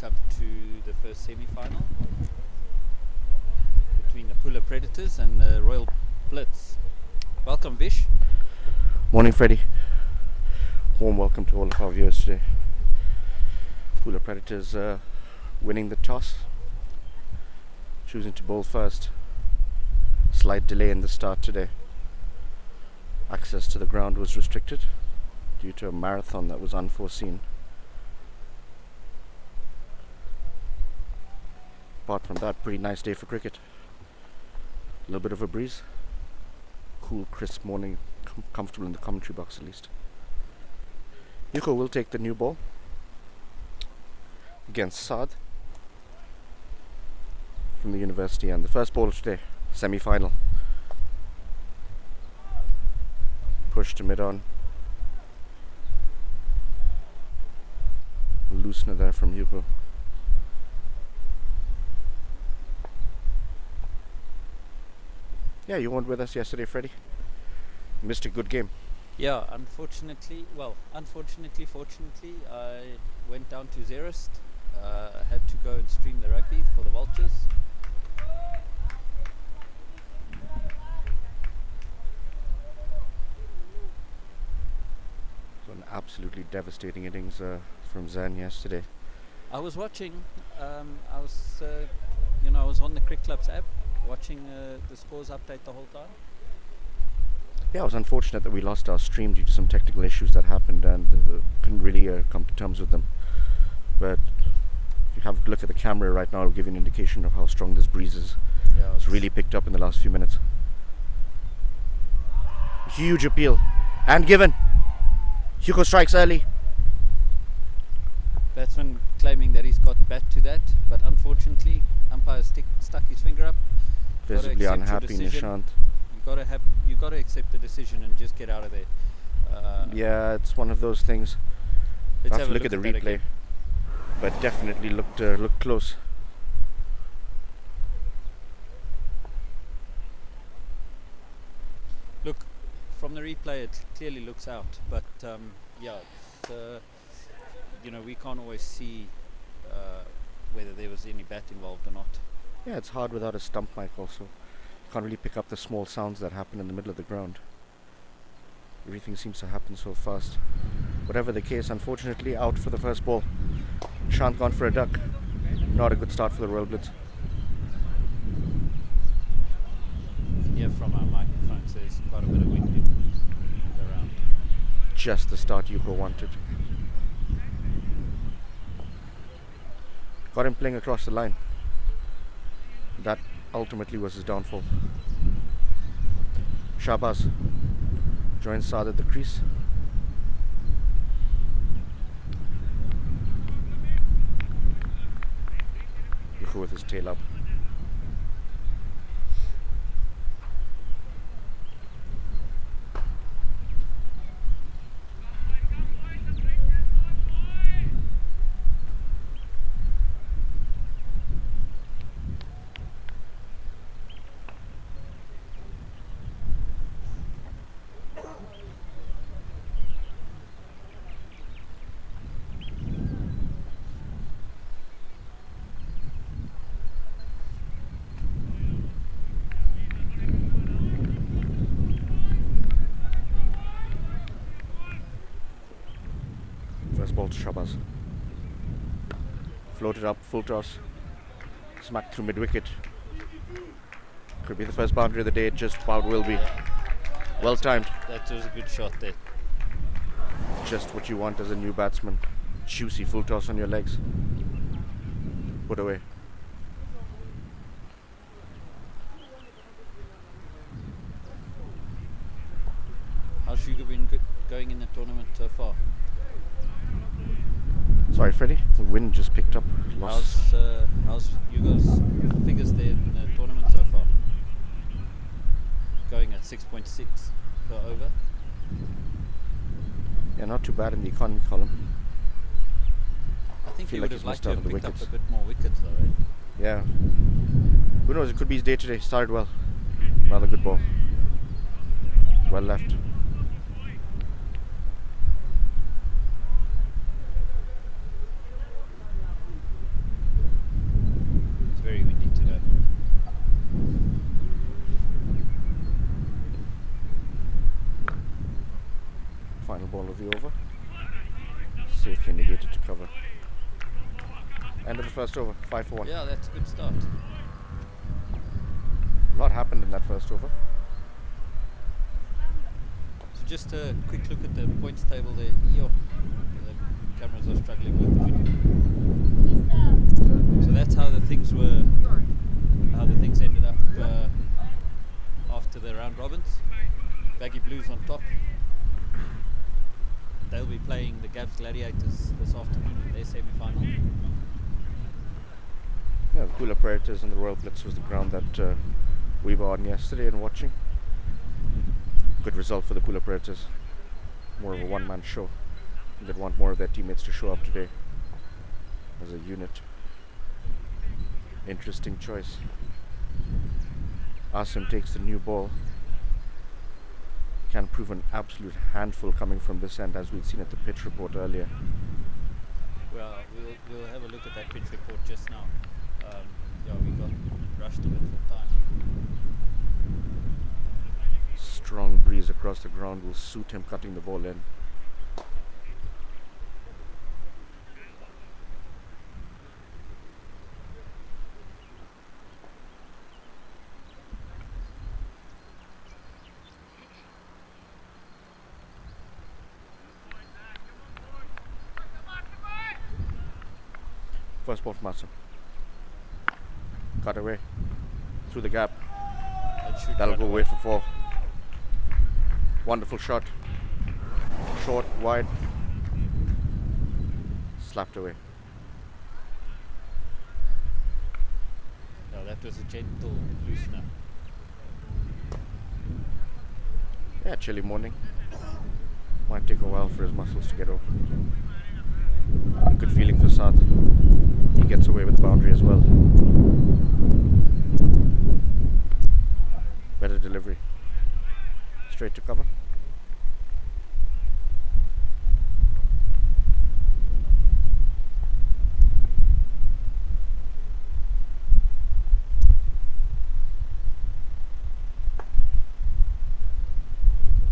welcome to the first semi-final between the Pula Predators and the Royal Blitz. Welcome, Vish. Morning, Freddie. Warm welcome to all of our viewers today. Pula Predators winning the toss, choosing to bowl first. Slight delay in the start today. Access to the ground was restricted due to a marathon that was unforeseen. Apart from that, pretty nice day for cricket. A little bit of a breeze. Cool, crisp morning, comfortable in the commentary box at least. Yuko will take the new ball against Saad from the university, and the first ball today, semi-final. Push to mid-on. Loosener there from Yuko. Yeah, you weren't with us yesterday, Freddie. Missed a good game. Yeah, fortunately, fortunately, I went down to Zerust. Had to go and stream the rugby for the Vultures. It was an absolutely devastating innings from Zen yesterday. I was watching. I was on the Crick Club's app, watching the scores update the whole time. Yeah, it was unfortunate that we lost our stream due to some technical issues that happened, and couldn't really come to terms with them. But if you have a look at the camera right now, it'll give you an indication of how strong this breeze is. Yeah, it's really picked up in the last few minutes. Huge appeal, and given. Hugo strikes early. Batsman claiming that he's got bat to that, but unfortunately, umpire stuck his finger up. Visibly unhappy, Nishant. You got to accept the decision and just get out of there. Yeah, it's one of those things. Let's have to look at the replay, but definitely looked close. Look, from the replay, it clearly looks out, but yeah, we can't always see whether there was any bat involved or not. Yeah, it's hard without a stump mic also. Can't really pick up the small sounds that happen in the middle of the ground. Everything seems to happen so fast. Whatever the case, unfortunately, out for the first ball. Shant gone for a duck. Not a good start for the Royal Blitz. Yeah, from our microphones, there's quite a bit of wind around. Just the start Yuko wanted. Got him playing across the line. That ultimately was his downfall. Shahbaz joins Saad at the crease. Yuko with his tail up. First ball to Shahbaz. Floated up, full toss. Smacked through mid-wicket. Could be the first boundary of the day, just about will be. Well timed. That was a good shot there. Just what you want as a new batsman. Juicy full toss on your legs. Put away. How's Sugar been going in the tournament so far? Sorry, Freddie. The wind just picked up. How's Hugo's figures there in the tournament so far? Going at 6.6 per over. Yeah, not too bad in the economy column. I think he Feel would like have he's liked missed to out have on the picked up wickets. a bit more wickets though, right? Yeah. Who knows? It could be his day today. Started well. Another good ball. Well left. attempted to cover. End of the first over, 5 for 1. Yeah, that's a good start. A lot happened in that first over. So just a quick look at the points table there. Yo, the cameras are struggling with it. So that's how the things ended up after the round robins. Baggy Blues on top. They'll be playing the Gabs Gladiators this afternoon in their semi-final. Yeah, the Pula Predators and the Royal Blitz was the ground that we were on yesterday and watching. Good result for the Pula Predators. More of a one-man show. They'd want more of their teammates to show up today as a unit. Interesting choice. Asim takes the new ball. Can prove an absolute handful coming from this end, as we'd seen at the pitch report earlier. Well, we'll have a look at that pitch report just now. Yeah, we got rushed a bit for time. Strong breeze across the ground will suit him cutting the ball in. First ball from Asim. Cut away. Through the gap. That'll go away for 4. Wonderful shot. Short, wide. Slapped away. No, that was a gentle loosener. Yeah, chilly morning. Might take a while for his muscles to get open. Good feeling for Saad. He gets away with the boundary as well. Better delivery. Straight to cover.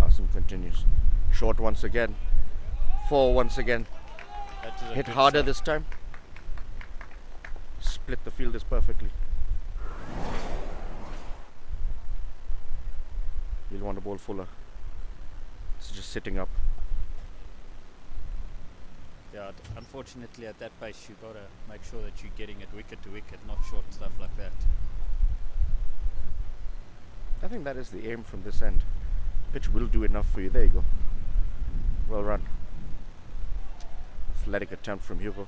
Asim continues. Short once again. 4 once again. Hit harder shot. this time. Split the fielders perfectly. You'll want to bowl fuller. It's just sitting up. Yeah, unfortunately at that pace you gotta make sure that you're getting it wicket to wicket, not short stuff like that. I think that is the aim from this end. Pitch will do enough for you. There you go. Well run. Athletic attempt from Hugo.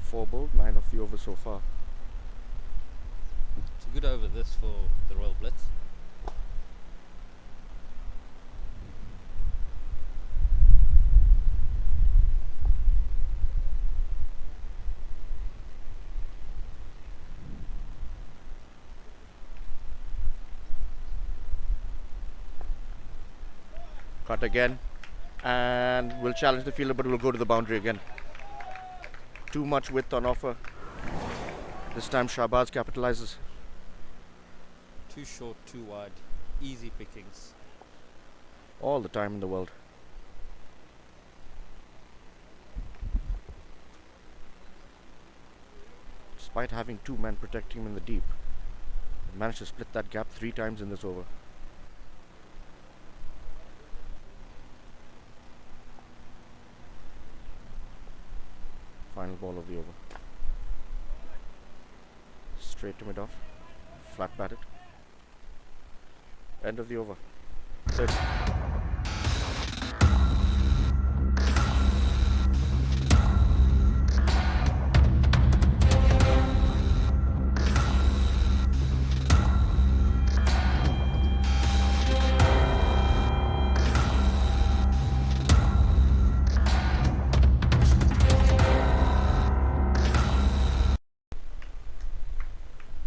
Four bowled, 9 of the over so far. It's a good over this for the Royal Blitz. Cut again, and we'll challenge the fielder, but we'll go to the boundary again. Too much width on offer. This time Shahbaz capitalizes. Too short, too wide, easy pickings. All the time in the world. Despite having 2 men protecting him in the deep, he managed to split that gap 3 times in this over. Final ball of the over. Straight to mid-off. Flat batted. End of the over. 30.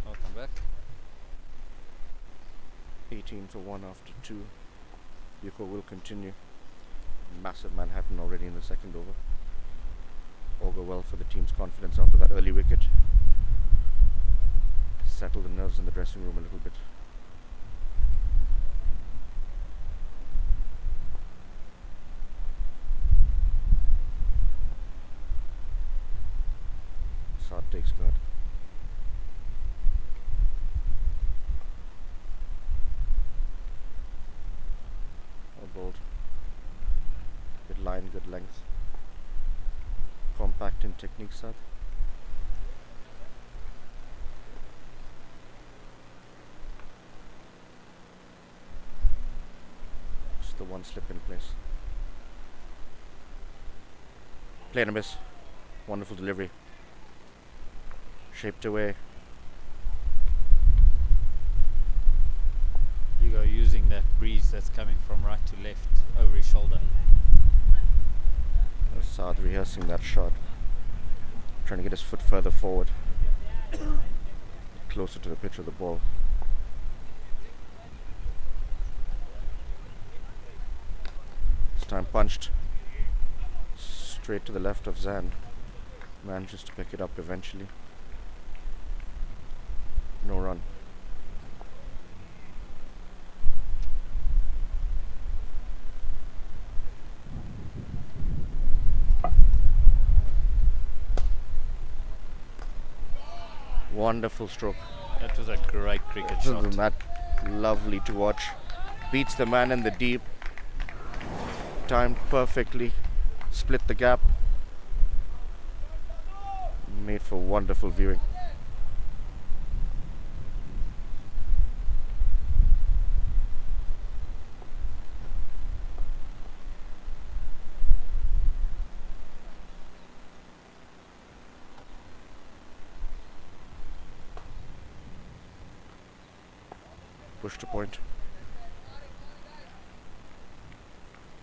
Welcome back. 18 for 1 after 2. Yuko will continue. Massive Manhattan already in the second over. augur well for the team's confidence after that early wicket. Settle the nerves in the dressing room a little bit. Saad takes guard. Well bowled. Good line, good length. Compact in technique, Saad. Just the one slip in place. Play and a miss. Wonderful delivery. Shaped away. You go using that breeze that's coming from right to left over his shoulder. Saad rehearsing that shot. Trying to get his foot further forward. Closer to the pitch of the ball. This time punched. Straight to the left of Zan. Manages to pick it up eventually. No run. Wonderful stroke. That was a great cricket shot. Isn't that lovely to watch? Beats the man in the deep. Timed perfectly. Split the gap. Made for wonderful viewing. Push to point.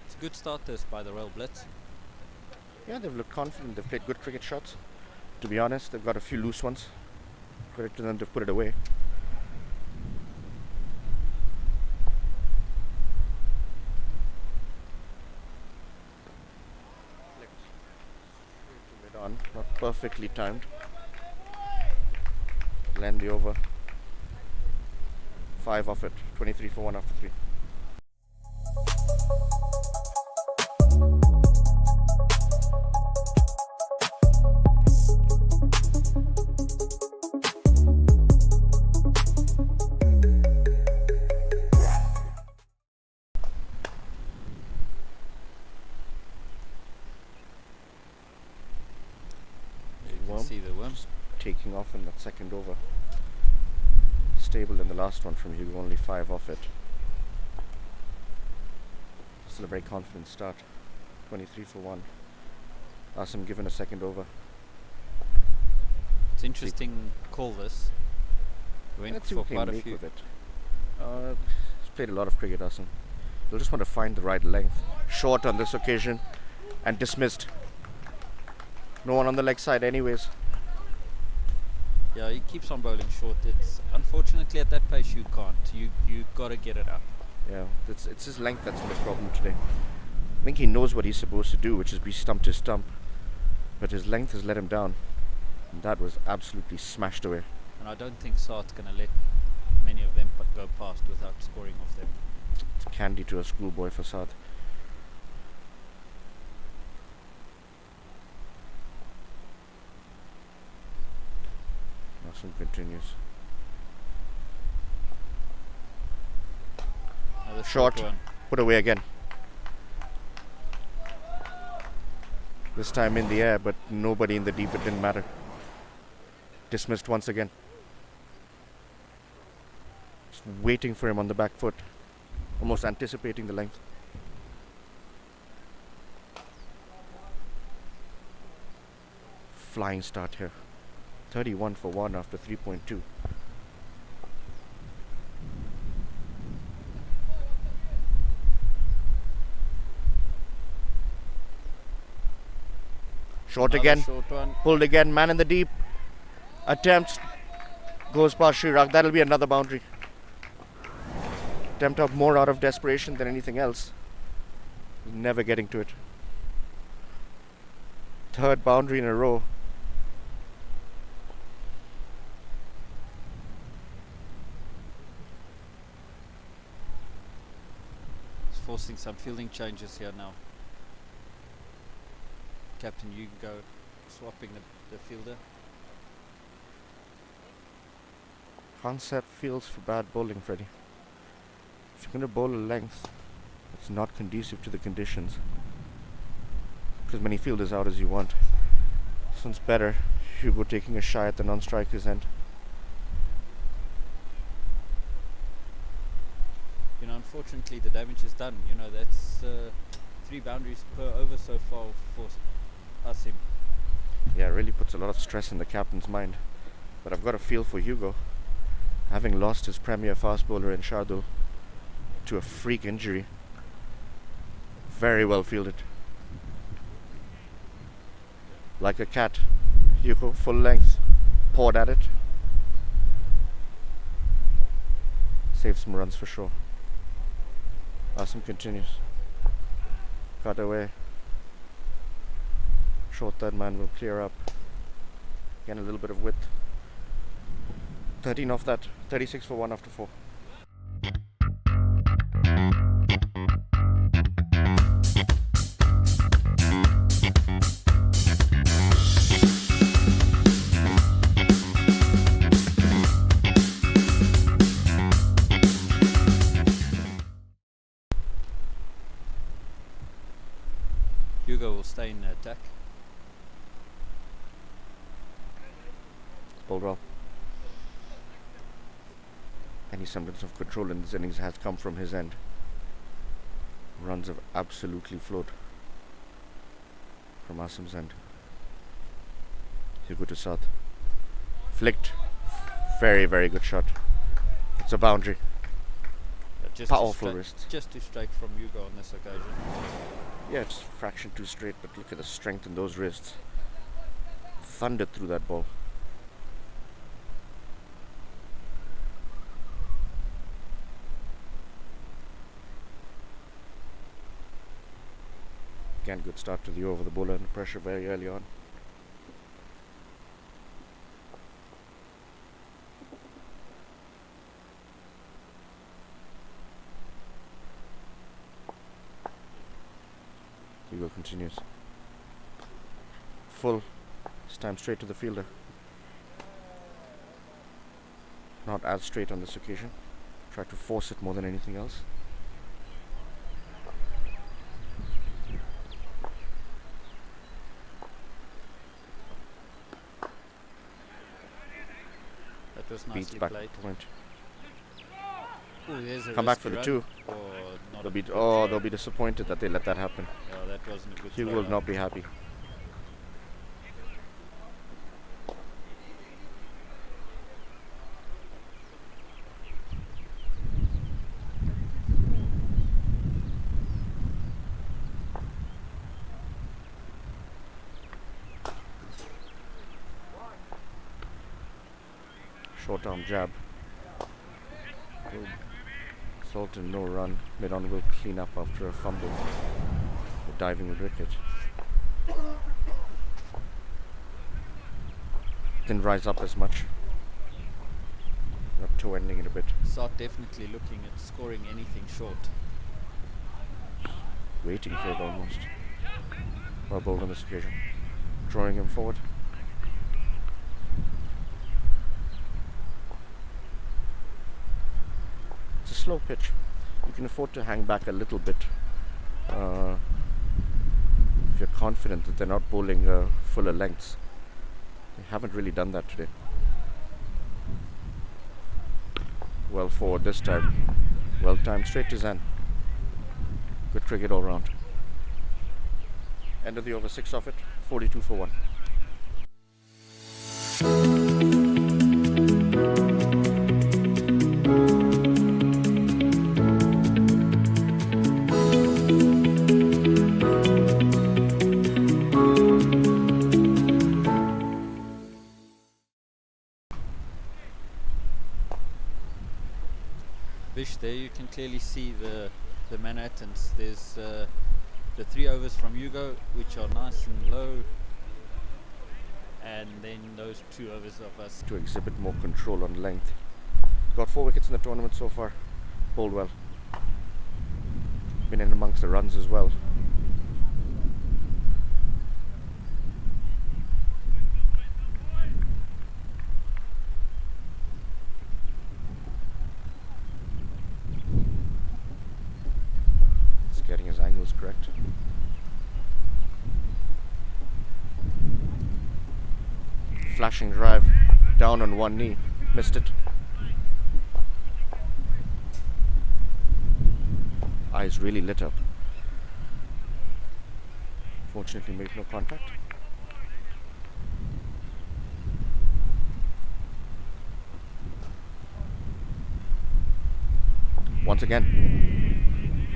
It's a good start this by the Royal Blitz. Yeah, they've looked confident. They've played good cricket shots. To be honest, they've got a few loose ones. Credit to them, they've put it away. Flicked straight to mid on, not perfectly timed. Land the over. 5 off it. 23 for 1 after 3. You can see the worm. Taking off in that second over. Stable in the last one from Hugo, only 5 off it. Still a very confident start. 23 for 1. Asim given a second over. It's interesting call this. Went Let's see for what he quite a can make few. of it. He's played a lot of cricket, Asim. He'll just want to find the right length. Short on this occasion and dismissed. No one on the leg side anyways. Yeah, he keeps on bowling short. It's unfortunately at that pace you can't. You gotta get it up. Yeah, it's his length that's the problem today. I think he knows what he's supposed to do, which is be stump to stump. But his length has let him down. And that was absolutely smashed away. And I don't think Saad's gonna let many of them go past without scoring off them. It's candy to a schoolboy for Saad. Asim continues. Another Short. one. Put away again. This time in the air, but nobody in the deep. It didn't matter. Dismissed once again. Just waiting for him on the back foot. Almost anticipating the length. Flying start here. 31 for 1 after 3.2. Short Another again. short one. Pulled again. Man in the deep. Attempts. Goes past Srirak. That'll be another boundary. Attempt out more out of desperation than anything else. Never getting to it. Third boundary in a row. He's forcing some fielding changes here now. Captain Hugo swapping the fielder. Can't set fields for bad bowling, Freddie. If you're going to bowl a length, it's not conducive to the conditions. Put as many fielders out as you want. Sounds better. Hugo taking a shy at the non-striker's end. You know, unfortunately the damage is done. You know, that's 3 boundaries per over so far for Asim. Yeah, it really puts a lot of stress in the captain's mind. But I've got a feel for Hugo. Having lost his premier fast bowler in Shardul to a freak injury. Very well fielded. Like a cat. Hugo, full length. Pawed at it. Saved some runs for sure. Asim continues. Cut away. Short third man will clear up. Again, a little bit of width. 13 off that. 36 for 1 after 4. Hugo will stay in attack. Bowled well. Any semblance of control in this innings has come from his end. Runs have absolutely flowed from Asim's end. Hugo to south. Flicked. Very, very good shot. It's a boundary. Powerful wrist. Just too straight from Hugo on this occasion. Yeah, it's a fraction too straight, but look at the strength in those wrists. Thundered through that ball. Again, good start to the over. The bowler under pressure very early on. Hugo continues. Full. This time straight to the fielder. Not as straight on this occasion. Tried to force it more than anything else. That was Beats nicely back played. point. Ooh, there's a Come back for risky the run 2. or not They'll a be good they'll be disappointed that they let that happen. Oh, that wasn't a good Hugo throw will out. not be happy. Short arm jab. Boom. Sultan, no run. Mid-on will clean up after a fumble. The diving wicket. Didn't rise up as much. Not toe ending it a bit. Start definitely looking at scoring anything short. Waiting for it almost. Well bowled on this occasion. Drawing him forward. It's a slow pitch. You can afford to hang back a little bit if you're confident that they're not bowling fuller lengths. They haven't really done that today. Well forward this time. Well timed, straight to Zen. Good cricket all round. End of the over, 6 off it, 42 for 1. Vish, there you can clearly see the Manhattans. There's the 3 overs from Hugo, which are nice and low, and then those 2 overs of us. To exhibit more control on length. Got 4 wickets in the tournament so far. Bowled well. Been in amongst the runs as well. Just getting his angles correct. Flashing drive down on one knee. Missed it. Eyes really lit up. Fortunately made no contact. Once again.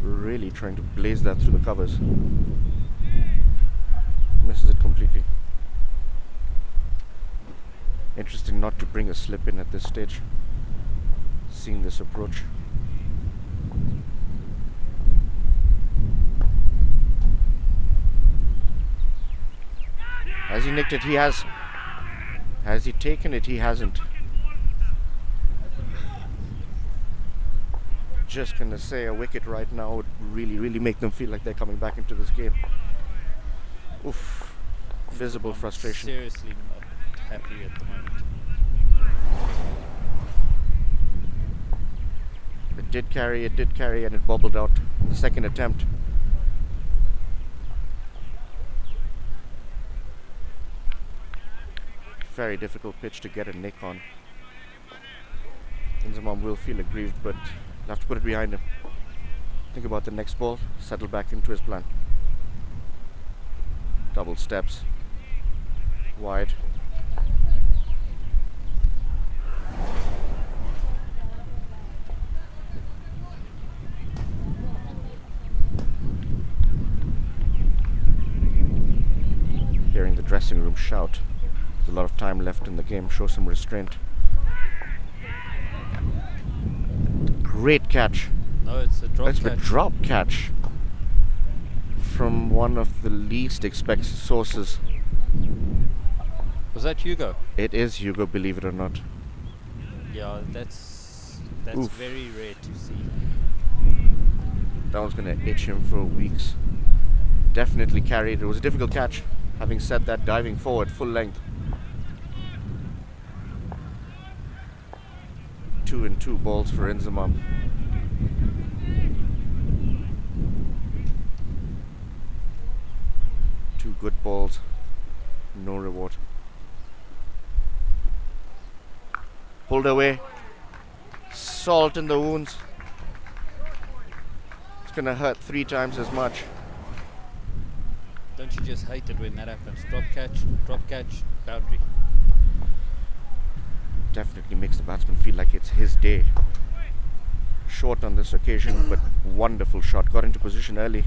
Really trying to blaze that through the covers. Misses it completely. Interesting not to bring a slip in at this stage. Seeing this approach. Has he nicked it? He has. Has he taken it? He hasn't. Just gonna say a wicket right now would really make them feel like they're coming back into this game. Oof. Visible frustration. Seriously not happy at the moment. It did carry, and it bobbled out. The second attempt. Very difficult pitch to get a nick on. Inzamam will feel aggrieved, but he'll have to put it behind him. Think about the next ball, settle back into his plan. Double steps. Wide. Hearing the dressing room shout. There's a lot of time left in the game. Show some restraint. Great catch. No, it's a drop That's catch. a drop catch from one of the least expected sources. Was that Hugo? It is Hugo, believe it or not. Yeah, that's Oof. very rare to see. That one's gonna itch him for weeks. Definitely carried. It was a difficult catch. Having said that, diving forward, full length. 2 and 2 balls for Inzamam. Two good balls, no reward. Pulled away. Salt in the wounds. It's gonna hurt 3 times as much. Don't you just hate it when that happens? Drop catch, boundary. Definitely makes the batsman feel like it's his day. Short on this occasion, but wonderful shot. Got into position early.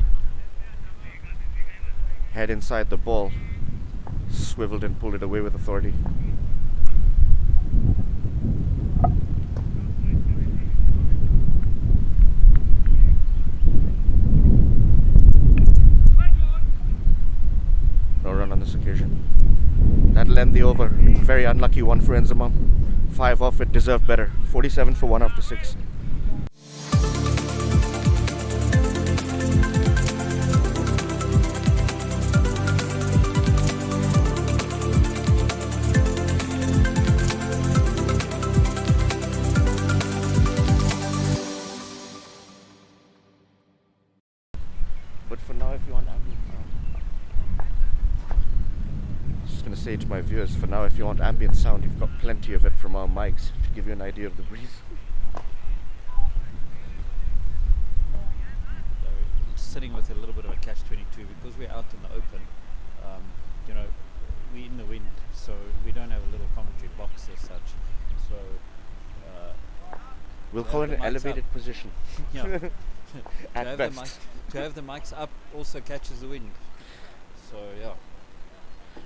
Head inside the ball. Swiveled and pulled it away with authority. No run on this occasion. That'll end the over. Very unlucky one for Inzamam. 5 off, it deserved better. 47 for 1 after 6. But for now, if you want ambient sound, just gonna say to my viewers, for now, if you want ambient sound, you've got plenty of it from our mics to give you an idea of the breeze. Sitting with a little bit of a catch-22 because we're out in the open. You know, we're in the wind, so we don't have a little commentary box as such. So We'll to call have it an the mics elevated up. position. Yeah. At best. To have the mics up also catches the wind. So yeah.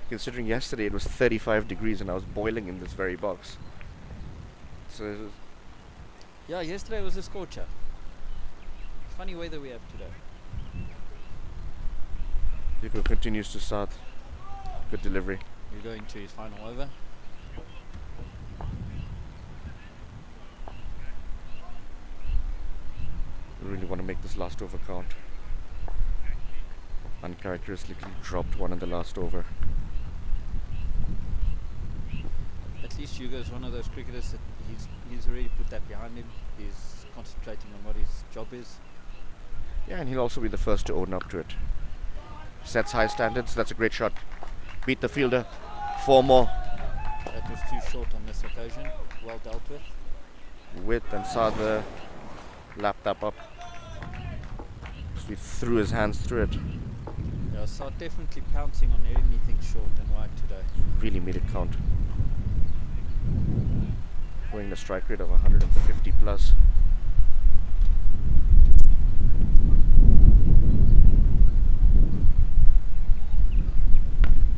Considering yesterday it was 35 degrees and I was boiling in this very box. So Yeah, yesterday was a scorcher. Funny weather we have today. Hugo continues to start. Good delivery. We're going to his final over. We really want to make this last over count. Uncharacteristically dropped one in the last over. At least Hugo's one of those cricketers that he's already put that behind him. He's concentrating on what his job is. Yeah, and he'll also be the first to own up to it. Sets high standards. That's a great shot. Beat the fielder. 4 more. That was too short on this occasion. Well dealt with. Width and Sada lapped that up. He threw his hands through it. Yeah, so definitely pouncing on anything short and wide today. Really made it count. Going a strike rate of 150 plus.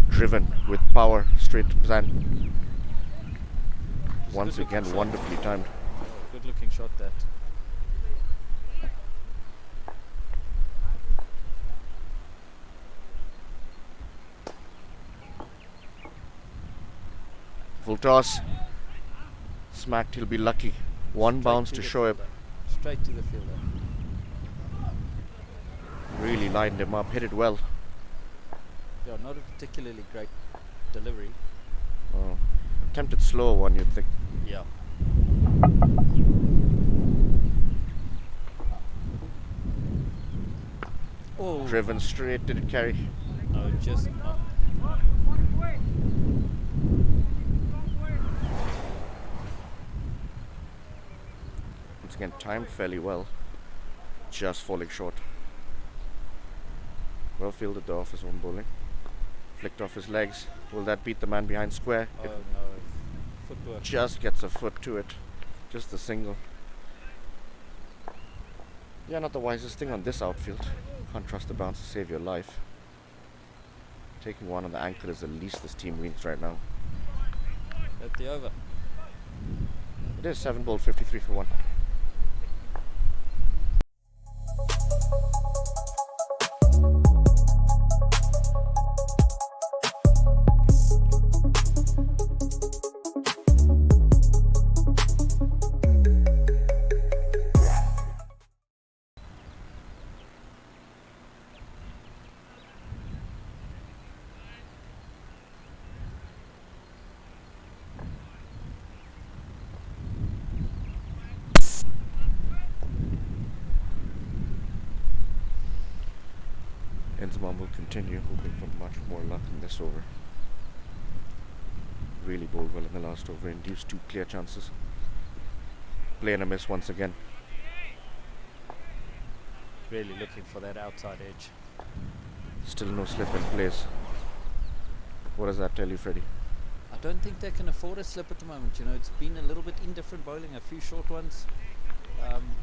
Driven with power straight to Zan. Once again, wonderfully timed. Oh, good looking shot that. Full toss. Smacked, he'll be lucky. One bounce to show up. Straight to the fielder. Really lined him up, hit it well. Yeah, not a particularly great delivery. Oh. Attempted slow one, you'd think. Yeah. Oh. Driven straight, did it carry? No, just not. Once again, timed fairly well. Just falling short. Well fielded though off his own bowling. Flicked off his legs. Will that beat the man behind square? Oh It no. Footwork. just gets a foot to it. Just a single. Yeah, not the wisest thing on this outfield. Can't trust the bounce to save your life. Taking one on the ankle is the least this team wins right now. At the over. It is 7 ball, 53 for 1. Enzman will continue, hoping for much more luck in this over. Really bowled well in the last over, induced 2 clear chances. Play and a miss once again. Really looking for that outside edge. Still no slip in place. What does that tell you, Freddie? I don't think they can afford a slip at the moment. You know, it's been a little bit indifferent bowling, a few short ones.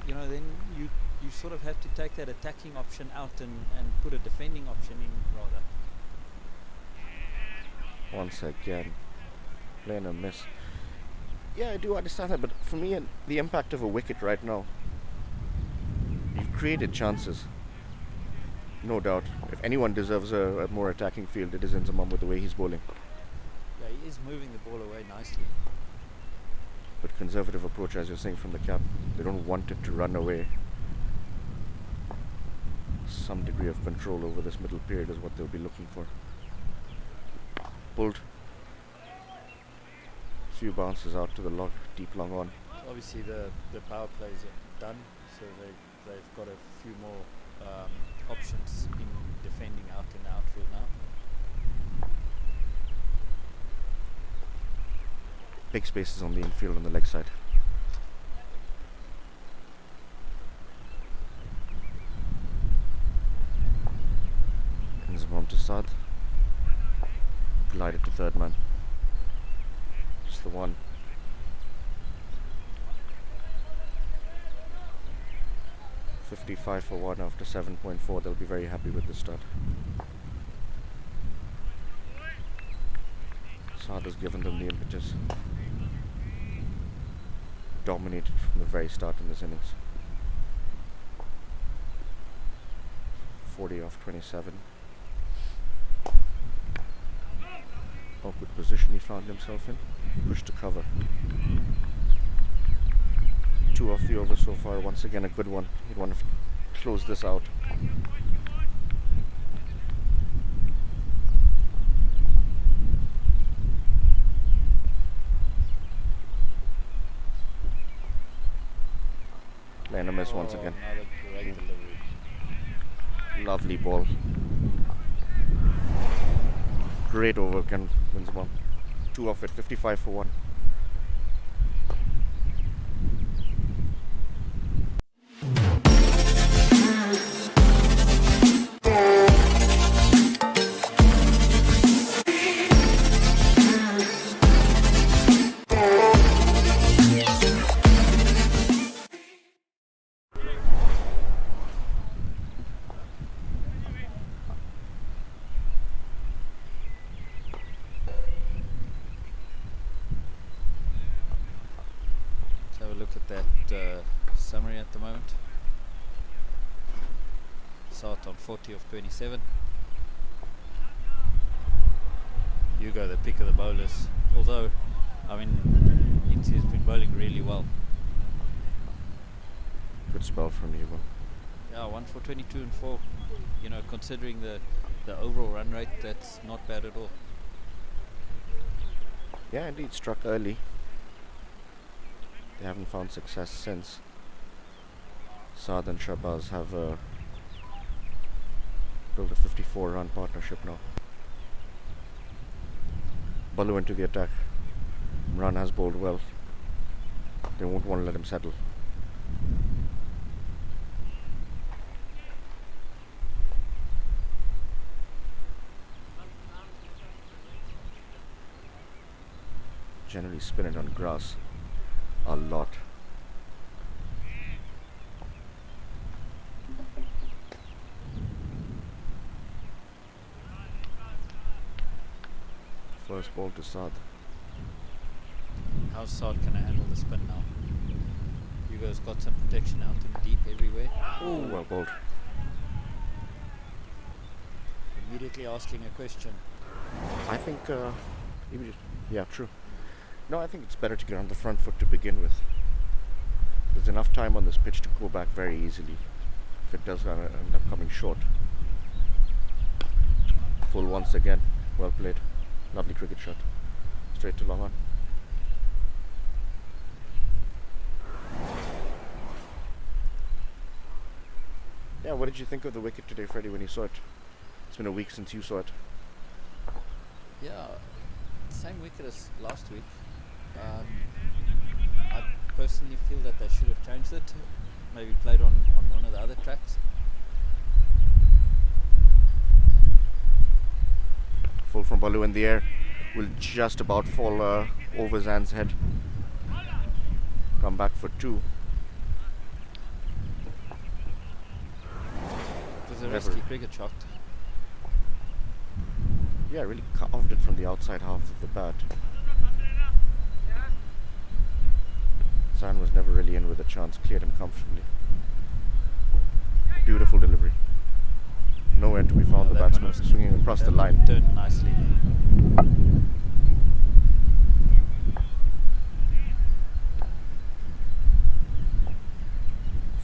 You know, then you sort of have to take that attacking option out and put a defending option in rather. Once again, play and a miss. Yeah, I do understand that, but for me, the impact of a wicket right now, you've created chances. No doubt. If anyone deserves a more attacking field, it is Inzamam with the way he's bowling. Yeah, he is moving the ball away nicely. But conservative approach, as you're saying from the cap, they don't want it to run away. Some degree of control over this middle period is what they'll be looking for. Pulled. Few bounces out to the lock, deep long on. Obviously the power plays are done, so they've got a few more options in defending out in the outfield now. Big spaces on the infield on the leg side. Inzamam to Sad. Glided to third man. Just the one. .55 for 1 after 7.4. They'll be very happy with this start. Saad has given them the impetus. Dominated from the very start in this innings. 40 off 27. Awkward position he found himself in. Push to cover. 2 off the over so far. Once again a good one. He'd want to close this out. Laying a miss once again. Another great delivery. Lovely ball. Great over again, wins one. 2 off it, 55 for 1. Have a look at that summary at the moment. Start on 40 of 27. Hugo, the pick of the bowlers. Although, I mean, he's been bowling really well. Good spell from Hugo. Yeah, 1 for 22 and 4. You know, considering the overall run rate, that's not bad at all. Yeah, indeed, struck early. They haven't found success since. Saad and Shahbaz have built a 54-run partnership now. Balu into the attack. Imran has bowled well. They won't want to let him settle. Generally spin it on grass a lot. First ball to Saad. How Saad can I handle the spin now? Hugo's got some protection out in deep everywhere. Ooh, well bowled. Immediately asking a question. I think, yeah, true. No, I think it's better to get on the front foot to begin with. There's enough time on this pitch to go back very easily if it does end up coming short. Full once again. Well played. Lovely cricket shot. Straight to long on. Yeah, what did you think of the wicket today, Freddie, when you saw it? It's been a week since you saw it. Yeah, same wicket as last week. I personally feel that they should have changed it. Maybe played on one of the other tracks. Full from Balu in the air. Will just about fall over Zan's head. Come back for 2. It was a risky cricket shot. Yeah, really carved it from the outside half of the bat. Zan was never really in with a chance, cleared him comfortably. Beautiful delivery. Nowhere to be found, the batsman swinging across the line. Turned nicely.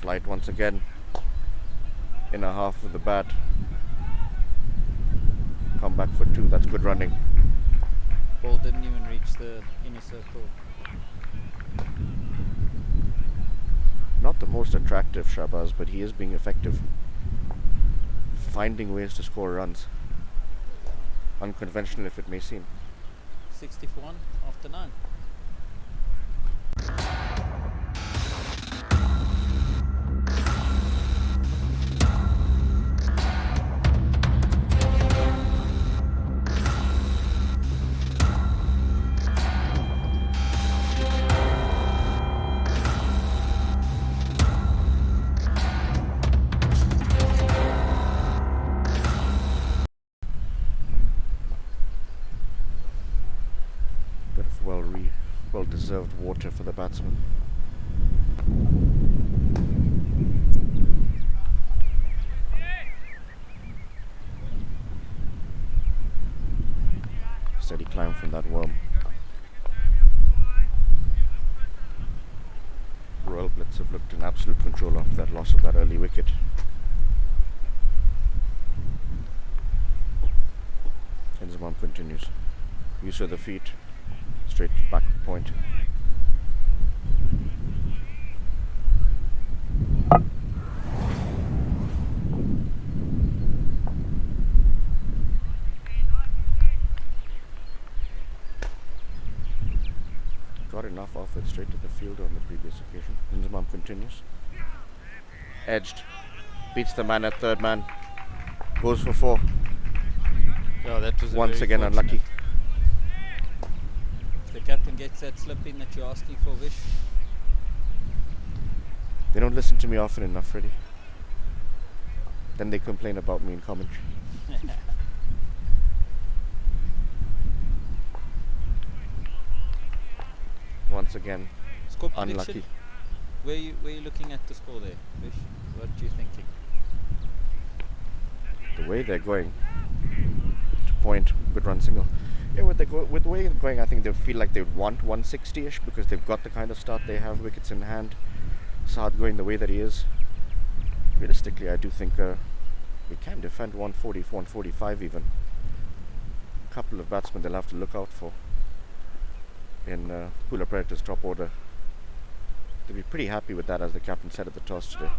Flight once again. Inner half of the bat. Come back for 2, that's good running. Ball didn't even reach the inner circle. Not the most attractive Shahbaz, but he is being effective. Finding ways to score runs. Unconventional if it may seem. 60 for 1 after 9. Well-deserved water for the batsman. Steady climb down from that worm. Royal Blitz have looked in absolute control after that loss of that early wicket. Enzimam continues. Use of the feet, straight back point. Got enough off it straight to the fielder on the previous occasion. Enzimam continues. Edged. Beats the man at third man. Goes for 4. Oh, that was Once again fortunate. unlucky. If the captain gets that slip in that you're asking for, Vish. They don't listen to me often enough, Freddie. Then they complain about me in commentary. Once again, Score unlucky. prediction. Where you looking at the score there, Vish? What are you thinking? The way they're going to point, good run single. Yeah, with the way they're going, I think they feel like they want 160-ish because they've got the kind of start they have, wickets in hand. Saad going the way that he is. Realistically, I do think we can defend 140, 145 even. A couple of batsmen they'll have to look out for in Pula Predators' top order. They'll be pretty happy with that, as the captain said at the toss today.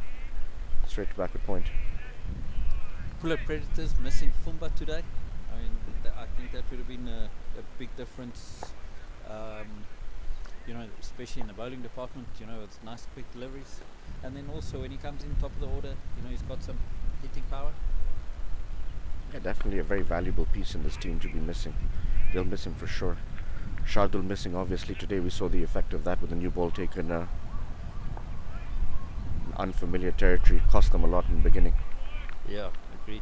Straight to backward point. Pula Predators missing Fumba today. I mean, I think that would have been a big difference. You know, especially in the bowling department. You know, it's nice quick deliveries, and then also when he comes in top of the order, you know, he's got some hitting power. Yeah, definitely a very valuable piece in this team to be missing. They'll miss him for sure. Shardul missing, obviously. Today we saw the effect of that with the new ball taken. Unfamiliar territory, cost them a lot in the beginning. Yeah, agreed.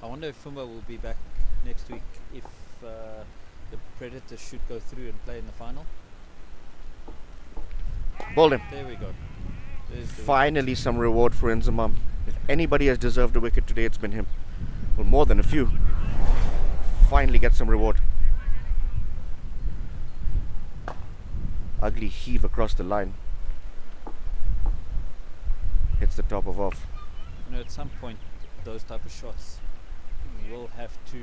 I wonder if Fumba will be back next week if the Predators should go through and play in the final. Bowled him. There we go. There's the Finally some reward for Enzimam. If anybody has deserved a wicket today, it's been him. Well, more than a few. Finally get some reward. Ugly heave across the line. Hits the top of off. You know, at some point, those type of shots will have to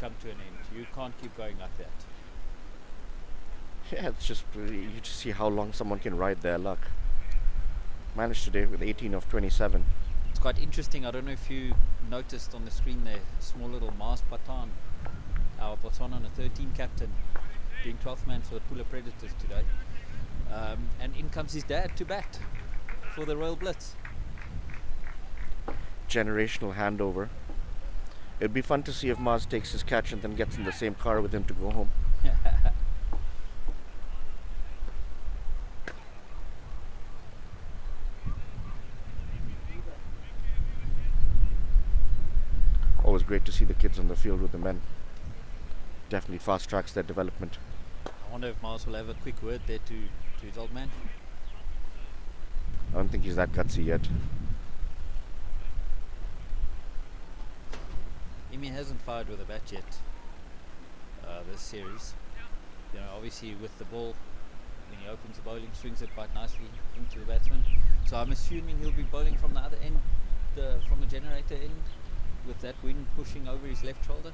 come to an end. You can't keep going like that. Yeah, it's just, you just see how long someone can ride their luck. Managed today with 18 of 27. It's quite interesting. I don't know if you noticed on the screen there, small little Mars Patan, our Botswana under 13 captain, being 12th man for the Pula Predators today. And in comes his dad to bat for the Royal Blitz. Generational handover. It'd be fun to see if Mars takes his catch and then gets in the same car with him to go home. Always great to see the kids on the field with the men. Definitely fast tracks their development. I wonder if Mars will have a quick word there to his old man. I don't think he's that gutsy yet. Imi hasn't fired with a bat yet this series. You know, obviously with the ball, when he opens the bowling, swings it quite nicely into the batsman. So I'm assuming he'll be bowling from the other end, from the generator end, with that wind pushing over his left shoulder.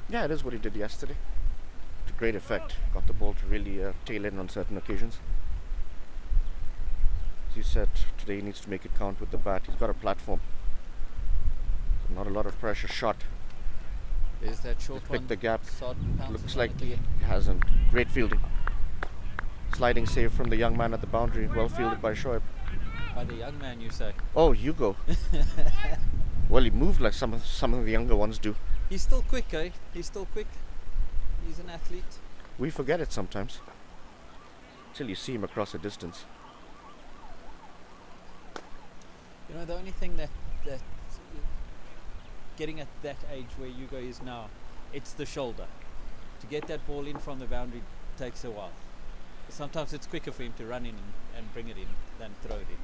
Yeah, it is what he did yesterday. To great effect. Got the ball to really tail in on certain occasions. As you said, today he needs to make it count with the bat. He's got a platform. So not a lot of pressure. Shot. There's that short Just one. picked the gap. Looks Looks like he hasn't. Great fielding. Sliding save from the young man at the boundary. Well fielded by Shoaib. By the young man, you say. Oh, you go. Well, he moved like some of the younger ones do. He's still quick, eh? He's still quick. He's an athlete. We forget it sometimes. Till you see him across a distance. You know, the only thing that getting at that age where Hugo is now, it's the shoulder. To get that ball in from the boundary takes a while. Sometimes it's quicker for him to run in and bring it in than throw it in.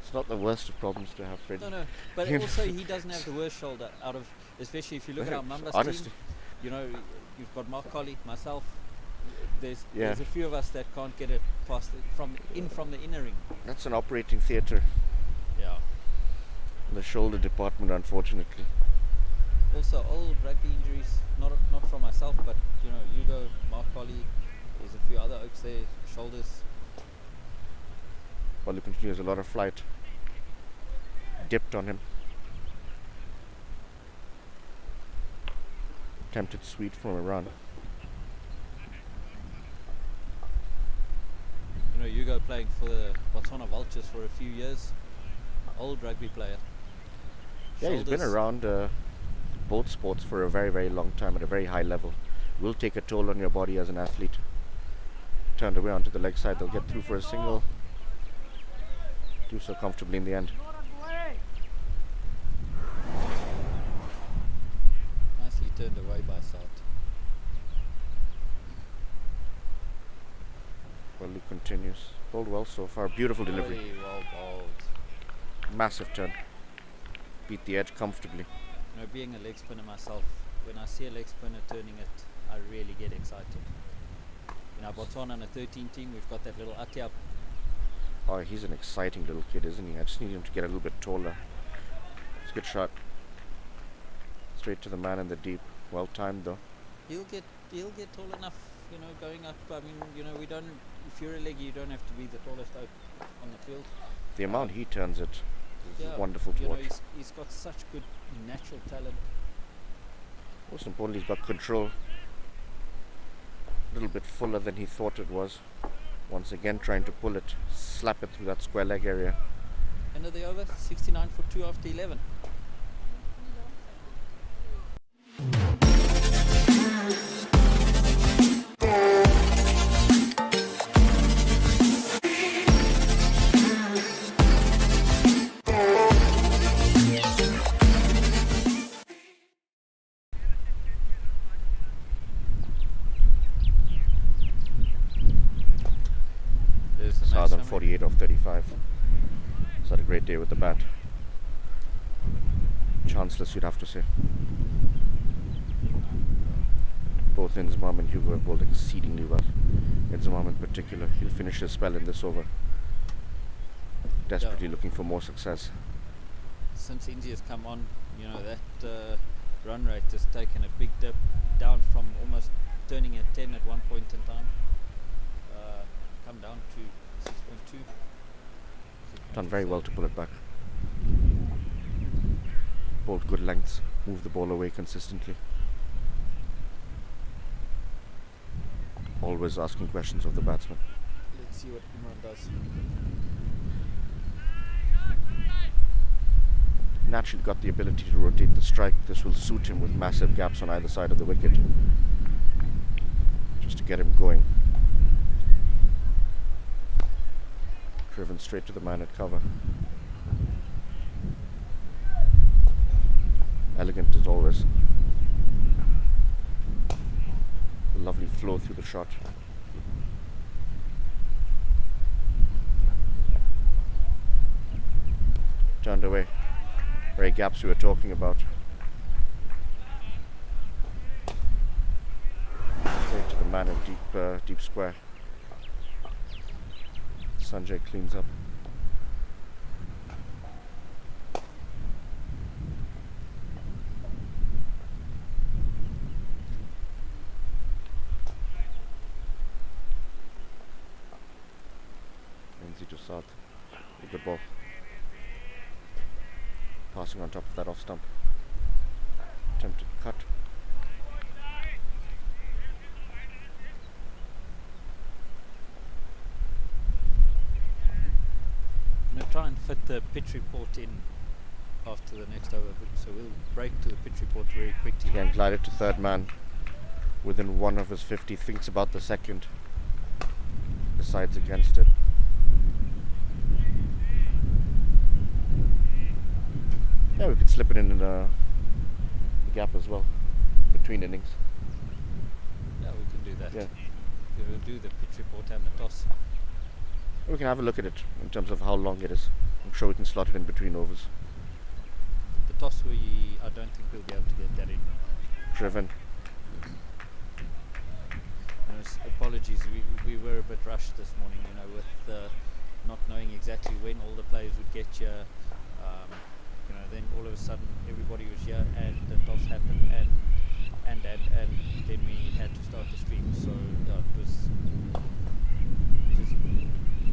It's not the worst of problems to have, Freddie. No, but also he doesn't have the worst shoulder out of, especially if you look at our Mambas Honestly. team. You know, you've got Mark Colley, myself. There's Yeah. a few of us that can't get it past from the inner ring. That's an operating theatre. Yeah. The shoulder department, unfortunately. Also, old rugby injuries, not from myself, but you know, Hugo, Mark Colley, there's a few other oaks there, shoulders. Bolu continues a lot of flight. Dipped on him. Attempted sweep from Iran. You know, Hugo playing for the Botswana Vultures for a few years. Old rugby player. Yeah, he's been Shoulders. around both sports for a very, very long time at a very high level. Will take a toll on your body as an athlete. Turned away onto the leg side, they'll get through for a single. Do so comfortably in the end. Nicely turned away by South. Bolu continues. Bowled well so far. Beautiful delivery. Very well bowled. Massive turn. Beat the edge comfortably. You know, being a leg spinner myself, when I see a leg spinner turning it, I really get excited. In our Botswana under 13 team, we've got that little Atia. Oh, he's an exciting little kid, isn't he? I just need him to get a little bit taller. It's a good shot. Straight to the man in the deep. Well timed though. He'll get tall enough, you know, going up. I mean, you know, we don't. If you're a leggy, you don't have to be the tallest oak on the field. The amount he turns it is Yeah, wonderful to you know, watch. he's got such good natural talent. Most importantly, he's got control. A little bit fuller than he thought it was. Once again, trying to pull it, slap it through that square leg area. End of the over, 69 for 2 after 11. There's the match Southern summary. 48 of 35. He's had a great day with the bat. Chanceless, you'd have to say. Both Inzamam and Hugo have bowled exceedingly well. Inzamam in particular, he'll finish his spell in this over. Desperately looking for more success. Since India's come on, you know, that run rate has taken a big dip down from almost turning at 10 at one point in time. Come down to 6.2. Done very well to pull it back. Bowled good lengths, moved the ball away consistently. Always asking questions of the batsman. Let's see what Imran does. Naturally got the ability to rotate the strike. This will suit him with massive gaps on either side of the wicket. Just to get him going. Driven straight to the man at cover. Elegant as always. A lovely flow through the shot. Turned away. Very gaps we were talking about. Straight to the man in deep square. Sanjay cleans up. NZ to South. A good ball. Passing on top of that off stump. Attempted cut. I'm going to try and fit the pitch report in after the next over, so we'll break to the pitch report very quickly. Again, glided to third man. Within one of his 50, thinks about the second. Decides against it. Yeah, we could slip it in a gap as well, between innings. Yeah, we can do that. Yeah. We'll do the pitch report and the toss. We can have a look at it in terms of how long it is. I'm sure we can slot it in between overs. The toss, I don't think we'll be able to get that in. Driven. Apologies, we were a bit rushed this morning, with not knowing exactly when all the players would get here. Then all of a sudden everybody was here and the toss happened and then we had to start the stream. So yeah, it was just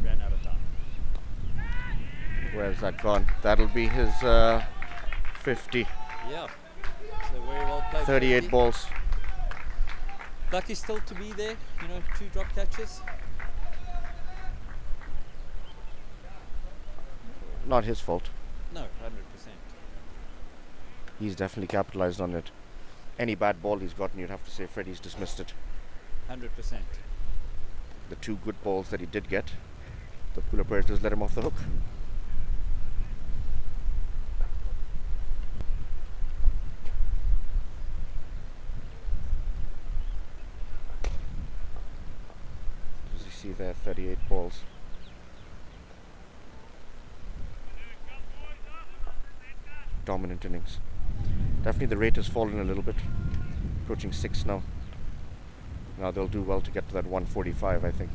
ran out of time. Where's that gone? That'll be his 50. Yeah, so very well played. 38 50. balls. Lucky still to be there, 2 drop catches. Not his fault. No, 100%. He's definitely capitalized on it. Any bad ball he's gotten, you'd have to say Freddie's dismissed it. 100%. The 2 good balls that he did get, the Pula Predators let him off the hook. As you see there, 38 balls. Dominant innings. Definitely the rate has fallen a little bit, approaching 6 now. Now they'll do well to get to that 145, I think.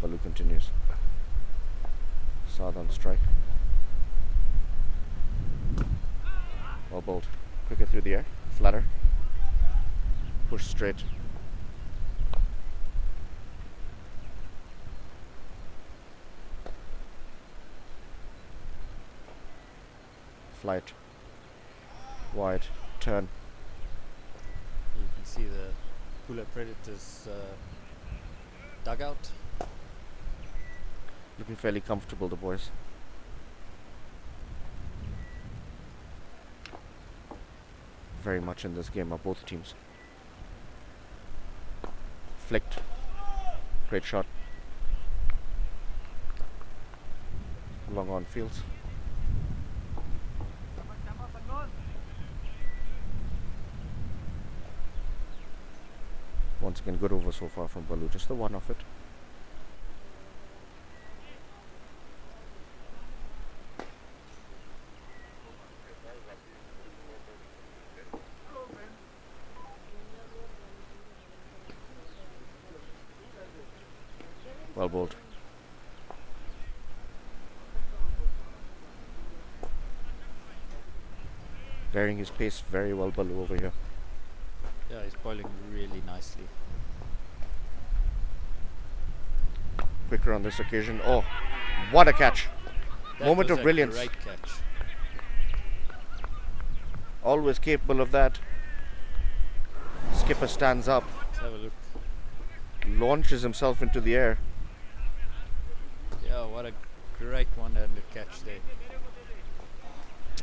Balu continues. Saad on strike. Well bowled. Quicker through the air. Flatter. Push straight. Flight. Wide. Turn. You can see the Pula Predators dugout. Looking fairly comfortable, the boys. Very much in this game are both teams. Flicked. Great shot. Long on fields. Once again, good over so far from Balu. Just the one off it. Well bowled. Varying his pace very well, Balu, over here. Yeah, he's bowling really nicely. Quicker on this occasion. Oh, what a catch! That Moment was of a brilliance. Great catch. Always capable of that. Skipper stands up. Let's have a look. Launches himself into the air. Yeah, what a great one-handed catch there.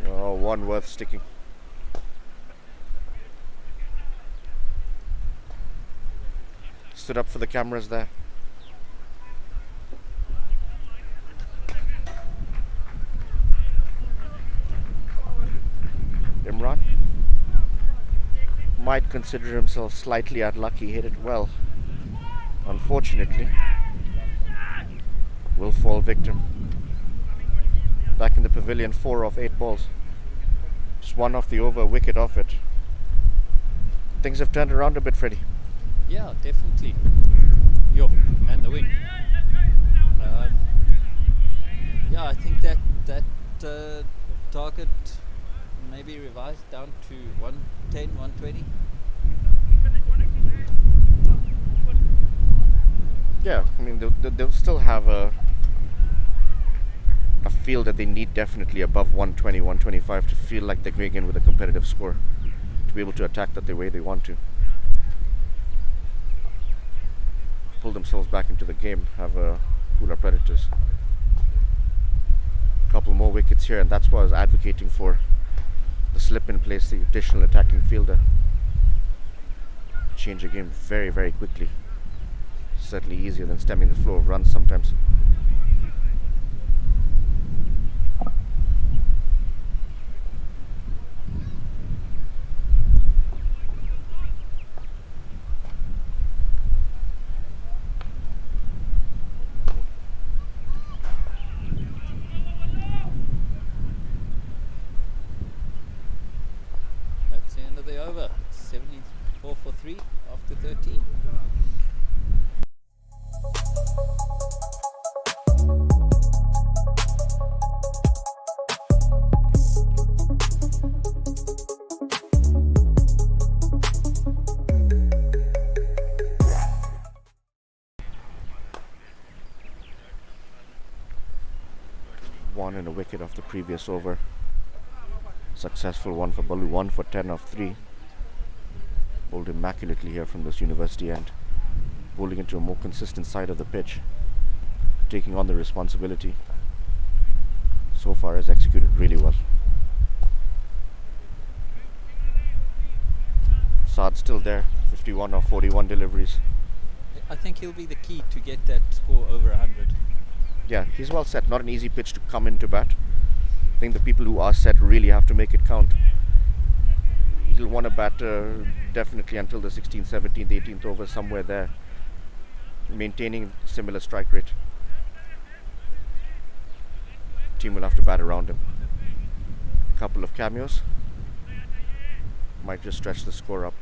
Oh, one worth sticking. Stood up for the cameras there. Imran might consider himself slightly unlucky, hit it well. Unfortunately, will fall victim. Back in the pavilion, 4 off 8 balls. Just one off the over, wicket off it. Things have turned around a bit, Freddie. Yeah, definitely. Yo, and the win. Yeah, I think that target maybe revised down to 110, 120. Yeah, I mean they'll still have a field that they need definitely above 120, 125 to feel like they're going in with a competitive score, to be able to attack that the way they want to. Pull themselves back into the game, have Pula Predators. A couple more wickets here, and that's what I was advocating for. The slip in place, the additional attacking fielder. Change the game very, very quickly. Certainly easier than stemming the flow of runs sometimes. Botswana in a wicket off the previous over. Successful one for Balu, 1 for 10 off 3. Bowled immaculately here from this university end. Bowling into a more consistent side of the pitch. Taking on the responsibility. So far has executed really well. Saad's still there, 51 or 41 deliveries. I think he'll be the key to get that score over 100. Yeah, he's well set. Not an easy pitch to come into bat. I think the people who are set really have to make it count. He'll want to bat definitely until the 16th, 17th, 18th over, somewhere there. Maintaining similar strike rate. Team will have to bat around him. A couple of cameos. Might just stretch the score up.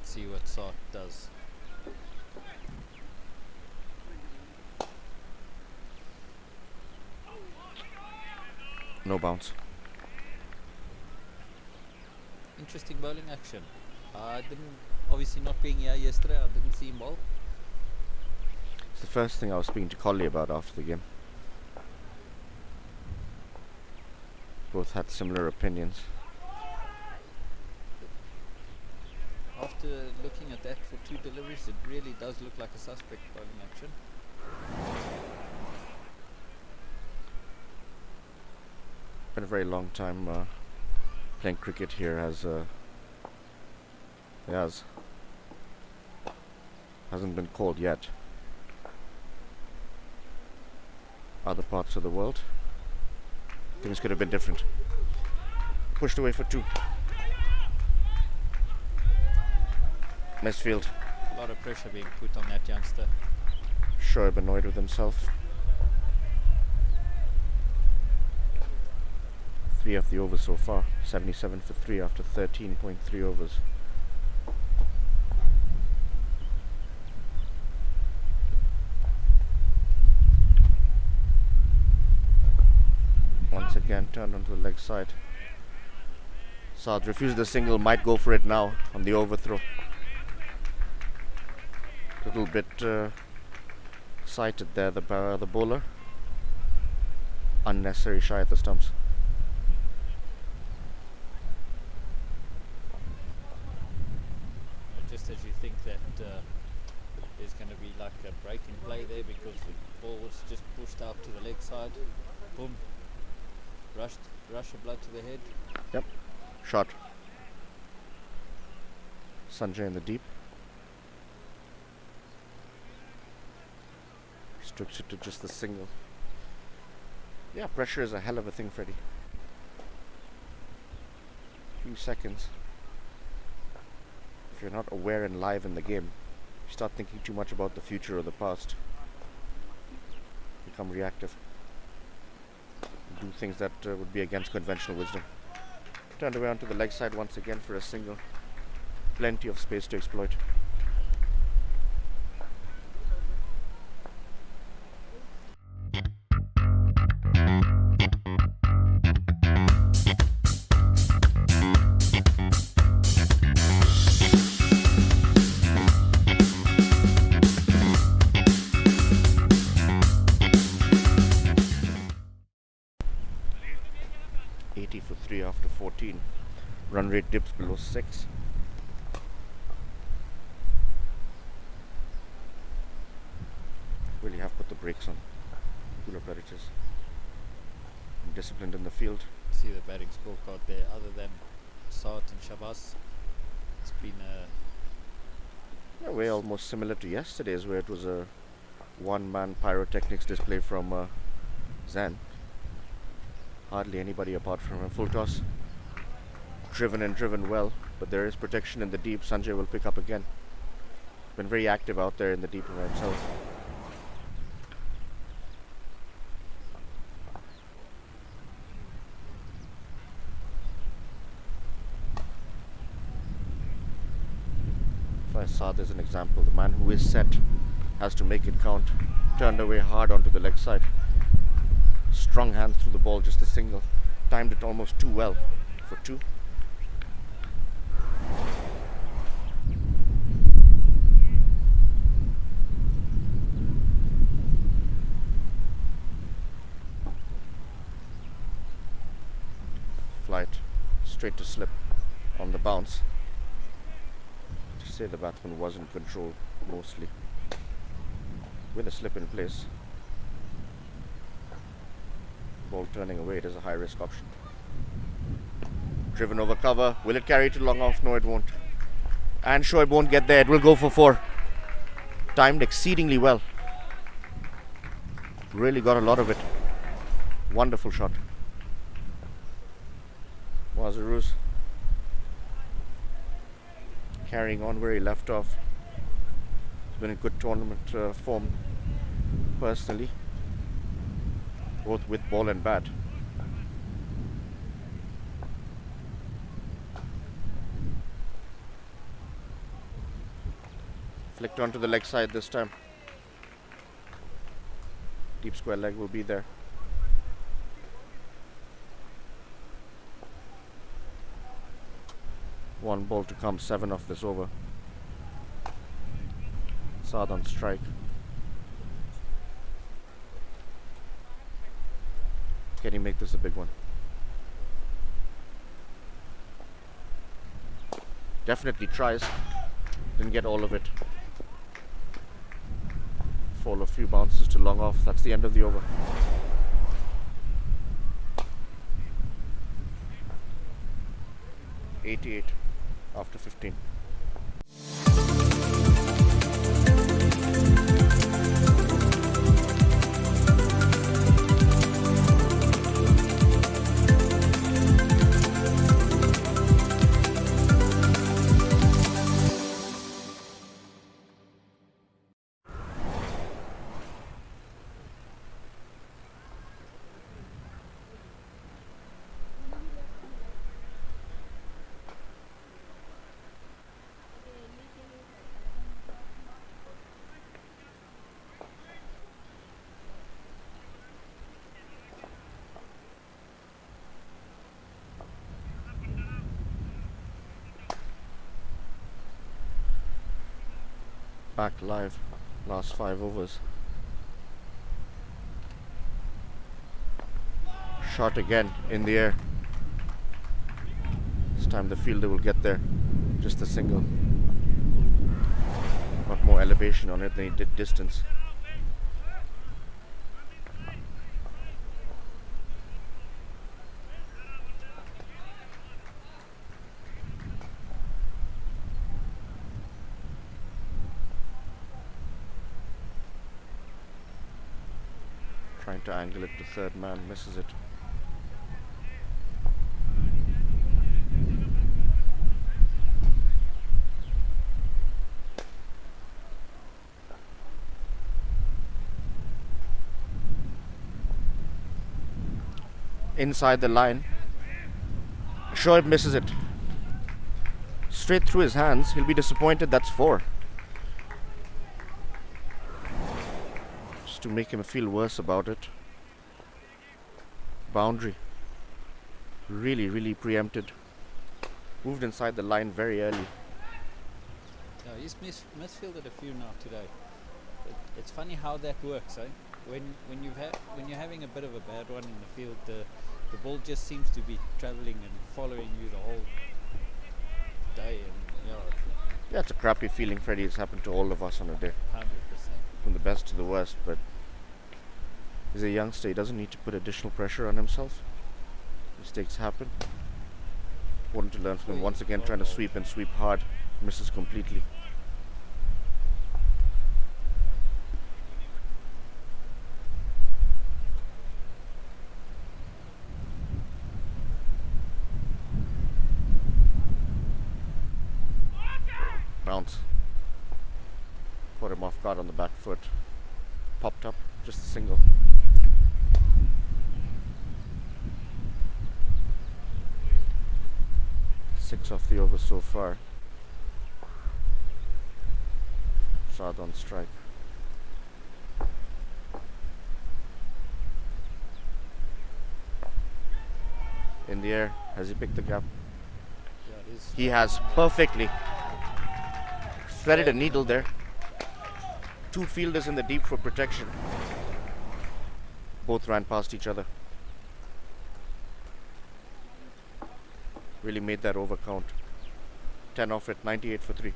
See what Saad does. No bounce. Interesting bowling action. I didn't, obviously not being here yesterday, I didn't see him bowl. It's the first thing I was speaking to Collie about after the game. Both had similar opinions. After looking at that for 2 deliveries, it really does look like a suspect bowling action. Been a very long time playing cricket here as hasn't been called yet. Other parts of the world, things could have been different. Pushed away for 2. Nice field. A lot of pressure being put on that youngster. Shoaib annoyed with himself. 3 of the overs so far. 77 for 3 after 13.3 overs. Once again turned onto the leg side. Saad refused the single, might go for it now on the overthrow. Little bit sighted there, the bowler. Unnecessary shy at the stumps. Just as you think that there's going to be like a break in play there because the ball was just pushed out to the leg side. Boom. Rush of blood to the head. Yep. Shot. Sanjay in the deep. Restricts it to just the single. Yeah, pressure is a hell of a thing, Freddie. Few seconds. If you're not aware and live in the game, you start thinking too much about the future or the past. Become reactive. Do things that would be against conventional wisdom. Turned away onto the leg side once again for a single. Plenty of space to exploit. 80 for 3 after 14. Run rate dips below 6. Really have put the brakes on Pula Predators. Disciplined in the field. See the batting scorecard there. Other than Saad and Shabazz, it's been a way almost similar to yesterday's, where it was a one-man pyrotechnics display from Zan. Hardly anybody apart from a full toss. Driven well, but there is protection in the deep. Sanjay will pick up again. Been very active out there in the deep by himself. So I saw there's an example. The man who is set has to make it count. Turned away hard onto the leg side. Strong hands through the ball, just a single. Timed it almost too well for 2. Flight straight to slip on the bounce. To say the batsman was in control mostly. With a slip in place. Ball turning away, it is a high risk option. Driven over cover. Will it carry to long off? No, it won't. And Shoaib won't get there. It will go for 4. Timed exceedingly well. Really got a lot of it. Wonderful shot. Wazaroos carrying on where he left off. He's been in good tournament form personally, both with ball and bat. Flicked onto the leg side this time. Deep square leg will be there. One ball to come, 7 off this over. Saad on strike. Can he make this a big one? Definitely tries. Didn't get all of it. Fall a few bounces to long off. That's the end of the over. .88 after 15. Back live, last 5 overs. Shot again in the air. This time the fielder will get there. Just a single. Got more elevation on it than he did distance. Trying to angle it to third man, misses it. Inside the line. Shoaib misses it. Straight through his hands. He'll be disappointed. That's 4. To make him feel worse about it. Boundary. Really preempted. Moved inside the line very early. Yeah, he's misfielded a few now today. It's funny how that works, eh? When you're having a bit of a bad one in the field, the ball just seems to be travelling and following you the whole day, and yeah, it's a crappy feeling, Freddie. It's happened to all of us on a day. 100%. From the best to the worst, but he's a youngster. He doesn't need to put additional pressure on himself. Mistakes happen. Important to learn from him. Once again, trying to sweep and sweep hard. Misses completely. Bounce. Caught him off guard on the back foot. Popped up. Just a single. Six off the over so far. Saad on strike. In the air. Has he picked the gap? Yeah, it is. He has perfectly. Threaded a needle there. Two fielders in the deep for protection. Both ran past each other. Really made that over count. 10 off it, 98 for 3.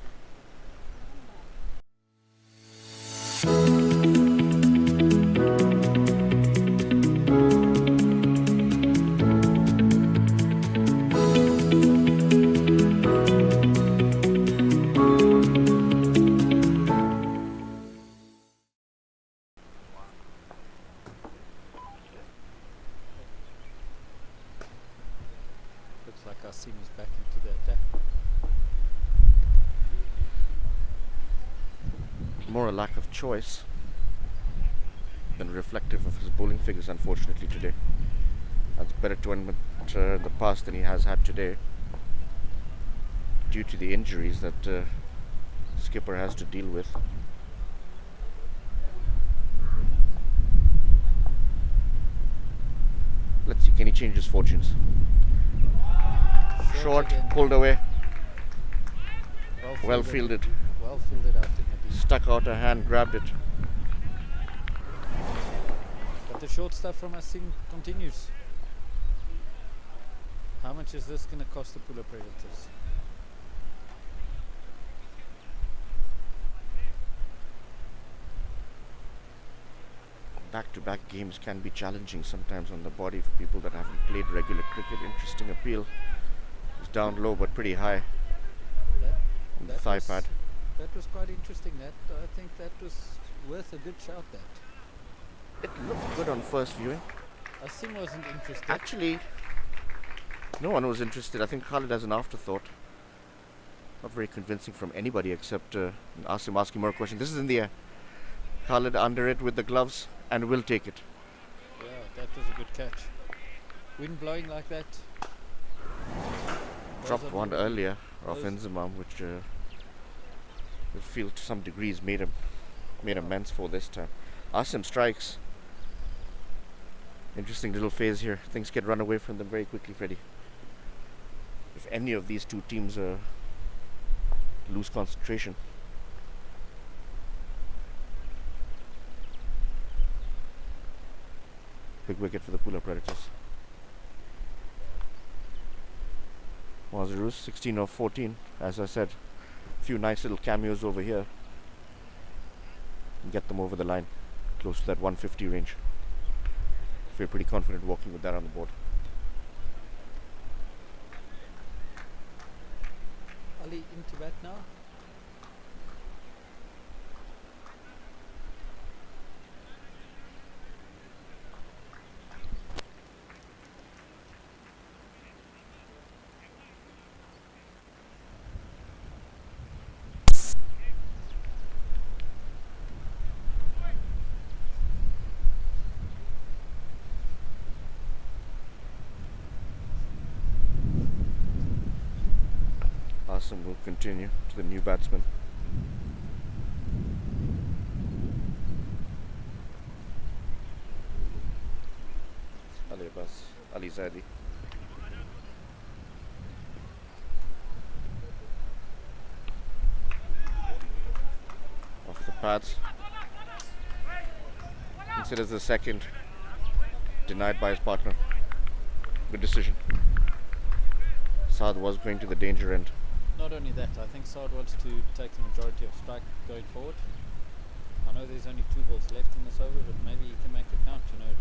Looks like our team is back into the attack. More a lack of choice than reflective of his bowling figures, unfortunately, today. That's a better tournament in the past than he has had today, due to the injuries that skipper has to deal with. Let's see, can he change his fortunes? Short, again. pulled away, Well well fielded. Well fielded out in the deep. Stuck out a hand, grabbed it. But the short stuff from our team continues. How much is this going to cost the Pula Predators? Back-to-back games can be challenging sometimes on the body for people that haven't played regular cricket. Interesting appeal. It's down low but pretty high on the thigh pad. That was quite interesting. That I think that was worth a good shout. That It looked good on first viewing. Asim wasn't interested. Actually, no one was interested. I think Khalid has an afterthought. Not very convincing from anybody except Asim asking more questions. This is in the air. Khalid under it with the gloves and will take it. Yeah, that was a good catch. Wind blowing like that. Dropped one earlier off those- Inzamam, which I feel to some degrees made amends for this time. Asim strikes. Interesting little phase here. Things get run away from them very quickly, Freddie. If any of these two teams lose concentration. Big wicket for the Pula Predators. Mazarus 16 of 14. As I said, a few nice little cameos over here. And get them over the line, close to that 150 range. Feel pretty confident walking with that on the board. Ali into bat now. Asim will continue to the new batsman. Ali Abbas, Ali Zadi. Off the pads. Considers the second. Denied by his partner. Good decision. Saad was going to the danger end. Not only that, I think Saad wants to take the majority of strike going forward. I know there's only 2 balls left in this over, but maybe he can make it count, you know.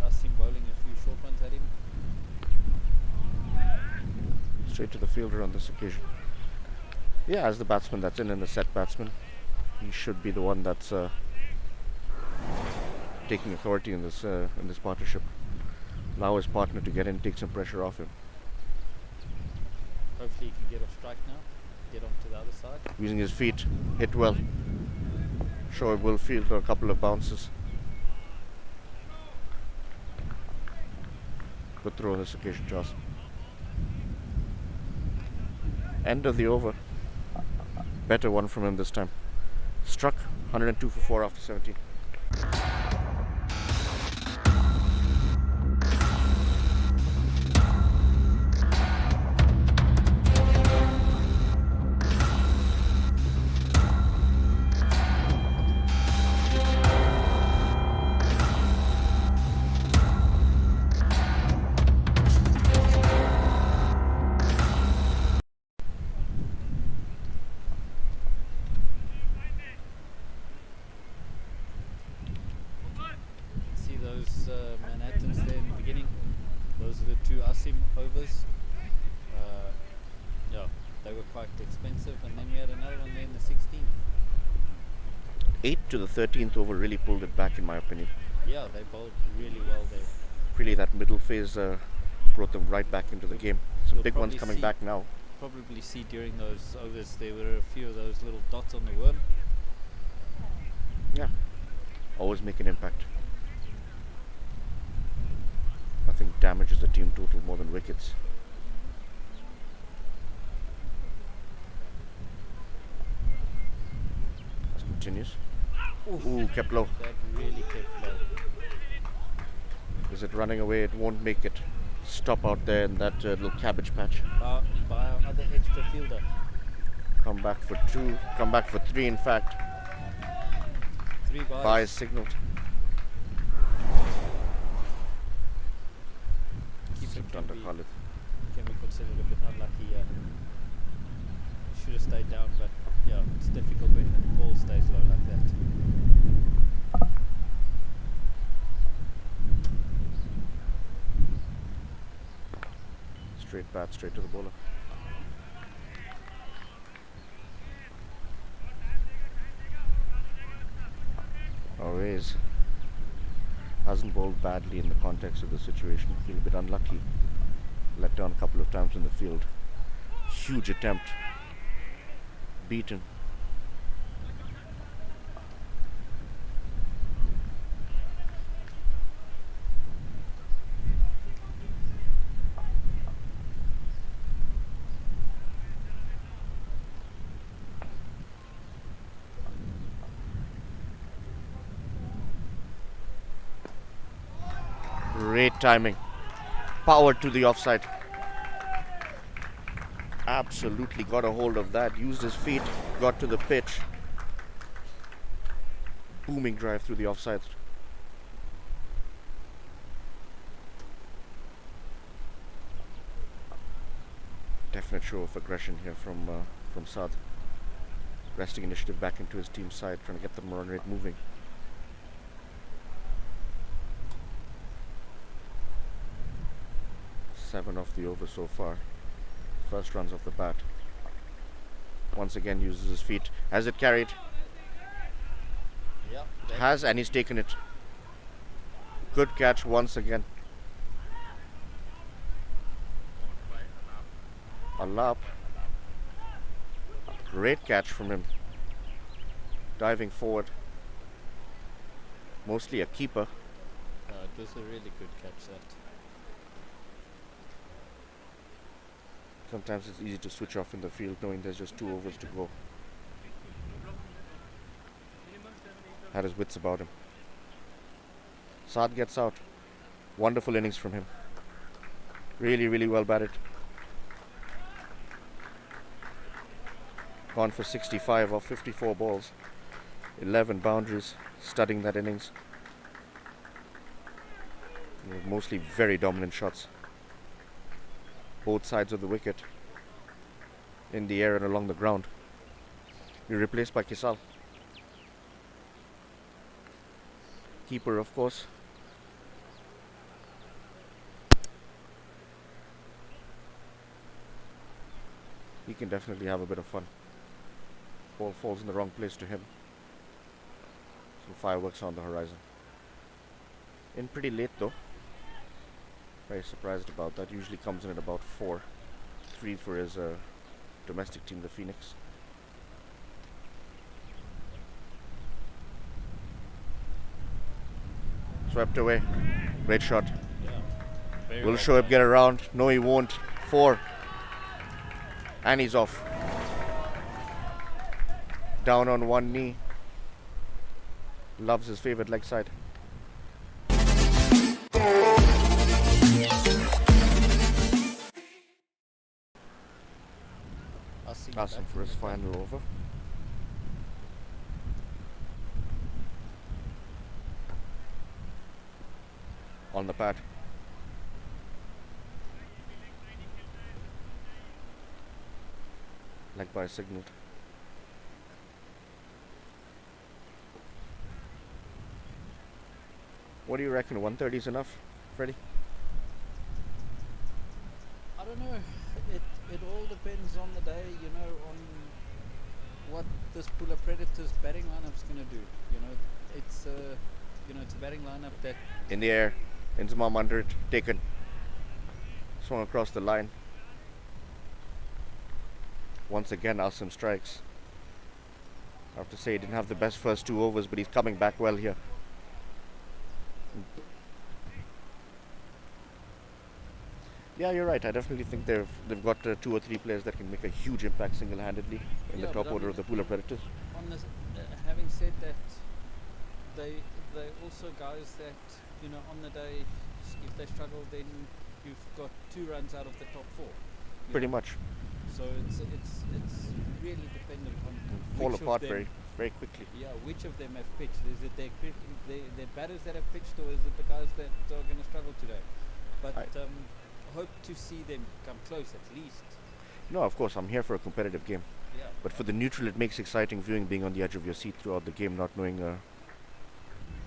Asim bowling a few short ones at him. Straight to the fielder on this occasion. Yeah, as the batsman that's in the set batsman, he should be the one that's taking authority in this partnership. Allow his partner to get in, take some pressure off him. Hopefully he can get off strike now, get onto the other side. Using his feet, hit well. Shoaib will field a couple of bounces. Good throw on this occasion, Joss. End of the over. Better one from him this time. Struck 102 for 4 after 17. See those Manhattans there in the beginning? Those are the 2 Asim overs. Yeah, they were quite expensive, and then we had another one there in the 16th. 8 to the 13th over really pulled it back, in my opinion. Yeah, they bowled really well there. Really, that middle phase brought them right back into the game. Some You'll big ones probably coming see- back now. Probably see during those overs there were a few of those little dots on the worm. Yeah, always make an impact. Nothing damages the team total more than wickets. As continues. Ooh, kept low. That really kept low. Is it running away? It won't make it. Stop out there in that little cabbage patch. By our other extra fielder. Come back for 2. Come back for 3, in fact. 3 bars. Bye is signaled. Keeper Slipped can under be Khalid. considered a bit unlucky. Should have stayed down, but yeah, it's difficult when the ball stays low like that. Straight bat, straight to the bowler. Always hasn't bowled badly in the context of the situation. Feel a bit unlucky. Let down a couple of times in the field. Huge attempt. Beaten. Great timing. Power to the offside. Absolutely got a hold of that. Used his feet. Got to the pitch. Booming drive through the offside. Definite show of aggression here from Saad. Resting initiative back into his team's side, trying to get the run rate moving. Seven off the over so far. First runs off the bat. Once again uses his feet. Has it carried? Yeah. Has, and he's taken it. Good catch once again. Alap. Great catch from him. Diving forward. Mostly a keeper. It was a really good catch, that. Sometimes it's easy to switch off in the field knowing there's just 2 overs to go. Had his wits about him. Saad gets out. Wonderful innings from him. Really, really well batted. Gone for 65 off 54 balls. 11 boundaries, studying that innings. Mostly very dominant shots. Both sides of the wicket. In the air and along the ground. Be replaced by Kisal. Keeper, of course. He can definitely have a bit of fun. Ball falls in the wrong place to him. Some fireworks on the horizon. In pretty late though. Very surprised about that. Usually comes in at about 4. 3 for his domestic team, the Phoenix. Swept away. Great shot. Yeah. Very Will well Shoaib done. get around? No, he won't. 4. And he's off. Down on one knee. Loves his favorite leg side. Asking for his final over. On the pad. Leg by signaled. What do you reckon? 130 is enough, Freddie? I don't know. It all depends on the day, you know, on what this Pula Predators batting lineup's going to do. You know, it's a batting lineup that in the air, Inzamam under it, taken, swung across the line. Once again, Asim strikes. I have to say, he didn't have the best first 2 overs, but he's coming back well here. Yeah, you're right. I definitely think they've got 2 or 3 players that can make a huge impact single-handedly in the top order of the Pula Predators. On this, having said that, they also guys that, you know, on the day, if they struggle, then you've got 2 runs out of the top 4. Pretty much. So it's really dependent on fall which apart of them, very quickly. Yeah, which of them have pitched? Is it their batters that have pitched, or is it the guys that are going to struggle today? But hope to see them come close at least. No, of course, I'm here for a competitive game. Yeah. But for the neutral, it makes exciting viewing, being on the edge of your seat throughout the game, not knowing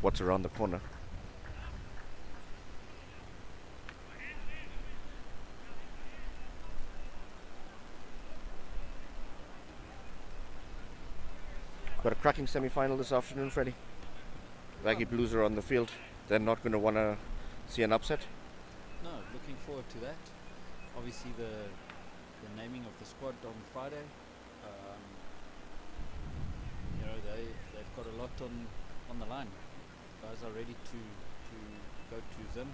what's around the corner. Got a cracking semi-final this afternoon, Freddie. Raggy Blues are on the field. They're not going to want to see an upset. No, looking forward to that. Obviously, the naming of the squad on Friday. You know, they've got a lot on the line. Guys are ready to go to Zim.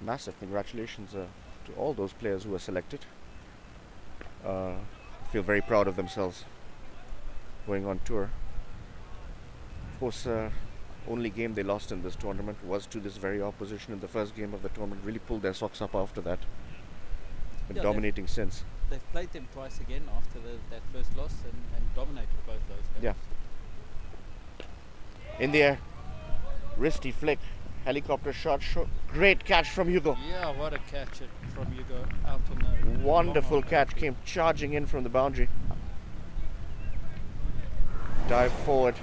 Massive congratulations to all those players who were selected. Feel very proud of themselves going on tour. Of course, only game they lost in this tournament was to this very opposition in the first game of the tournament. Really pulled their socks up after that. Been dominating since. They've played them twice again after that first loss and dominated both those games. Yeah. In the air, wristy flick, helicopter shot, great catch from Hugo. Yeah, what a catch from Hugo out on the wonderful catch, came charging in from the boundary. Dive forward.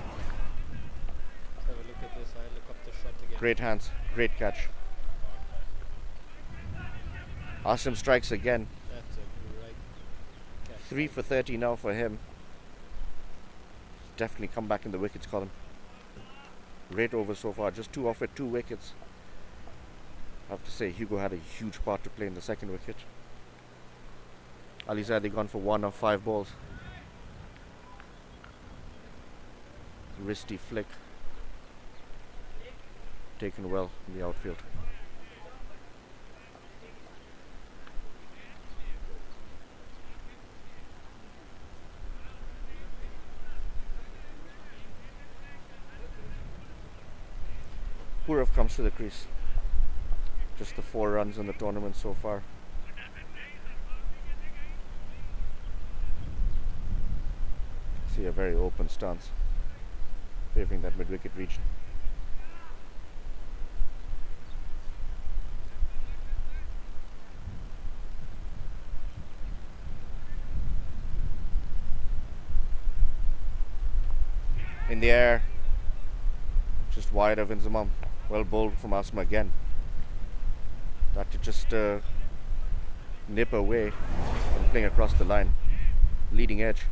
Let's have a look at this helicopter shot again. Great hands, great catch. Asim strikes again. That's a great catch. 3 for 30 now for him. Definitely come back in the wickets column. Great over so far, just 2 off at 2 wickets. I have to say, Hugo had a huge part to play in the second wicket. Alizade gone for 1 of 5 balls. Wristy flick. Taken well in the outfield. Purav comes to the crease. Just the 4 runs in the tournament so far. See a very open stance, favouring that mid-wicket region. In the air, just wide of Inzamam. Well bowled from Asma again. That to just nip away and playing across the line. Leading edge.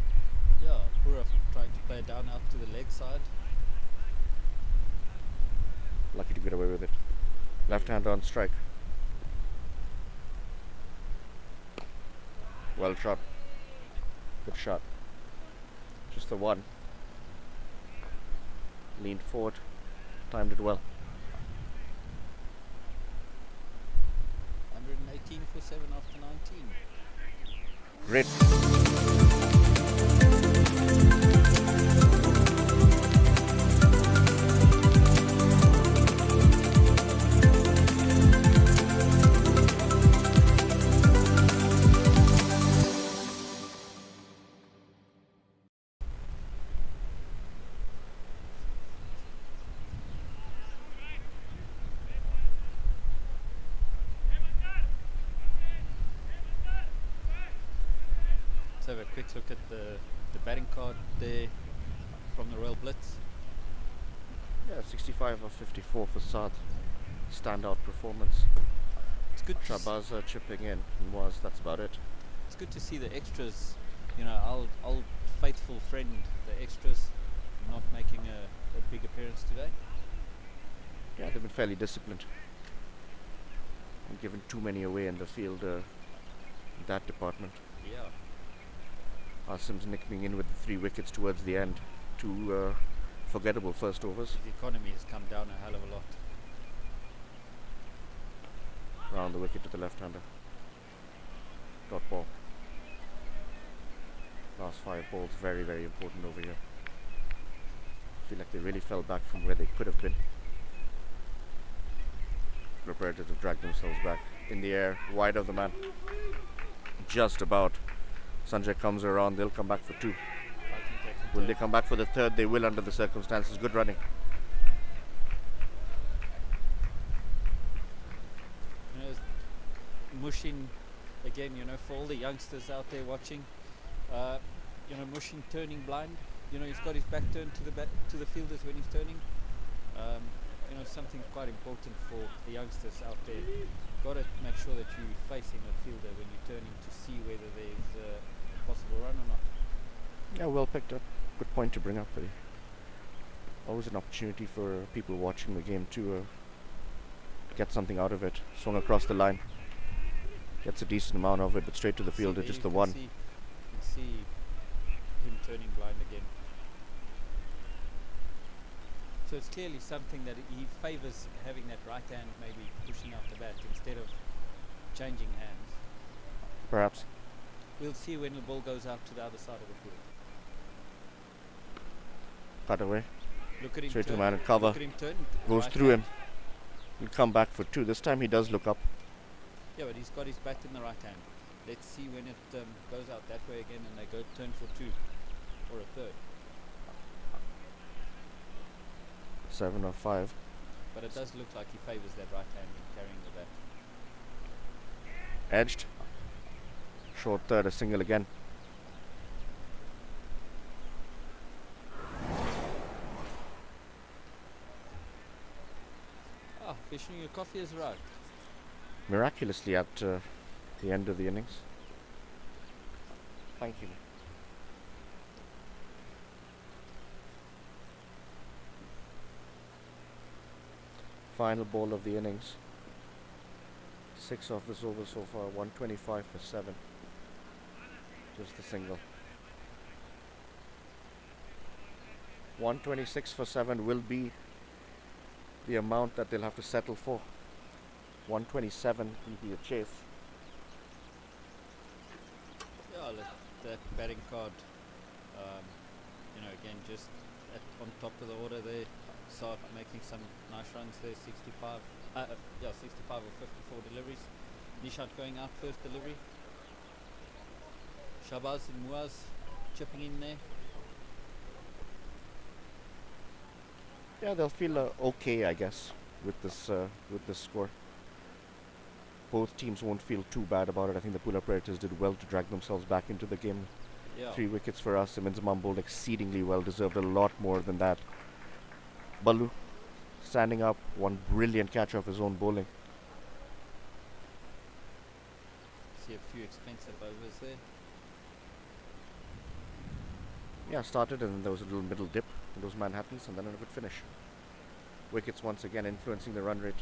Yeah, Pura trying to play down out to the leg side. Lucky to get away with it. Left hand on strike. Well shot. Good shot. Just the one. Leaned forward. Timed it well. 118 for 7 after 19. Great. Let's have a quick look at the batting card there from the Royal Blitz. Yeah, 65 of 54 for Saad. Standout performance. It's good to Shabaza chipping in. That's about it. it's good to see the extras, you know, our old faithful friend, the extras, not making a big appearance today. Yeah, they've been fairly disciplined. And given too many away in the field in that department. Yeah. Asim's nicking in with the 3 wickets towards the end. 2 forgettable first overs. The economy has come down a hell of a lot. Round the wicket to the left-hander. Dot ball. Last 5 balls, very, very important over here. Feel like they really fell back from where they could have been. The Predators have dragged themselves back. In the air, wide of the man. Just about. Sanjay comes around, they'll come back for 2. Will they come back for the 3rd? They will under the circumstances. Good running. You know, Mushin, again, you know, for all the youngsters out there watching, you know, Mushin turning blind. You know, he's got his back turned to the fielders when he's turning. You know, something quite important for the youngsters out there. Got to make sure that you're facing the fielder when you're turning to see whether there's a possible run or not. Yeah, well picked up. Good point to bring up, buddy. Always an opportunity for people watching the game to get something out of it. Swung across the line. Gets a decent amount of it, but straight to the fielder, just the one. You can see him turning blind again. So it's clearly something that he favours having that right hand maybe pushing out the bat instead of changing hands. Perhaps. We'll see when the ball goes out to the other side of the field. Cut away. Look at him Straight to turn. the man and cover. Look at him turn. Goes Right through hand. him. He'll come back for 2. This time he does look up. Yeah, but he's got his bat in the right hand. Let's see when it goes out that way again and they go turn for 2 or a 3rd. 7 or 5. But it does look like he favours that right hand in carrying the bat. Edged. Short third, a single again. Ah, Vishnu, your coffee has arrived. Miraculously at the end of the innings. Thank you. Final ball of the innings. 6 off this over so far. 125 for 7. Just a single. 126 for 7 will be the amount that they'll have to settle for. 127 will be a chase. Yeah, that batting card, you know, again, just on top of the order there, start making some nice runs there. 65 or 54 deliveries. Nishat going out first delivery. Shabaz and Muaz chipping in there. Yeah, they'll feel okay, I guess, with this score. Both teams won't feel too bad about it. I think the Pula Predators did well to drag themselves back into the game. Yeah. 3 wickets for us. Simmons bowled exceedingly well, deserved a lot more than that. Balu standing up, one brilliant catch off his own bowling. See a few expensive overs there. Yeah, started and then there was a little middle dip in those Manhattans and then a good finish. Wickets once again influencing the run rate.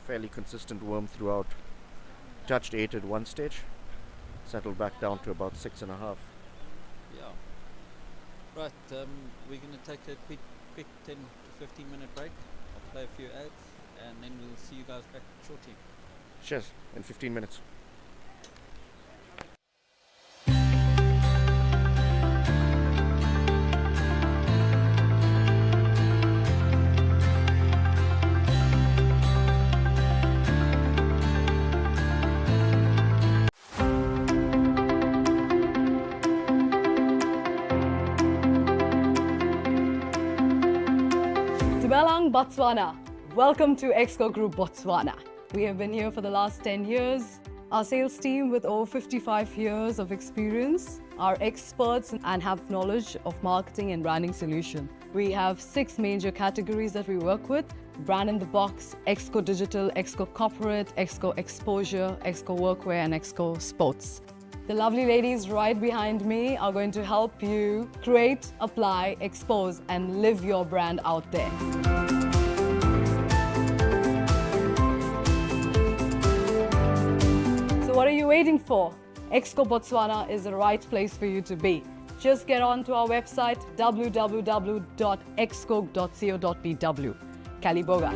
Fairly consistent worm throughout. Touched 8 at one stage. Settled back down to about 6.5. Yeah. Right, we're going to take a quick 10 to 15 minute break. I'll play a few ads and then we'll see you guys back shortly. Cheers, in 15 minutes. Dumelang, Botswana. Welcome to Exco Group Botswana. We have been here for the last 10 years. Our sales team with over 55 years of experience are experts and have knowledge of marketing and branding solution. We have 6 major categories that we work with: Brand in the Box, Exco Digital, Exco Corporate, Exco Exposure, Exco Workwear and Exco Sports. The lovely ladies right behind me are going to help you create, apply, expose and live your brand out there. So what are you waiting for? Exco Botswana is the right place for you to be. Just get on to our website www.exco.co.bw. Kaliboga.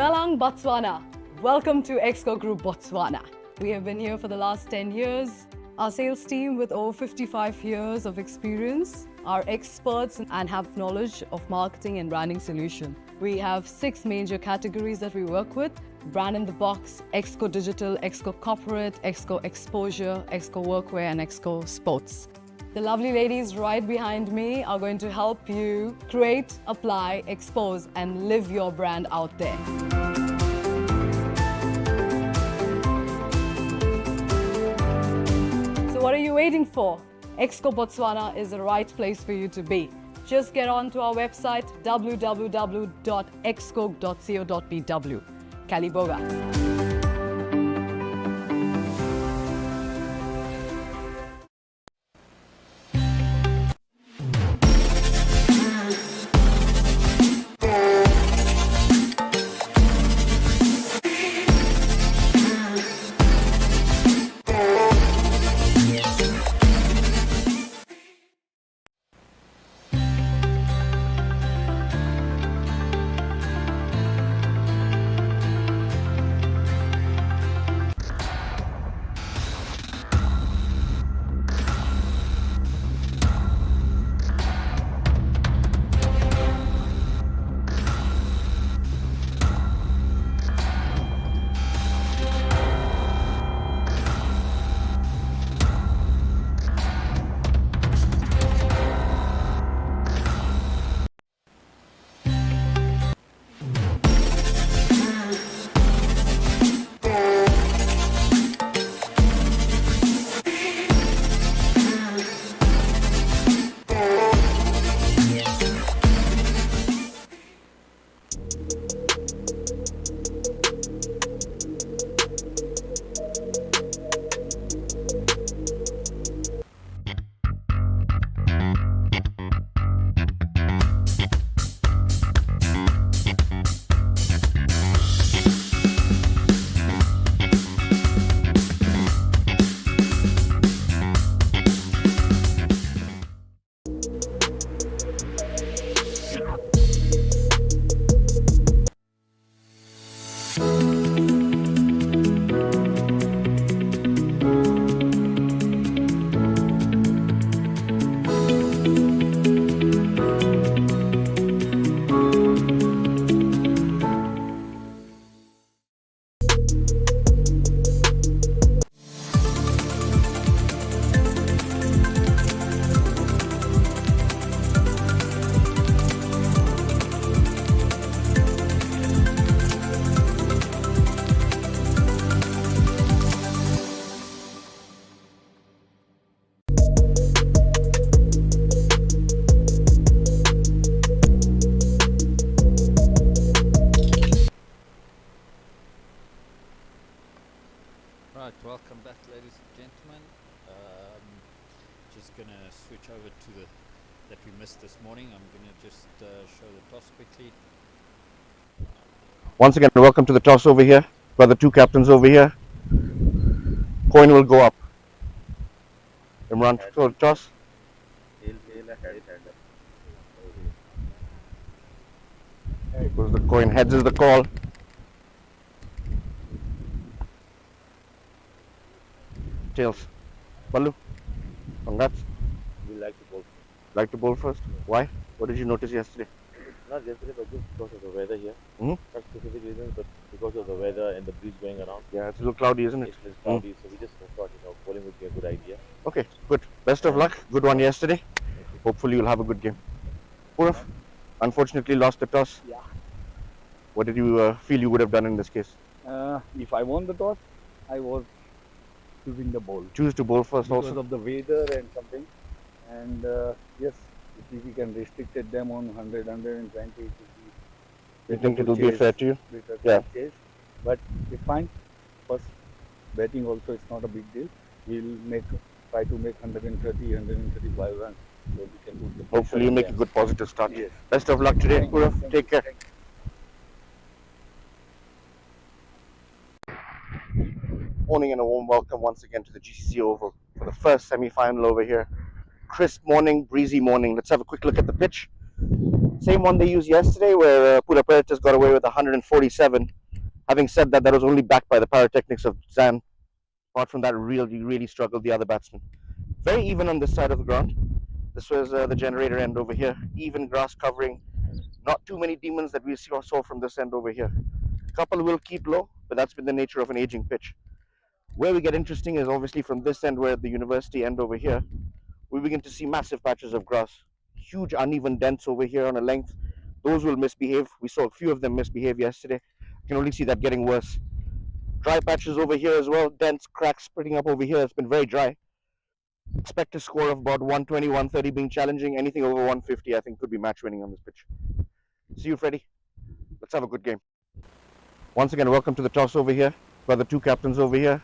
Dumelang, Botswana. Welcome to Exco Group Botswana. We have been here for the last 10 years. Our sales team with over 55 years of experience are experts and have knowledge of marketing and branding solution. We have 6 major categories that we work with: Brand in the Box, Exco Digital, Exco Corporate, Exco Exposure, Exco Workwear and Exco Sports. The lovely ladies right behind me are going to help you create, apply, expose and live your brand out there. So what are you waiting for? Exco Botswana is the right place for you to be. Just get on to our website www.exco.co.bw. Kaliboga. Right, welcome back, ladies and gentlemen. Just gonna switch over to the that we missed this morning. I'm gonna just show the toss quickly. Once again, welcome to the toss over here. Got the 2 captains over here. Coin will go up. Imran, so toss. There goes the coin. Heads is the call. Tails. Balu, congrats. We like to bowl. Like to bowl first? Why? What did you notice yesterday? Not yesterday, but just because of the weather here. Mm-hmm. Not specific reasons, but because of the weather and the breeze going around. Yeah, it's a little cloudy, isn't it? It's a little cloudy, so we just thought, bowling would be a good idea. Okay, good. Best of luck. Good one yesterday. Hopefully you'll have a good game. Puraf, unfortunately lost the toss. Yeah. What did you feel you would have done in this case? If I won the toss, I was choosing the bowl Choose to bowl first because also. of the weather and something. And yes, if we can restricted them on 100, 120, it would be You think better it will to be chase, fair to you? better Yeah. to chase. But it's fine. First, batting also it's not a big deal. We'll try to make 130, 135 runs. So we can put the Hopefully you pressure make a on them. good positive start. Yes. Best of luck today, Thank you. Puraf. Thank Take you. care. Thank you. Morning and a warm welcome once again to the GCC Oval for the first semi-final over here. Crisp morning, breezy morning. Let's have a quick look at the pitch. Same one they used yesterday, where Pula Predators got away with 147. Having said that, that was only backed by the pyrotechnics of Zan. Apart from that, really struggled the other batsmen. Very even on this side of the ground. This was the generator end over here. Even grass covering. Not too many demons that we saw from this end over here. A couple will keep low, but that's been the nature of an aging pitch. Where we get interesting is obviously from this end, where at the university end over here, we begin to see massive patches of grass. Huge uneven dents over here on a length. Those will misbehave. We saw a few of them misbehave yesterday. You can only see that getting worse. Dry patches over here as well. Dents, cracks spreading up over here. It's been very dry. Expect a score of about 120, 130 being challenging. Anything over 150, I think, could be match winning on this pitch. See you, Freddie. Let's have a good game. Once again, welcome to the toss over here. Got the two captains over here.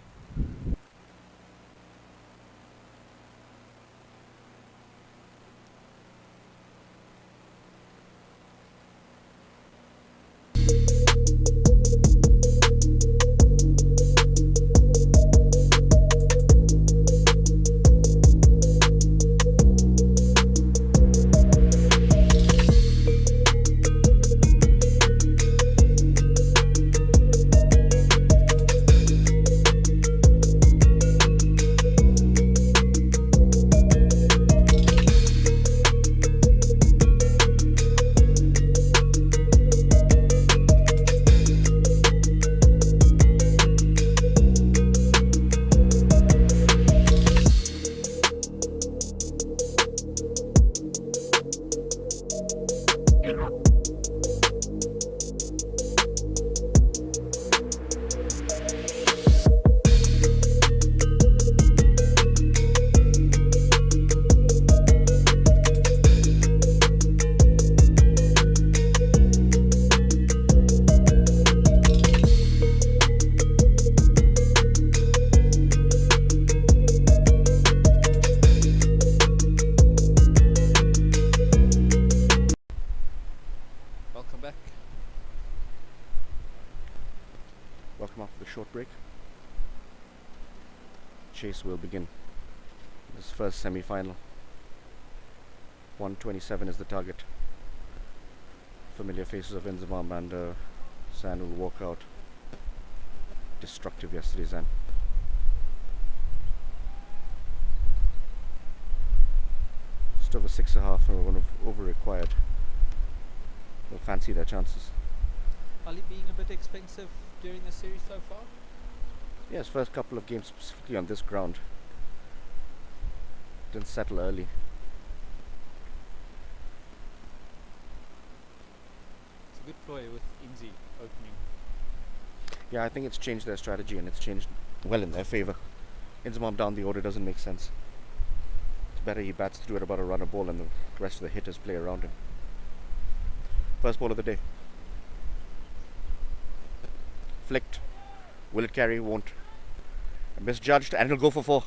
Welcome after the short break. Chase will begin this first semi-final. 127 is the target. Familiar faces of Inzamam and Zan will walk out. Destructive yesterday, Zan. Just over 6.5 and we're going to over-required. They'll fancy their chances. Ali being a bit expensive during the series so far? Yes, first couple of games specifically on this ground. Didn't settle early. It's a good ploy with Inzi opening. Yeah, I think it's changed their strategy and it's changed well in their favour. Inzamam down the order doesn't make sense. It's better he bats through at about a run a ball and the rest of the hitters play around him. First ball of the day. Flicked. Will it carry? Won't. Misjudged and he'll go for 4.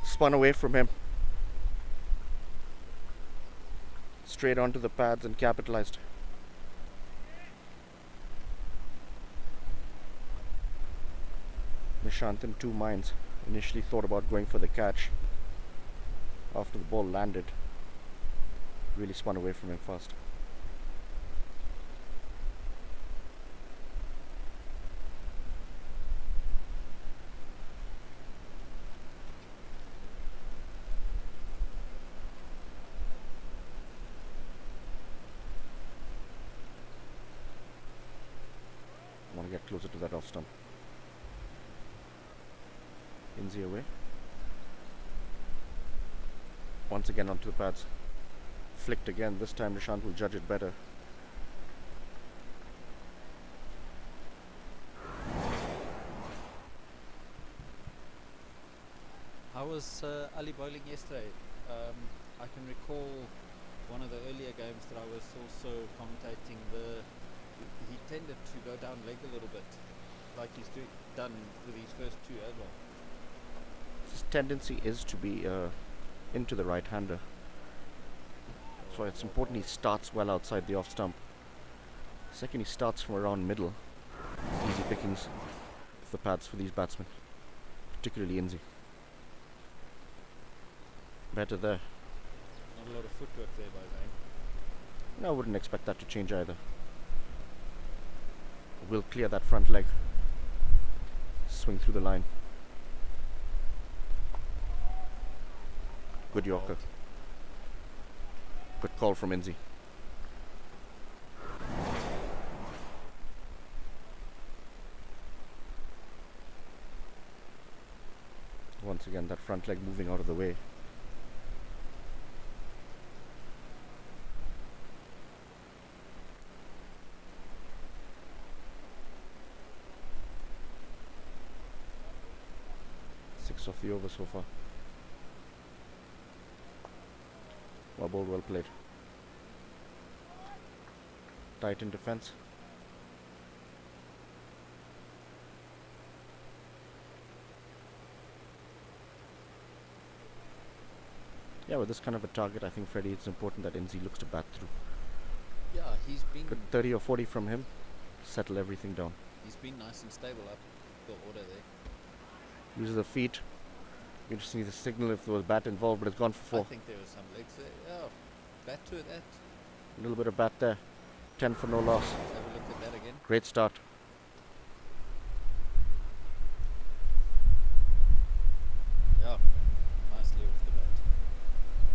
Spun away from him. Straight onto the pads and capitalized. Nishant in two minds. Initially thought about going for the catch. After the ball landed, really spun away from him fast. I want to get closer to that off stump. Inzi away. Once again onto the pads. Flicked again. This time Nishant will judge it better. How was Ali bowling yesterday? I can recall one of the earlier games that I was also commentating. He tended to go down leg a little bit, like he's done with his first two as well. His tendency is to be into the right-hander. So it's important he starts well outside the off stump. Second, he starts from around middle. Easy pickings of the pads for these batsmen, particularly Inzi. Better there. Not a lot of footwork there by Zane. No, I wouldn't expect that to change either. We'll clear that front leg. Swing through the line. Good Yorker. Good call from Inzi. Once again, that front leg moving out of the way. Six off the over so far. Well bowled, well played. Tight in defense. Yeah, with this kind of a target, I think, Freddie, it's important that NZ looks to bat through. Yeah, he's been Good 30 or 40 from him, settle everything down. he's been nice and stable up the order there. Uses the feet. Interesting to see the signal if there was bat involved, but it's gone for I 4. think there was some legs there. Yeah, bat to that. A little bit of bat there. 10 for no loss. Let's have a look at that again. Great start. Yeah, nicely off the bat.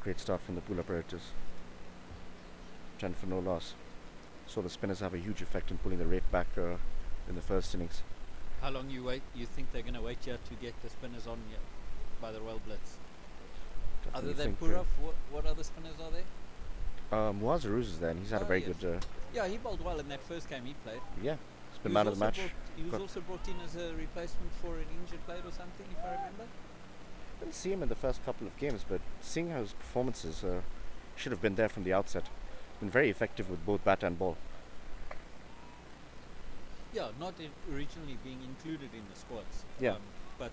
Great start from the Pula Predators. 10 for no loss. So the spinners have a huge effect in pulling the rate back in the first innings. How long you think they're going to wait here to get the spinners on here by the Royal Blitz? Other Definitely than think, Pura, what other spinners are there? Muaz Aruz is there, and he's had a Oh, very yes. good. Yeah, he bowled well in that first game he played. Yeah, he's been He man was of the also match. He was Got- also brought in as a replacement for an injured player or something, if I remember. Didn't see him in the first couple of games, but seeing how his performances should have been there from the outset. Been very effective with both bat and ball. Yeah, not originally being included in the squads. Yeah. But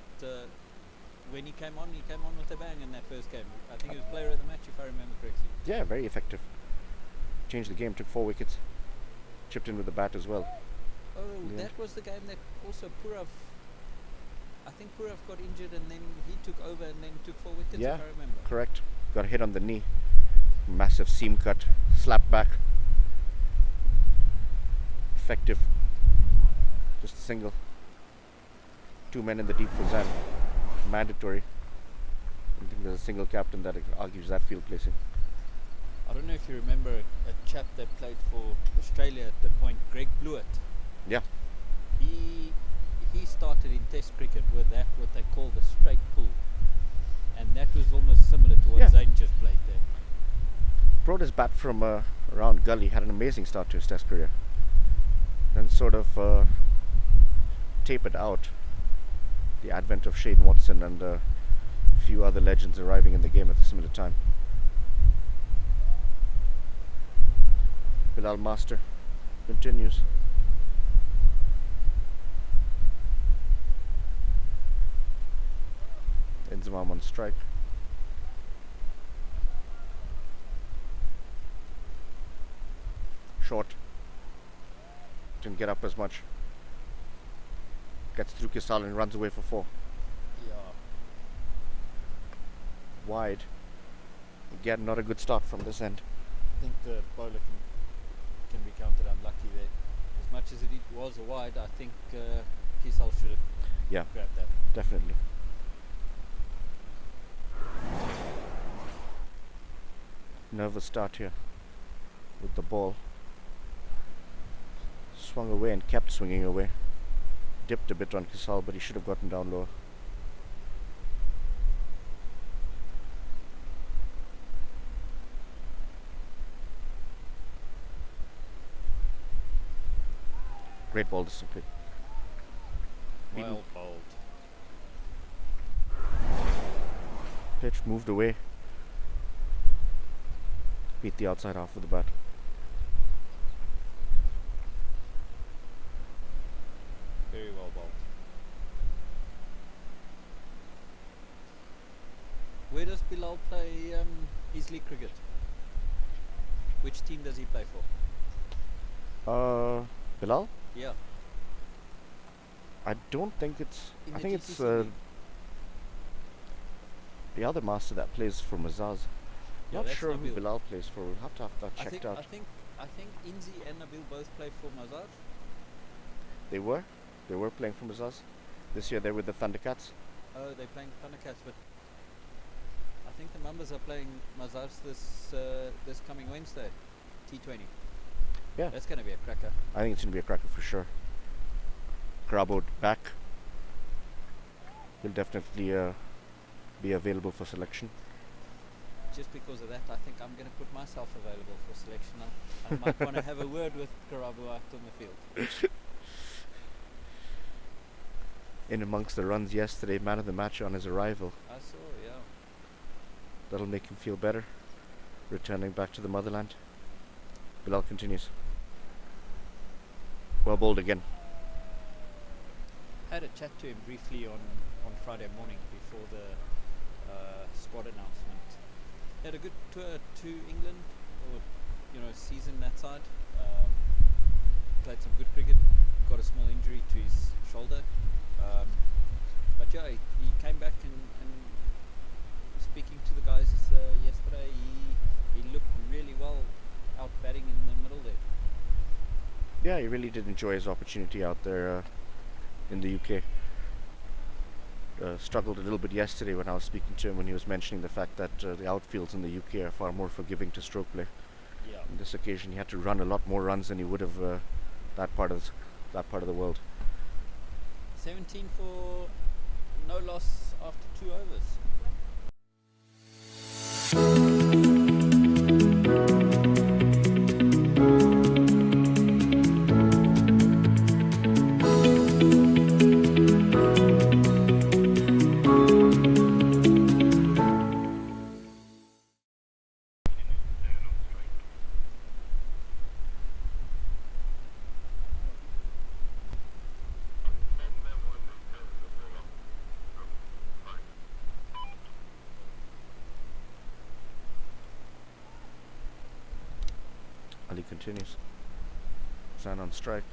when he came on with a bang in that first game. I think he was player of the match, if I remember correctly. Yeah, very effective. Changed the game, took 4 wickets. Chipped in with the bat as well. Oh, Yeah. that was the game that also Purav. I think Purav got injured and then he took over and then took 4 wickets, Yeah. if I remember. Correct. Got hit on the knee. Massive seam cut. Slap back. Effective. Just a single. 2 men in the deep for Zan. Mandatory. I think there's a single captain that argues that field placing. I don't know if you remember a chap that played for Australia at the point, Greg Blewett. Yeah. He started in Test cricket with that what they call the straight pull, and that was almost similar to what Yeah. Zayn just played there. Brought his bat from around Gully. Had an amazing start to his Test career. Then sort of tapered out. The advent of Shane Watson and a few other legends arriving in the game at a similar time. Bilal Master continues. Inzamam on strike. Short. Didn't get up as much. Gets through Kisal and runs away for 4. Yeah. Wide. Again, not a good start from this end. I think the bowler can be counted unlucky there. As much as it was a wide, I think Kisal should have Yeah, grabbed that. definitely. Nervous start here with the ball. Swung away and kept swinging away. Dipped a bit on Kisal, but he should have gotten down lower. Great ball discipline. Beaten. Well bowled. Pitch moved away. Beat the outside half of the bat. Very well bowled. Bilal play his league cricket? Which team does he play for? Bilal? Yeah. I don't think it's. In I the think it's GCC league. the other master that plays for Mazaz. Yeah, Not that's sure who Nabil. Bilal plays for. We'll have to have that I checked think out. I think Inzi and Nabil both play for Mazar. They were playing for Mazaz. This year they're with the Thundercats. Oh, they're playing Thundercats, but I think the Mambas are playing Mazars this coming Wednesday, T20. Yeah. That's going to be a cracker. I think it's gonna be a cracker for sure. Grabo back. He'll definitely be available for selection. Just because of that, I think I'm going to put myself available for selection. I might want to have a word with Karabu out on the field. In amongst the runs yesterday, man of the match on his arrival. I saw, yeah. That'll make him feel better. Returning back to the motherland. Bilal continues. Well bowled again. I had a chat to him briefly on Friday morning before the squad announcement. He had a good tour to England, or season that side. Played some good cricket. Got a small injury to his shoulder, but yeah, he came back and speaking to the guys yesterday. He looked really well out batting in the middle there. Yeah, he really did enjoy his opportunity out there in the UK. Struggled a little bit yesterday when I was speaking to him, when he was mentioning the fact that the outfields in the UK are far more forgiving to stroke play. Yeah. On this occasion, he had to run a lot more runs than he would have that part of the world. 17 for no loss after 2 overs. Ali continues. Zan on strike.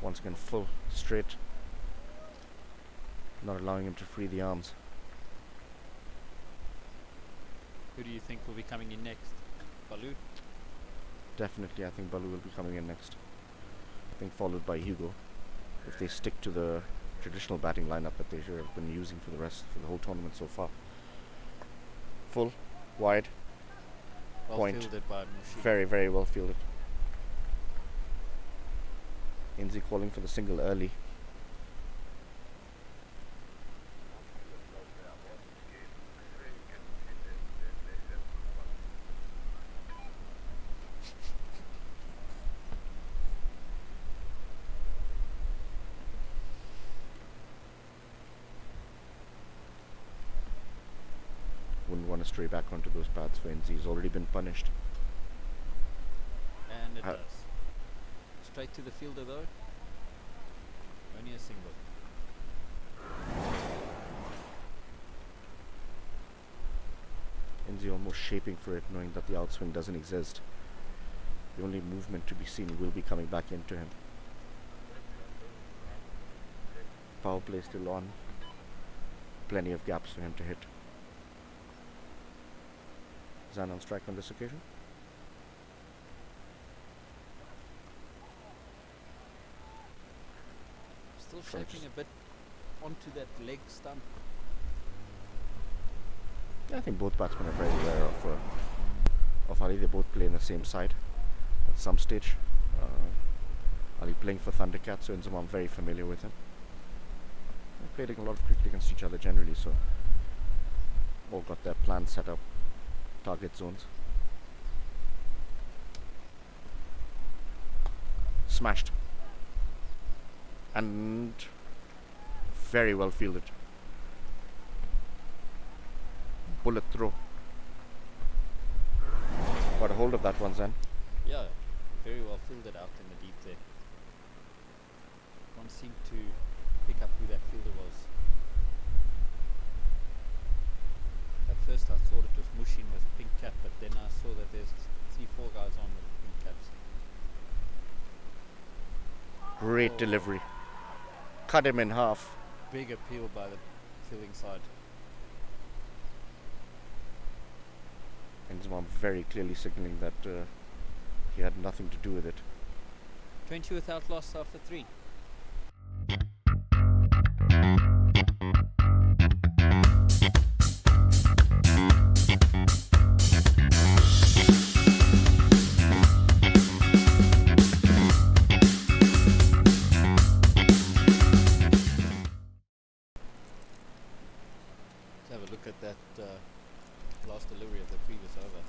Once again full, straight. Not allowing him to free the arms. Who do you think will be coming in next? Balu? Definitely, I think Balu will be coming in next. I think followed by Hugo. If they stick to the traditional batting lineup that they have been using for the whole tournament so far. Full, wide, Well point. fielded by Mushi. Very, very well fielded. Inzi calling for the single early. Wouldn't want to stray back onto those paths for Inzi. He's already been punished. And it Uh, does. Straight to the fielder though. Only a single. Inzi almost shaping for it, knowing that the outswing doesn't exist. The only movement to be seen will be coming back into him. Power play still on. Plenty of gaps for him to hit. Zan on strike on this occasion. Still First. shaping a bit onto that leg stump. Yeah, I think both batsmen are very aware of Ali. They both play in the same side at some stage. Ali playing for Thundercats, so I'm very familiar with him. They played a lot of cricket against each other generally, so all got their plans set up, target zones. Smashed. And very well fielded. Bullet throw. Got a hold of that one, Zen. Yeah, very well fielded out in the deep there. One seemed to pick up who that fielder was. That first I thought it was Mushin with pink cap, but then I saw that there's 3-4 guys on with pink caps. Great delivery. Cut him in half. Big appeal by the fielding side. And Zman very clearly signaling that he had nothing to do with it. 20 without loss after 3. Have a look at that last delivery of the previous over.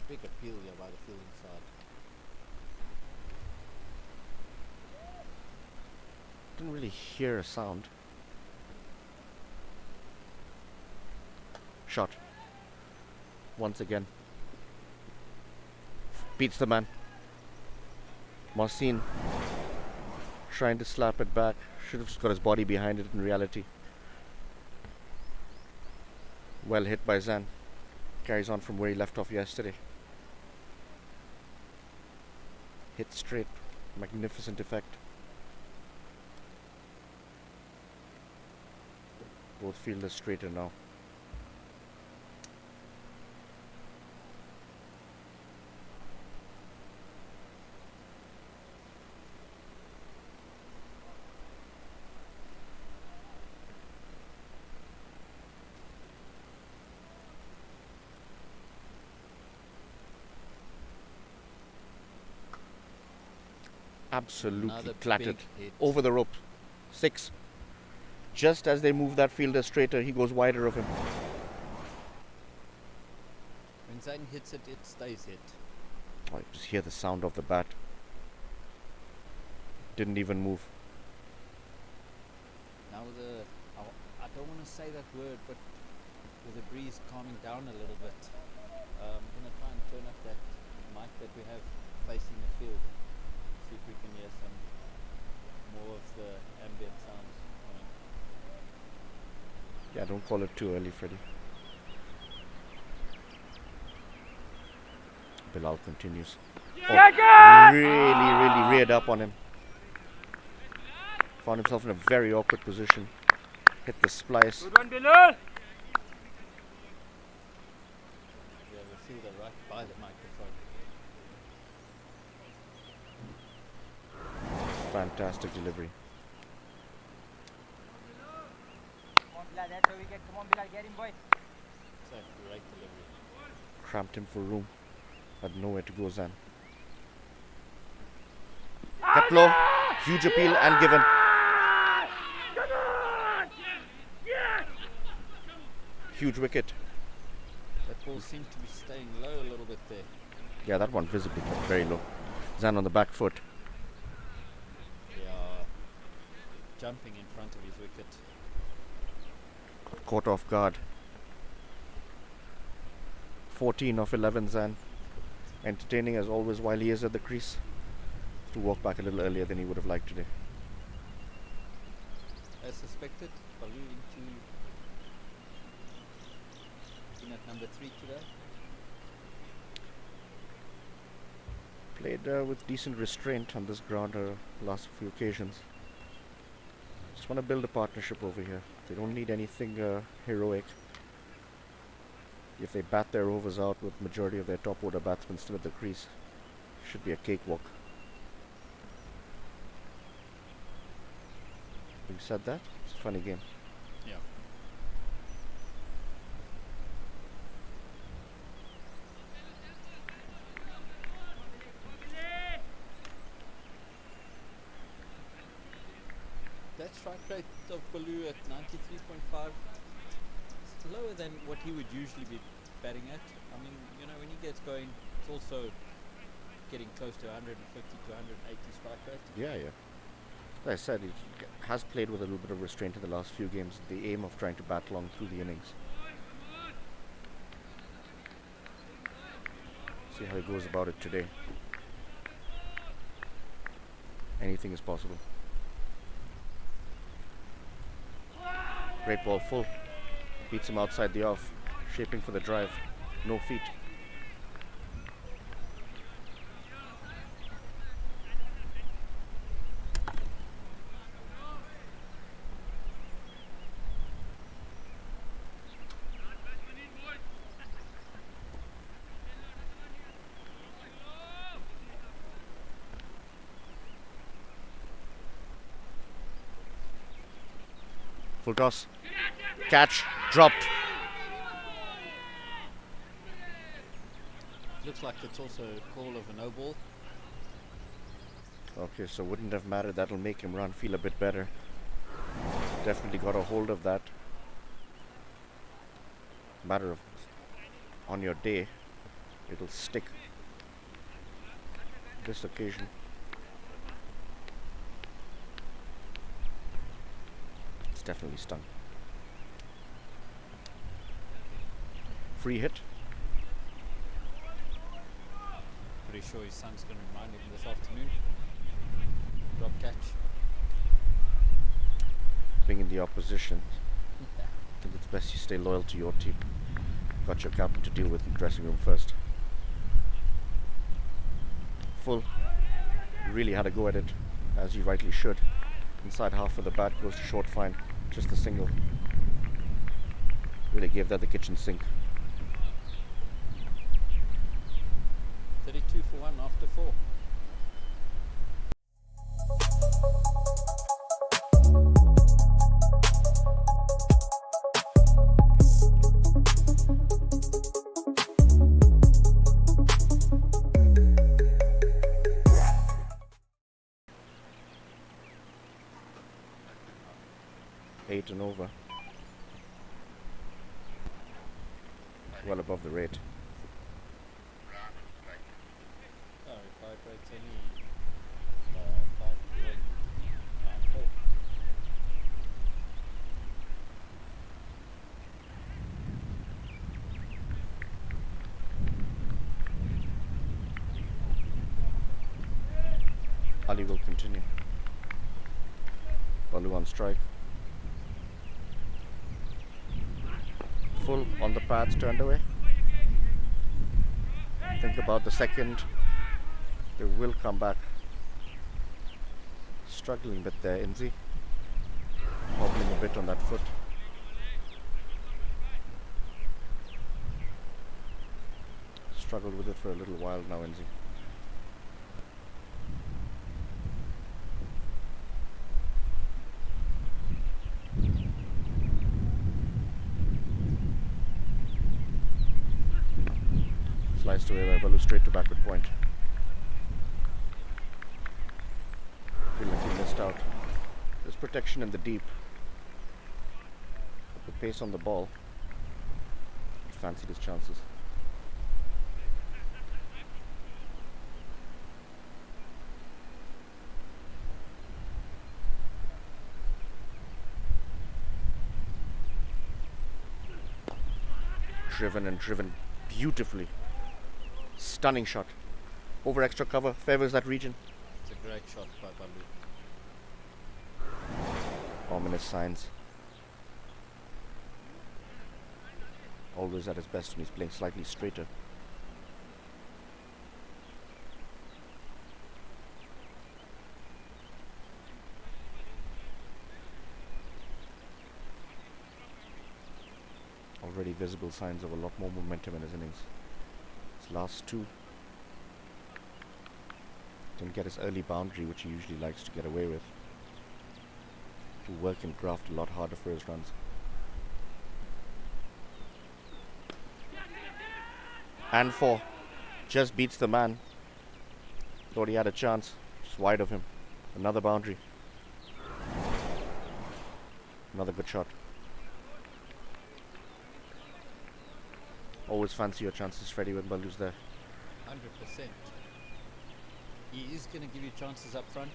Big appeal here by the fielding side. Didn't really hear a sound. Shot. Once again. Beats the man. Marcin trying to slap it back. Should have just got his body behind it in reality. Well hit by Zan. Carries on from where he left off yesterday. Hit straight. Magnificent effect. Both fielders straighter now. Absolutely Another clattered. big hit. Over the rope. 6. Just as they move that fielder straighter, he goes wider of him. When Zane hits it, it stays hit. Oh, you just hear the sound of the bat. Didn't even move. Now I don't want to say that word, but with the breeze calming down a little bit, I'm going to try and turn up that mic that we have facing the field. See if we can hear some more of the ambient sounds. Yeah, don't call it too early, Freddie. Bilal continues. Oh, really reared up on him. Found himself in a very awkward position. Hit the splice. We have a fielder right by the microphone. Fantastic delivery. That's where we get. Come on, Bilal, get him, boys. It's a great delivery. Cramped him for room. Had nowhere to go, Zan. Kept low. Huge appeal and given. Huge wicket. That ball seemed to be staying low a little bit there. Yeah, that one visibly kept very low. Zan on the back foot. Yeah, jumping in front of his wicket. Caught off guard. 14 of 11, Zan. Entertaining as always while he is at the crease. To walk back a little earlier than he would have liked today. As suspected, Pula in at number 3 today. Played with decent restraint on this ground last few occasions. Just want to build a partnership over here. They don't need anything heroic. If they bat their overs out with majority of their top order batsmen still at the crease, should be a cakewalk. Having said that, it's a funny game. Yeah. That strike rate of Pula at 93.5. It's lower than what he would usually be batting at. I mean, you know, when he gets going, it's also getting close to 150 to 180 strike rate. Yeah. As I said, he has played with a little bit of restraint in the last few games. The aim of trying to bat long through the innings. See how he goes about it today. Anything is possible. Great ball, full. Beats him outside the off. Shaping for the drive. No feet. Full toss. Catch. Dropped. Looks like it's also a call of a no ball. Okay, so wouldn't have mattered. That'll make him run, feel a bit better. Definitely got a hold of that. Matter of on your day, it'll stick. This occasion. It's definitely stung. Free hit. Pretty sure his son's going to remind him this afternoon. Drop catch. Being in the opposition, I think it's best you stay loyal to your team. Got your captain to deal with in the dressing room first. Full. Really had a go at it, as he rightly should. Inside half of the bat goes to short fine. Just a single. Really gave that the kitchen sink. 32 for 1 after 4. Eight and over. Well above the rate. Oh, if I break any 5.94. Ali will continue. Balu on strike. Full on the pads, turned away. Think about the second. They will come back. Struggling a bit there, Inzi. Hobbling a bit on that foot. Struggled with it for a little while now, Inzi. Sliced away by Balu, straight to backward point. Feel like he missed out. There's protection in the deep. But the pace on the ball, he fancied his chances. Driven and driven beautifully. Stunning shot. Over extra cover, favors that region. It's a great shot by Balu. Ominous signs. Always at his best when he's playing slightly straighter. Already visible signs of a lot more momentum in his innings. His last two. Didn't get his early boundary, which he usually likes to get away with. To work and graft a lot harder for his runs. And 4. Just beats the man. Thought he had a chance. Just wide of him. Another boundary. Another good shot. Always fancy your chances, Freddie, when Balu's there. 100%. He is going to give you chances up front.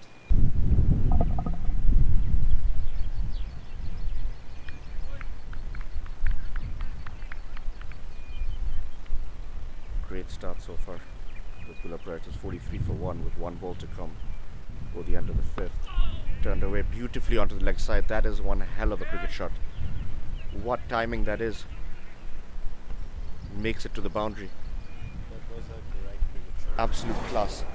Great start so far. The Pula Predators 43 for 1 with 1 ball to come for the end of the 5th. Turned away beautifully onto the leg side. That is one hell of a cricket shot. What timing that is. Makes it to the boundary. That was a great cricket shot. Absolute class.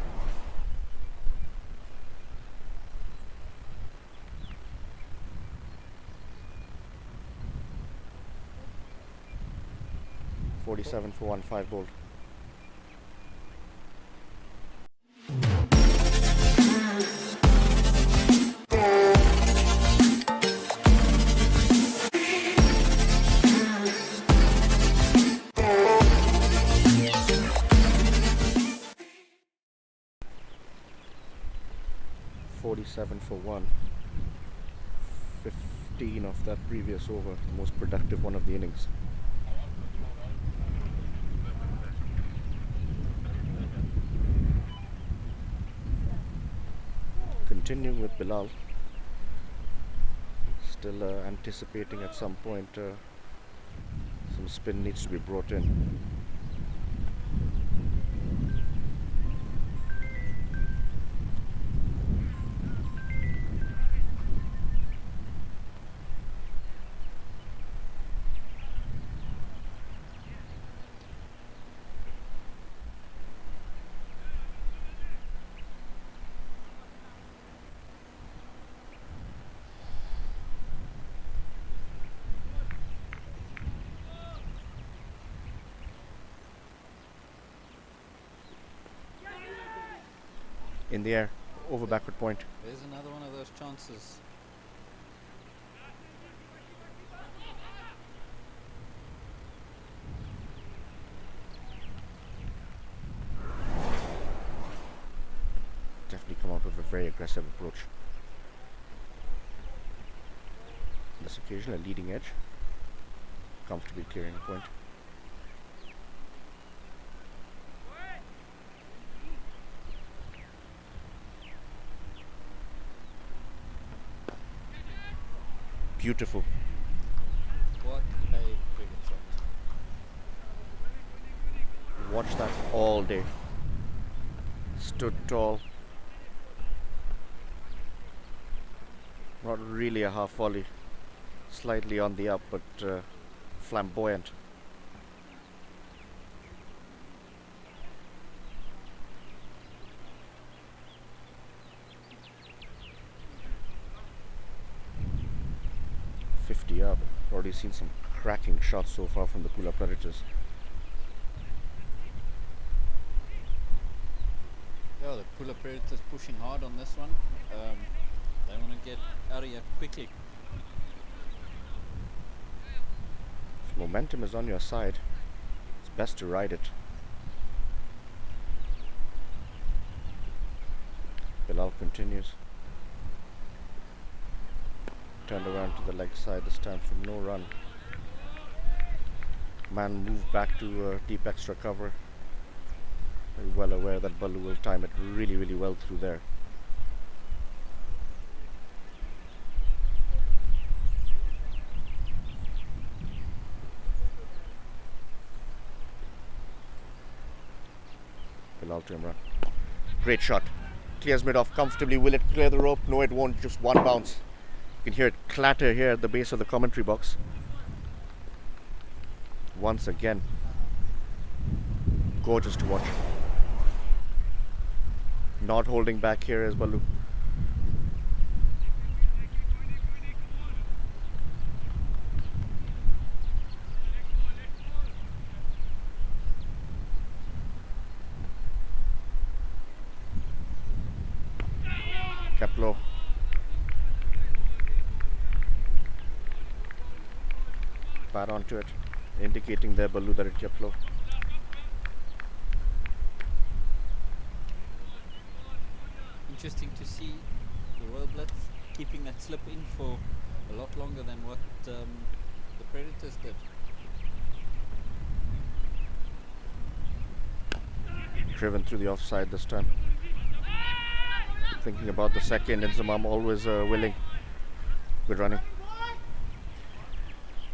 .47 for 1, 5 bowled. .47 for 1. 15 of that previous over, the most productive one of the innings. Continuing with Bilal, still anticipating at some point some spin needs to be brought in. In the air, over backward point. There's another one of those chances. Definitely come out with a very aggressive approach. On this occasion, a leading edge. Comfortably clearing a point. Beautiful. What a cricket shot. Watch that all day. Stood tall. Not really a half volley. Slightly on the up, but flamboyant. Up. Already seen some cracking shots so far from the Pula Predators. Yeah, the Pula Predators pushing hard on this one. They want to get out of here quickly. If momentum is on your side, it's best to ride it. Bilal continues. Turned around to the leg side this time for no run. Man moved back to deep extra cover. Very well aware that Balu will time it really well through there. Bilal to Imran. Great shot. Clears mid off comfortably. Will it clear the rope? No, it won't. Just one bounce. You can hear it clatter here at the base of the commentary box. Once again. Gorgeous to watch. Not holding back here is Balu. Kept low. Pat onto it, indicating there Balu that it kept low. Interesting to see the Royal Blitz keeping that slip in for a lot longer than what the Predators did. Driven through the offside this time. Thinking about the second, Inzamam always willing. Good running.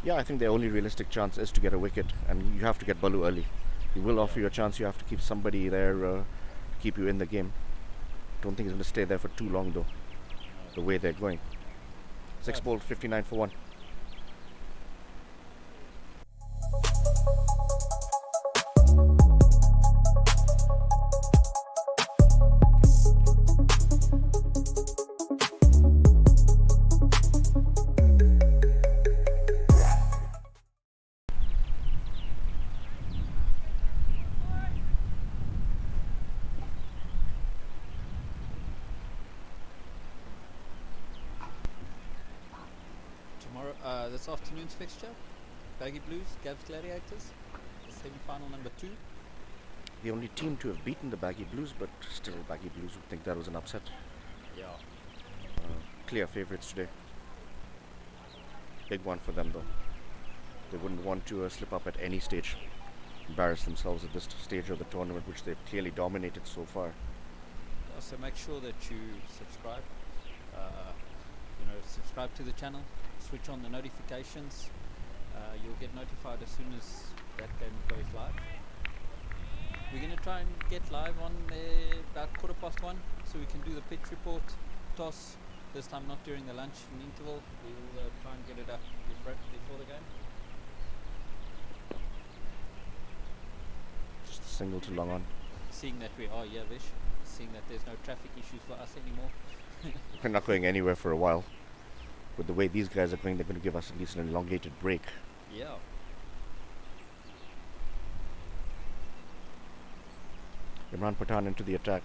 Yeah, I think the only realistic chance is to get a wicket, and you have to get Balu early. He will offer you a chance. You have to keep somebody there to keep you in the game. Don't think he's going to stay there for too long though, the way they're going. 6 bowled, 59 for 1. This afternoon's fixture, Baggy Blues, Gabs Gladiators, semi-final number 2. The only team to have beaten the Baggy Blues, but still Baggy Blues would think that was an upset. Yeah. Clear favourites today. Big one for them though. They wouldn't want to slip up at any stage, embarrass themselves at this stage of the tournament, which they've clearly dominated so far. So make sure that you subscribe. Subscribe to the channel, switch on the notifications. You'll get notified as soon as that game goes live. We're going to try and get live on about 1:15, so we can do the pitch report, toss. This time not during the lunch and interval. We'll try and get it up before the game. Just a single to long on. Seeing that we are here, Vish, seeing that there's no traffic issues for us anymore. We're not going anywhere for a while. With the way these guys are going, they're going to give us at least an elongated break. Yeah. Imran Pathan into the attack.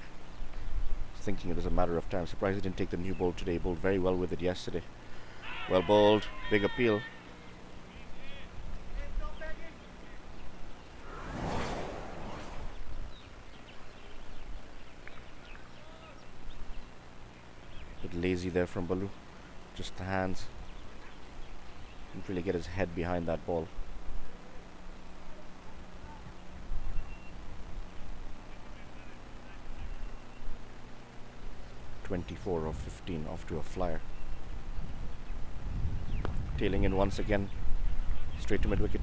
Thinking it was a matter of time. Surprised he didn't take the new ball today. He bowled very well with it yesterday. Well bowled. Big appeal. Bit lazy there from Balu. Just the hands. Didn't really get his head behind that ball. .24 of 15 off to a flyer. Tailing in once again. Straight to mid-wicket.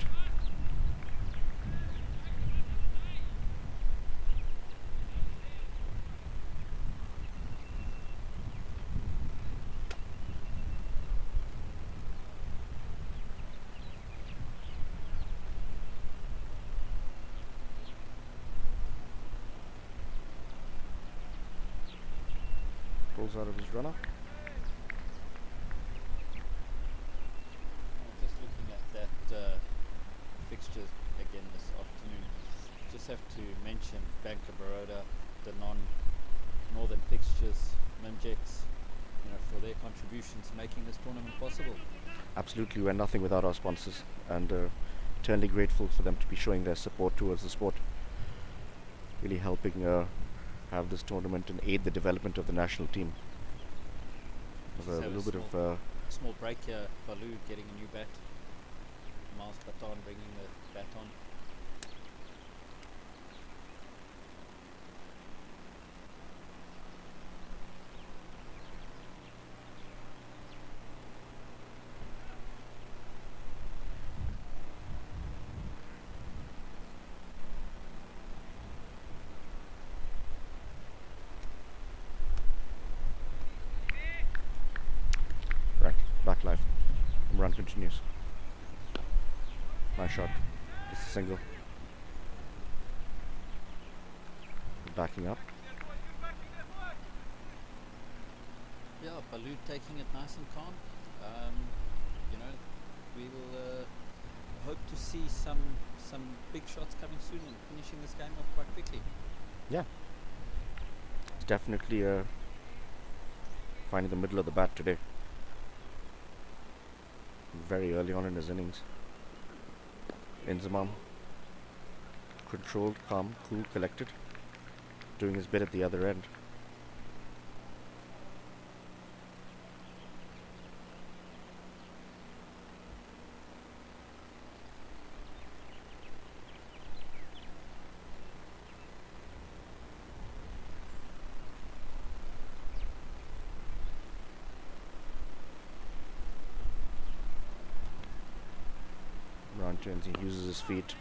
Pulls out of his runner. Just looking at that fixture again this afternoon, just have to mention Bank of Baroda, the non-northern fixtures, Mimjets, for their contributions making this tournament possible. Absolutely, we're nothing without our sponsors, and eternally grateful for them to be showing their support towards the sport. Really helping have this tournament and aid the development of the national team. There's a little bit of small break here. Balu getting a new bat. Miles Baton bringing the bat on. back live. Run continues. Nice shot. Just a single. Backing up. Yeah, Balu taking it nice and calm. We will hope to see some big shots coming soon and finishing this game off quite quickly. Yeah. It's definitely finding the middle of the bat today. Very early on in his innings. Inzamam, controlled, calm, cool, collected, doing his bit at the other end. Turns, he uses his feet.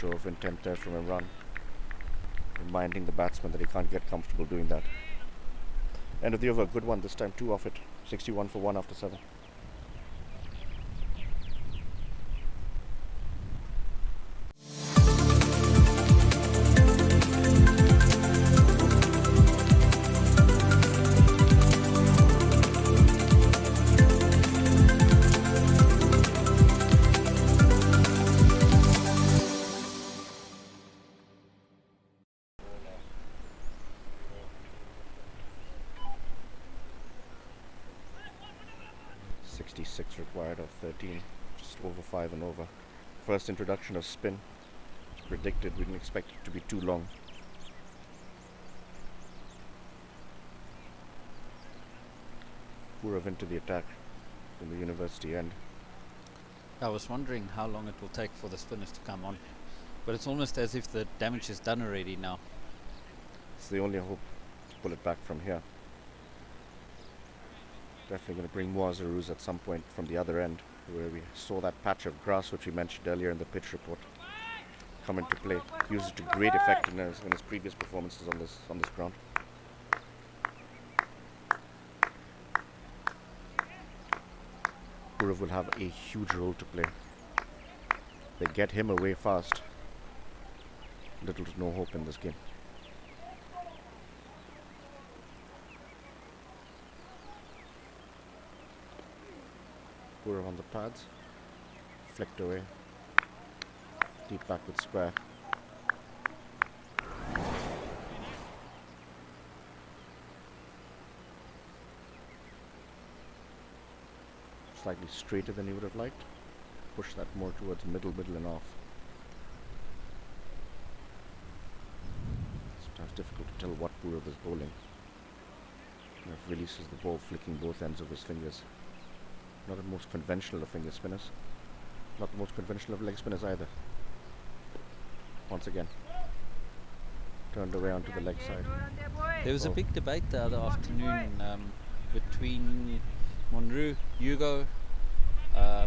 Show of intent there from Imran, reminding the batsman that he can't get comfortable doing that. End of the over, good one this time, 2 off it. 61 for 1 after 7. 66 required of 13, just over 5 and over. First introduction of spin. As predicted, we didn't expect it to be too long. Purav into the attack from the university end. I was wondering how long it will take for the spinners to come on, but it's almost as if the damage is done already now. It's the only hope to pull it back from here. Definitely going to bring more Zarus at some point from the other end, where we saw that patch of grass which we mentioned earlier in the pitch report come into play. Used it to great effect in his previous performances on this ground. Purav will have a huge role to play. They get him away fast. Little to no hope in this game. Purav on the pads, flicked away, deep back with square. Slightly straighter than he would have liked. Push that more towards middle and off. Sometimes difficult to tell what Purav is bowling. And it releases the ball, flicking both ends of his fingers. Not the most conventional of finger spinners. Not the most conventional of leg spinners either. Once again. Turned away onto the leg side. There was a big debate the other afternoon between Monroe, Hugo, I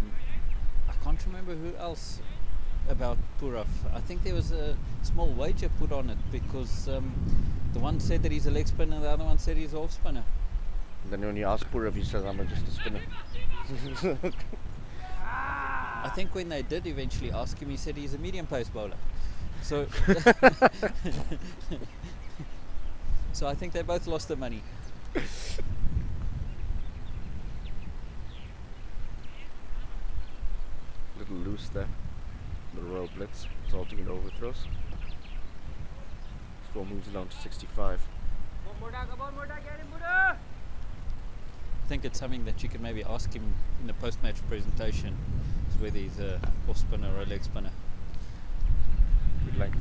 can't remember who else, about Purav. I think there was a small wager put on it because the one said that he's a leg spinner, the other one said he's an off spinner. And then when you ask Purav, he says, I'm just a spinner. I think when they did eventually ask him, he said he's a medium pace bowler. So, so I think they both lost their money. Little loose there. The Royal Blitz resulting in overthrows. Score moves along to 65. I think it's something that you can maybe ask him in the post-match presentation, is whether he's a off spinner or a leg spinner. Good length.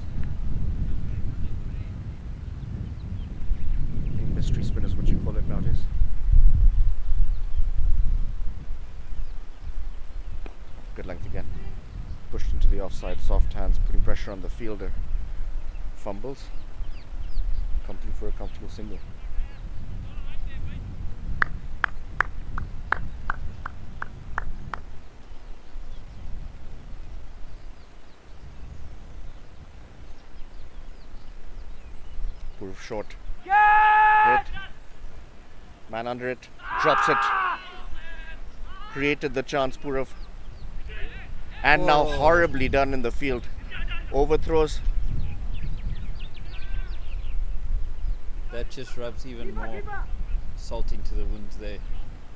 Mystery spin is what you call it nowadays. Good length again. Pushed into the offside, soft hands, putting pressure on the fielder. Fumbles. Come through for a comfortable single. Purav short. Hit. Man under it. Drops it. Created the chance, Purav. And now horribly done in the field. Overthrows. That just rubs even more salt into the wounds there.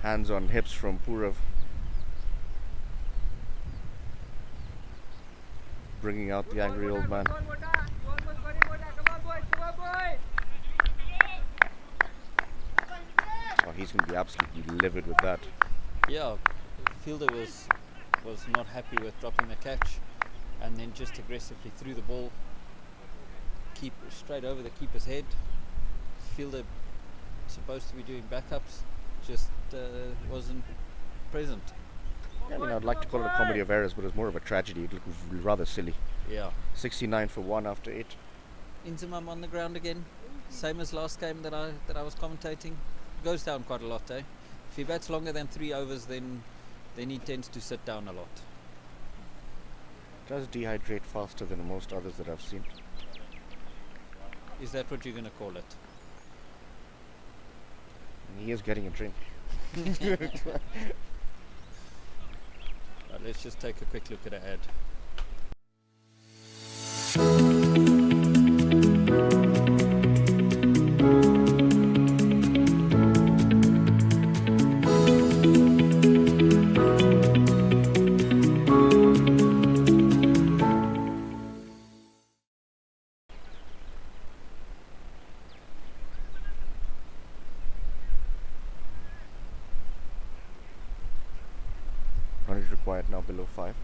Hands on hips from Purav. Bringing out the angry old man. Oh, he's going to be absolutely livid with that. Yeah, the fielder was not happy with dropping the catch, and then just aggressively threw the ball straight over the keeper's head. Fielder supposed to be doing backups, just wasn't present. Yeah, I mean, I'd like to call it a comedy of errors, but it's more of a tragedy. It looked rather silly. Yeah. 69 for 1 after 8. Inzamam on the ground again, same as last game that I was commentating. Goes down quite a lot, eh? If he bats longer than 3 overs, then he tends to sit down a lot. Does dehydrate faster than most others that I've seen. Is that what you're going to call it? And he is getting a drink. Right, let's just take a quick look at an ad. Tonnage required now below 5.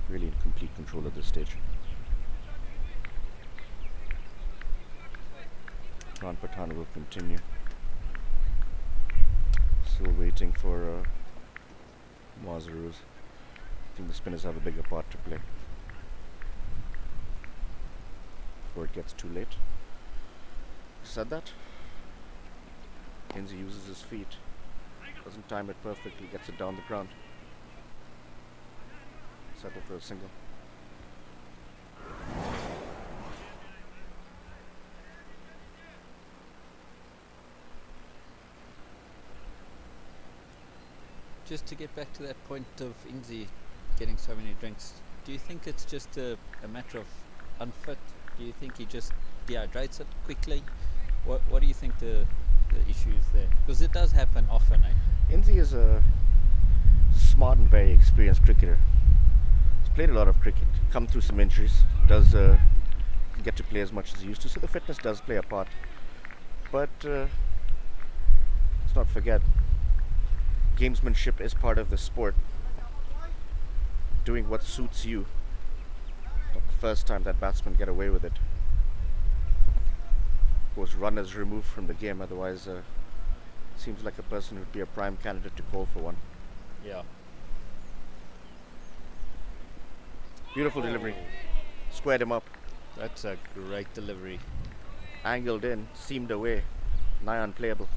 Really in complete control at this stage. Ron Pathan will continue. Still waiting for Mazaruz. I think the spinners have a bigger part to play before it gets too late. Said that, Inzi uses his feet, doesn't time it perfectly, gets it down the ground. Settle for a single. Just to get back to that point of Inzi getting so many drinks, do you think it's just a matter of unfit? Do you think he just dehydrates it quickly? What do you think the issue is there? Because it does happen often. Inzi is a smart and very experienced cricketer. He's played a lot of cricket, come through some injuries, does get to play as much as he used to, so the fitness does play a part. But let's not forget, gamesmanship is part of the sport. Doing what suits you. It's not the first time that batsmen get away with it. Of course, runners removed from the game, otherwise seems like a person who would be a prime candidate to call for one. Yeah. Beautiful delivery. Squared him up. That's a great delivery. Angled in, seamed away. Nigh unplayable.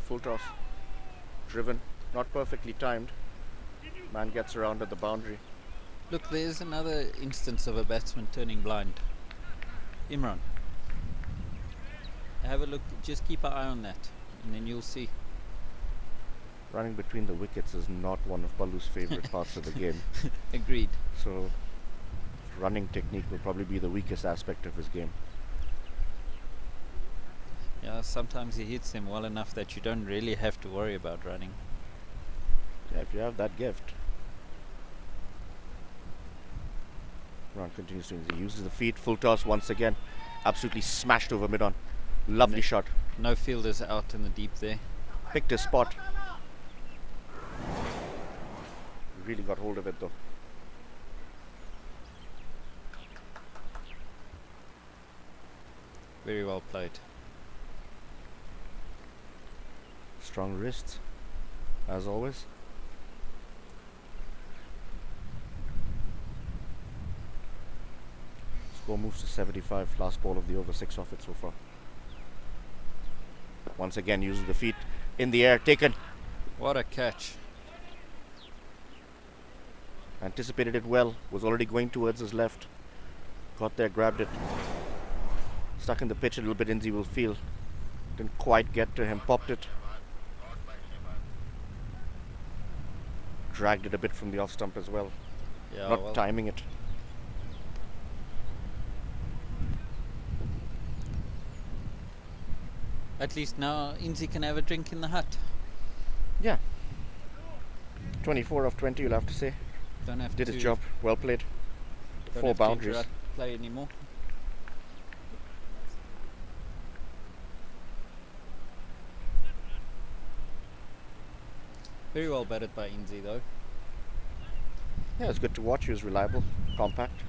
Full toss. Driven. Not perfectly timed. Man gets around at the boundary. Look, there's another instance of a batsman turning blind. Imran, have a look, just keep an eye on that, and then you'll see. Running between the wickets is not one of Balu's favorite parts of the game. Agreed. So, running technique will probably be the weakest aspect of his game. Yeah, sometimes he hits them well enough that you don't really have to worry about running. Yeah, if you have that gift. Ron continues to he uses the feet, full toss once again. Absolutely smashed over mid-on. Lovely shot. No fielders out in the deep there. Picked his spot. Really got hold of it though. Very well played. Strong wrists, as always. Score moves to 75, last ball of the over, 6 off it so far. Once again uses the feet in the air, taken. What a catch. Anticipated it well, was already going towards his left. Got there, grabbed it. Stuck in the pitch a little bit, Inzi will feel. Didn't quite get to him, popped it. Dragged it a bit from the off stump as well. Yeah, Not well, timing it. at least now Inzi can have a drink in the hut. Yeah. 24 of 20, you'll have to say. Don't have Did to his job. Well played. don't 4 have to boundaries. interrupt play anymore. Very well batted by Inzi though. Yeah, it's good to watch. He was reliable, compact.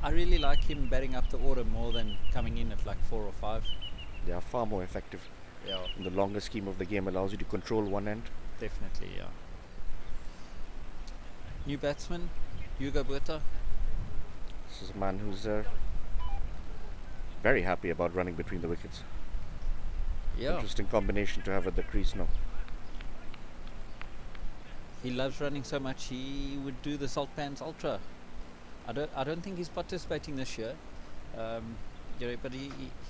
I really like him batting up the order more than coming in at like 4 or 5. They are far more effective. Yeah, In the longer scheme of the game, allows you to control one end. definitely, yeah. New batsman, Hugo Botha. This is a man who's very happy about running between the wickets. Yeah, Interesting combination to have at the crease now. he loves running so much he would do the Salt Pans Ultra. I don't think he's participating this year, but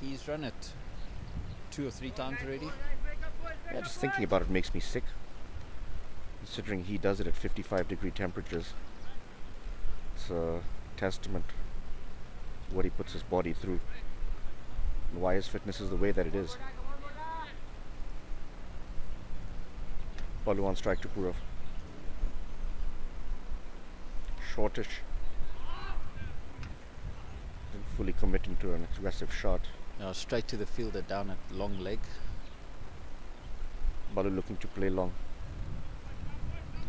he's run it 2 or 3 times already. Yeah, just thinking about it makes me sick. Considering he does it at 55-degree temperatures. It's a testament what he puts his body through, and why his fitness is the way that it is. Balu on strike to Purav. Shortish. Isn't fully committing to an aggressive shot. Now straight to the fielder down at long leg. Balu looking to play long.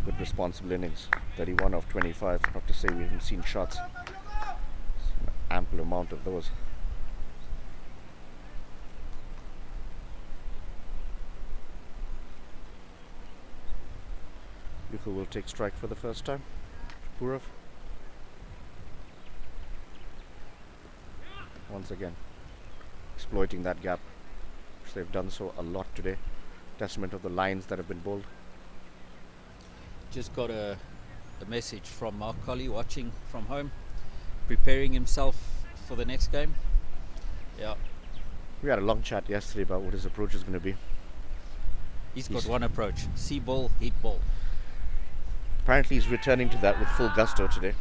Good responsible innings. 31 of 25. Not to say we haven't seen shots. Seen an ample amount of those. Yuko will take strike for the first time. Purav. Once again, exploiting that gap, which they've done so a lot today. Testament of the lines that have been bowled. Just got a message from Mark Colley watching from home, preparing himself for the next game. Yeah, We had a long chat yesterday about what his approach is going to be. he's got one approach: see ball, hit ball. Apparently he's returning to that with full gusto today.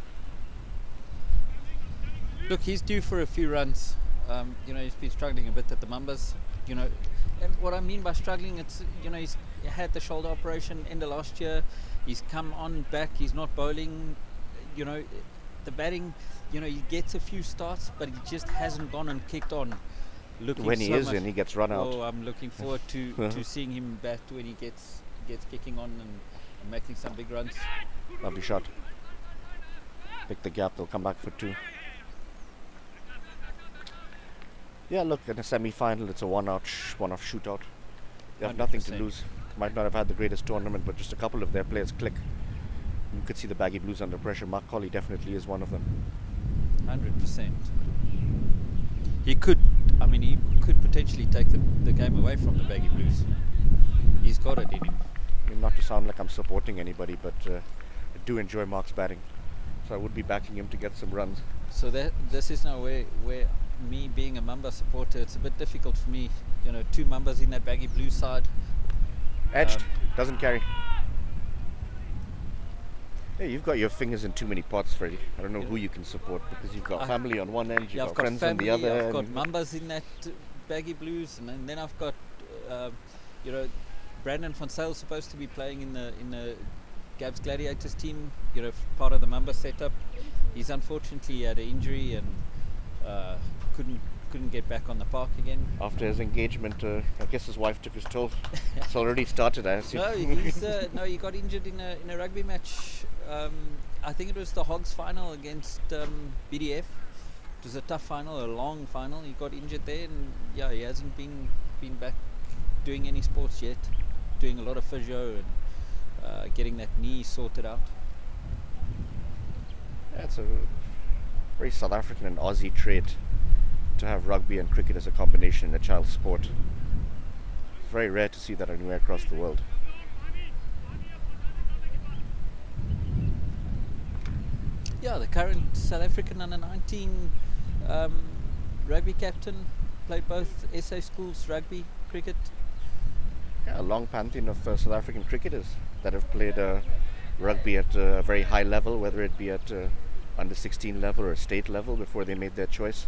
Look, he's due for a few runs. He's been struggling a bit at the Mambas. And what I mean by struggling, it's he's had the shoulder operation end of last year. He's come on back. He's not bowling. The batting. He gets a few starts, but he just hasn't gone and kicked on. When he is in, he gets run out. Oh, I'm looking forward to seeing him bat when he gets kicking on and making some big runs. Lovely shot. Pick the gap. They'll come back for 2. Yeah, look, in a semi-final, it's a one-off shootout. They have nothing to 100%. lose. Might not have had the greatest tournament, but just a couple of their players click. You could see the Baggy Blues under pressure. Mark Colley definitely is one of them. 100%. He could potentially take the game away from the Baggy Blues. He's got it in him. I mean, not to sound like I'm supporting anybody, but I do enjoy Mark's batting. So I would be backing him to get some runs. So this is now where me being a Mamba supporter, it's a bit difficult for me. 2 Mambas in that Baggy Blues side. Edged. Doesn't carry. Hey, you've got your fingers in too many pots, Freddie. I don't know who you can support because you've got family on one end, you've I've got got friends family, on the other I've got end. Mambas in that Baggy Blues, and then I've got Brandon van Sale supposed to be playing in the Gabs Gladiators team, part of the Mamba setup. He's unfortunately had an injury and couldn't get back on the park again. After his engagement, I guess his wife took his toll. It's already started, I assume. No, he got injured in a rugby match. I think it was the Hogs final against BDF. It was a tough final, a long final. He got injured there, and he hasn't been back doing any sports yet. Doing a lot of physio and getting that knee sorted out. Yeah, it's a very South African and Aussie trait to have rugby and cricket as a combination in a child sport. It's very rare to see that anywhere across the world. Yeah, the current South African under-19 rugby captain played both SA schools rugby, cricket. Yeah, a long pantheon of South African cricketers that have played rugby at a very high level, whether it be at under 16 level or state level before they made their choice.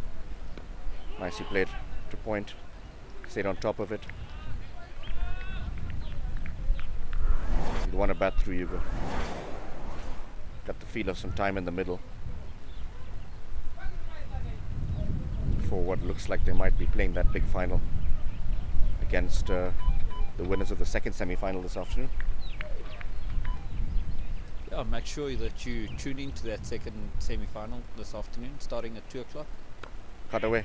Nicely played to point, stayed on top of it. You'd want to bat through, Hugo. Got the feel of some time in the middle for what looks like they might be playing that big final against the winners of the second semi-final this afternoon. Yeah, make sure that you tune into that second semi-final this afternoon, starting at 2 o'clock. Cut away.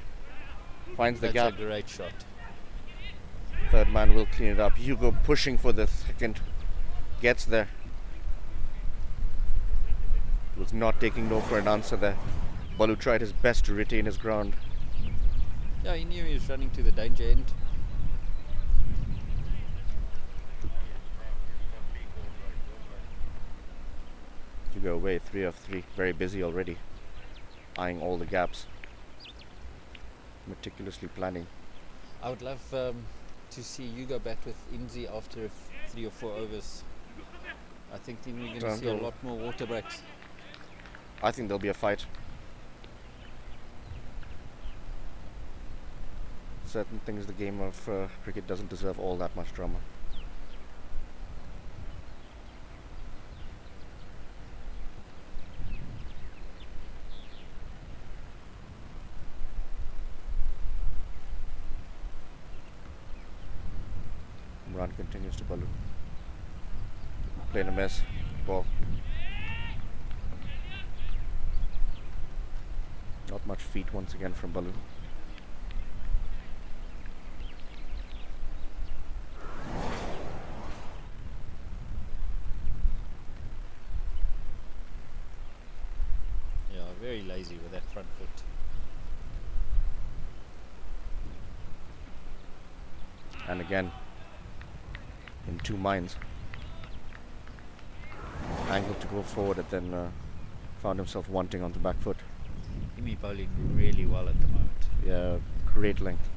Finds the That's gap. a great shot. Third man will clean it up. Hugo pushing for the second. Gets there. Was not taking no for an answer there. Balu tried his best to retain his ground. Yeah, he knew he was running to the danger end. Hugo away, 3 of 3. Very busy already. Eyeing all the gaps. Meticulously planning. I would love to see Hugo bat with Inzi after 3 or 4 overs. I think then we're going to see a lot more water breaks. I think there'll be a fight. certain things the game of cricket doesn't deserve all that much drama. Imran continues to Balu. Playing a miss. Ball. Not much feet once again from Balu. Yeah, very lazy with that front foot. And again, in two minds. Angled to go forward and then found himself wanting on the back foot. Imi bowling really well at the moment. Yeah, great length.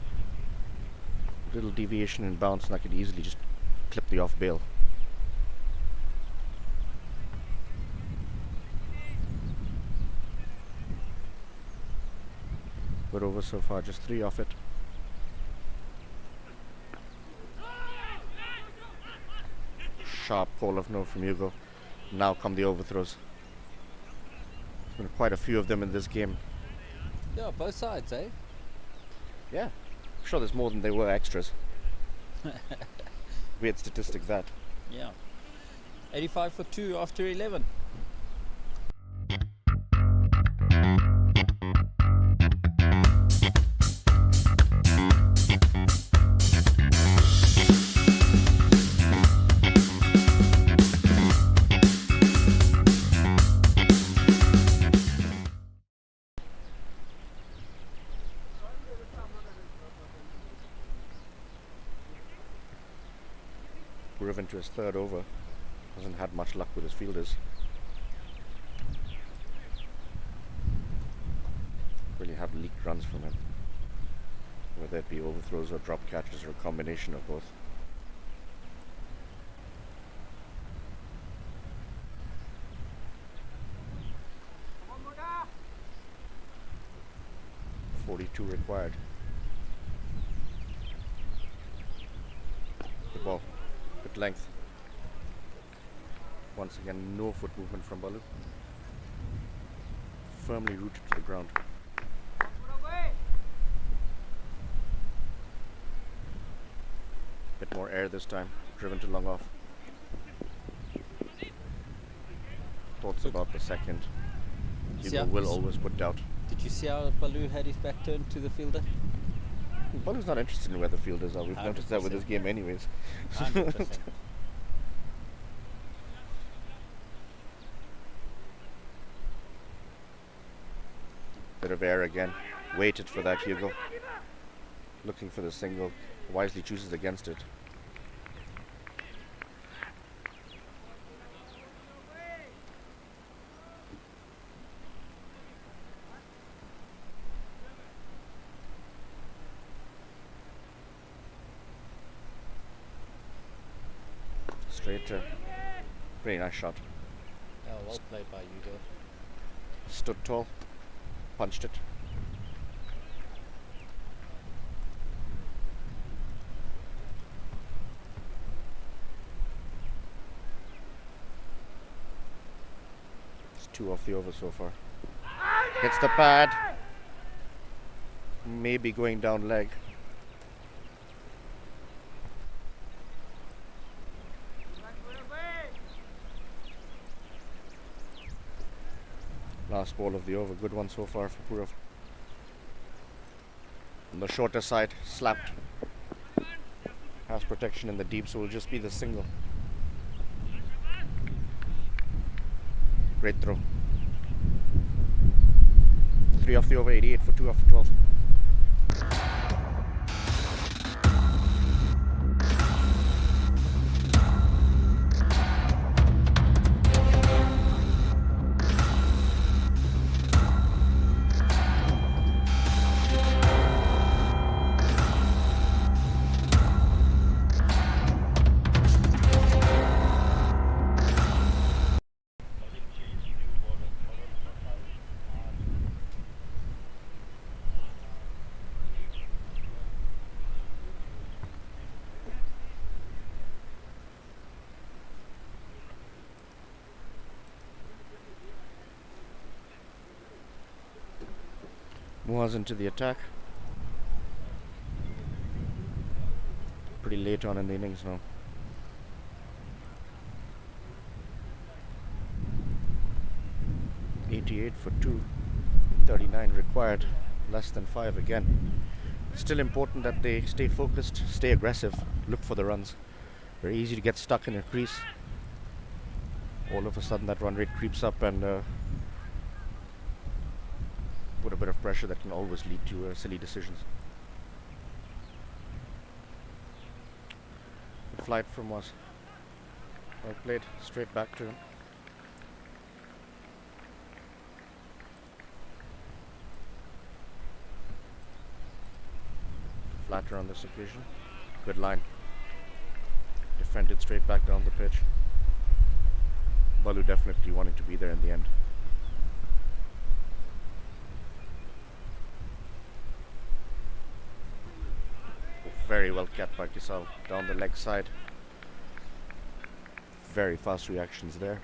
Little deviation in bounce and I could easily just clip the off bail. Good over so far, just 3 off it. Sharp call of no from Hugo. Now come the overthrows. There's been quite a few of them in this game. Yeah, both sides, eh? Yeah, I'm sure there's more than they were extras. Weird statistic that. Yeah. 85 for 2 after 11. We're into his third over. Hasn't had much luck with his fielders. Really have leaked runs from him. Whether it be overthrows or drop catches or a combination of both. Come on, Muda. 42 required. Good ball. Good length. Once again, no foot movement from Balu. Firmly rooted to the ground. Bit more air this time. Driven to long off. Thoughts about the second. Hugo will always put doubt. Did you see how Balu had his back turned to the fielder? Balu's not interested in where the fielders are. We've noticed that with this game anyways. 100%. Bit of air again. Waited for that Hugo. Looking for the single. Wisely chooses against it. Straight to. Pretty nice shot. Yeah, well played by Hugo. Stood tall. Punched it. It's 2 off the over so far. Hits the pad. Maybe going down leg. Last ball of the over, good one so far for Pura. On the shorter side, slapped. Has protection in the deep, so it will just be the single. Great throw. 3 off the over, 88 for 2 after 12. Moves into the attack. Pretty late on in the innings now. .88 for 2, 39 required, less than 5 again. Still important that they stay focused, stay aggressive, look for the runs. Very easy to get stuck in a crease. All of a sudden that run rate creeps up and put a bit of pressure that can always lead to silly decisions. Good flight from us. Well played, straight back to him. Flatter on this occasion. Good line. Defended straight back down the pitch. Balu definitely wanting to be there in the end. Very well kept by Kisal down the leg side. Very fast reactions there.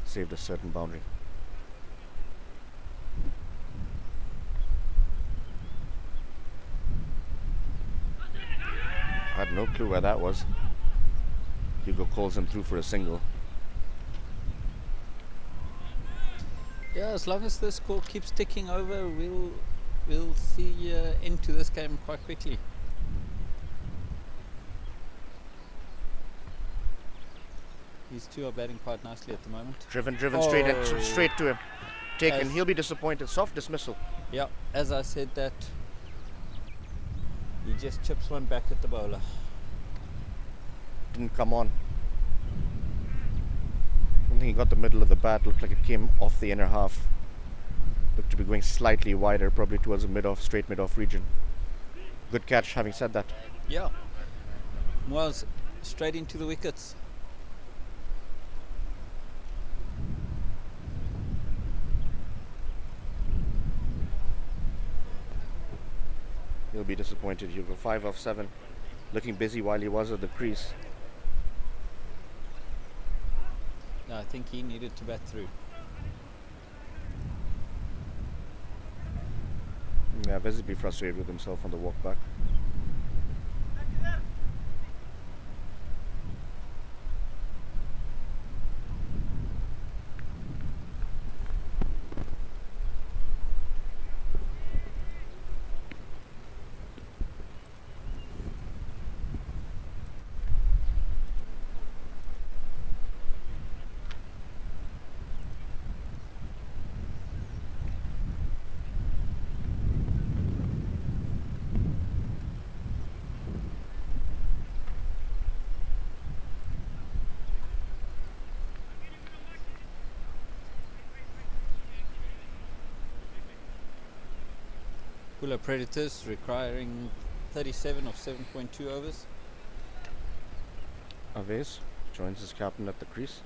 Saved a certain boundary. I had no clue where that was. Hugo calls him through for a single. Yeah, as long as the score keeps ticking over, we'll see end to this game quite quickly. These two are batting quite nicely at the moment. Driven Oh. straight to him. Taken. As- He'll be disappointed. Soft dismissal. Yeah, as I said that, he just chips one back at the bowler. Didn't come on. I don't think he got the middle of the bat. Looked like it came off the inner half. Looked to be going slightly wider, probably towards the mid-off, straight mid-off region. Good catch, having said that. Yeah, was straight into the wickets. He'll be disappointed. He'll go 5 off 7. Looking busy while he was at the crease. No, I think he needed to bat through. Yeah, visibly frustrated with himself on the walk back. Pula Predators requiring 37 of 7.2 overs. Aves joins his captain at the crease.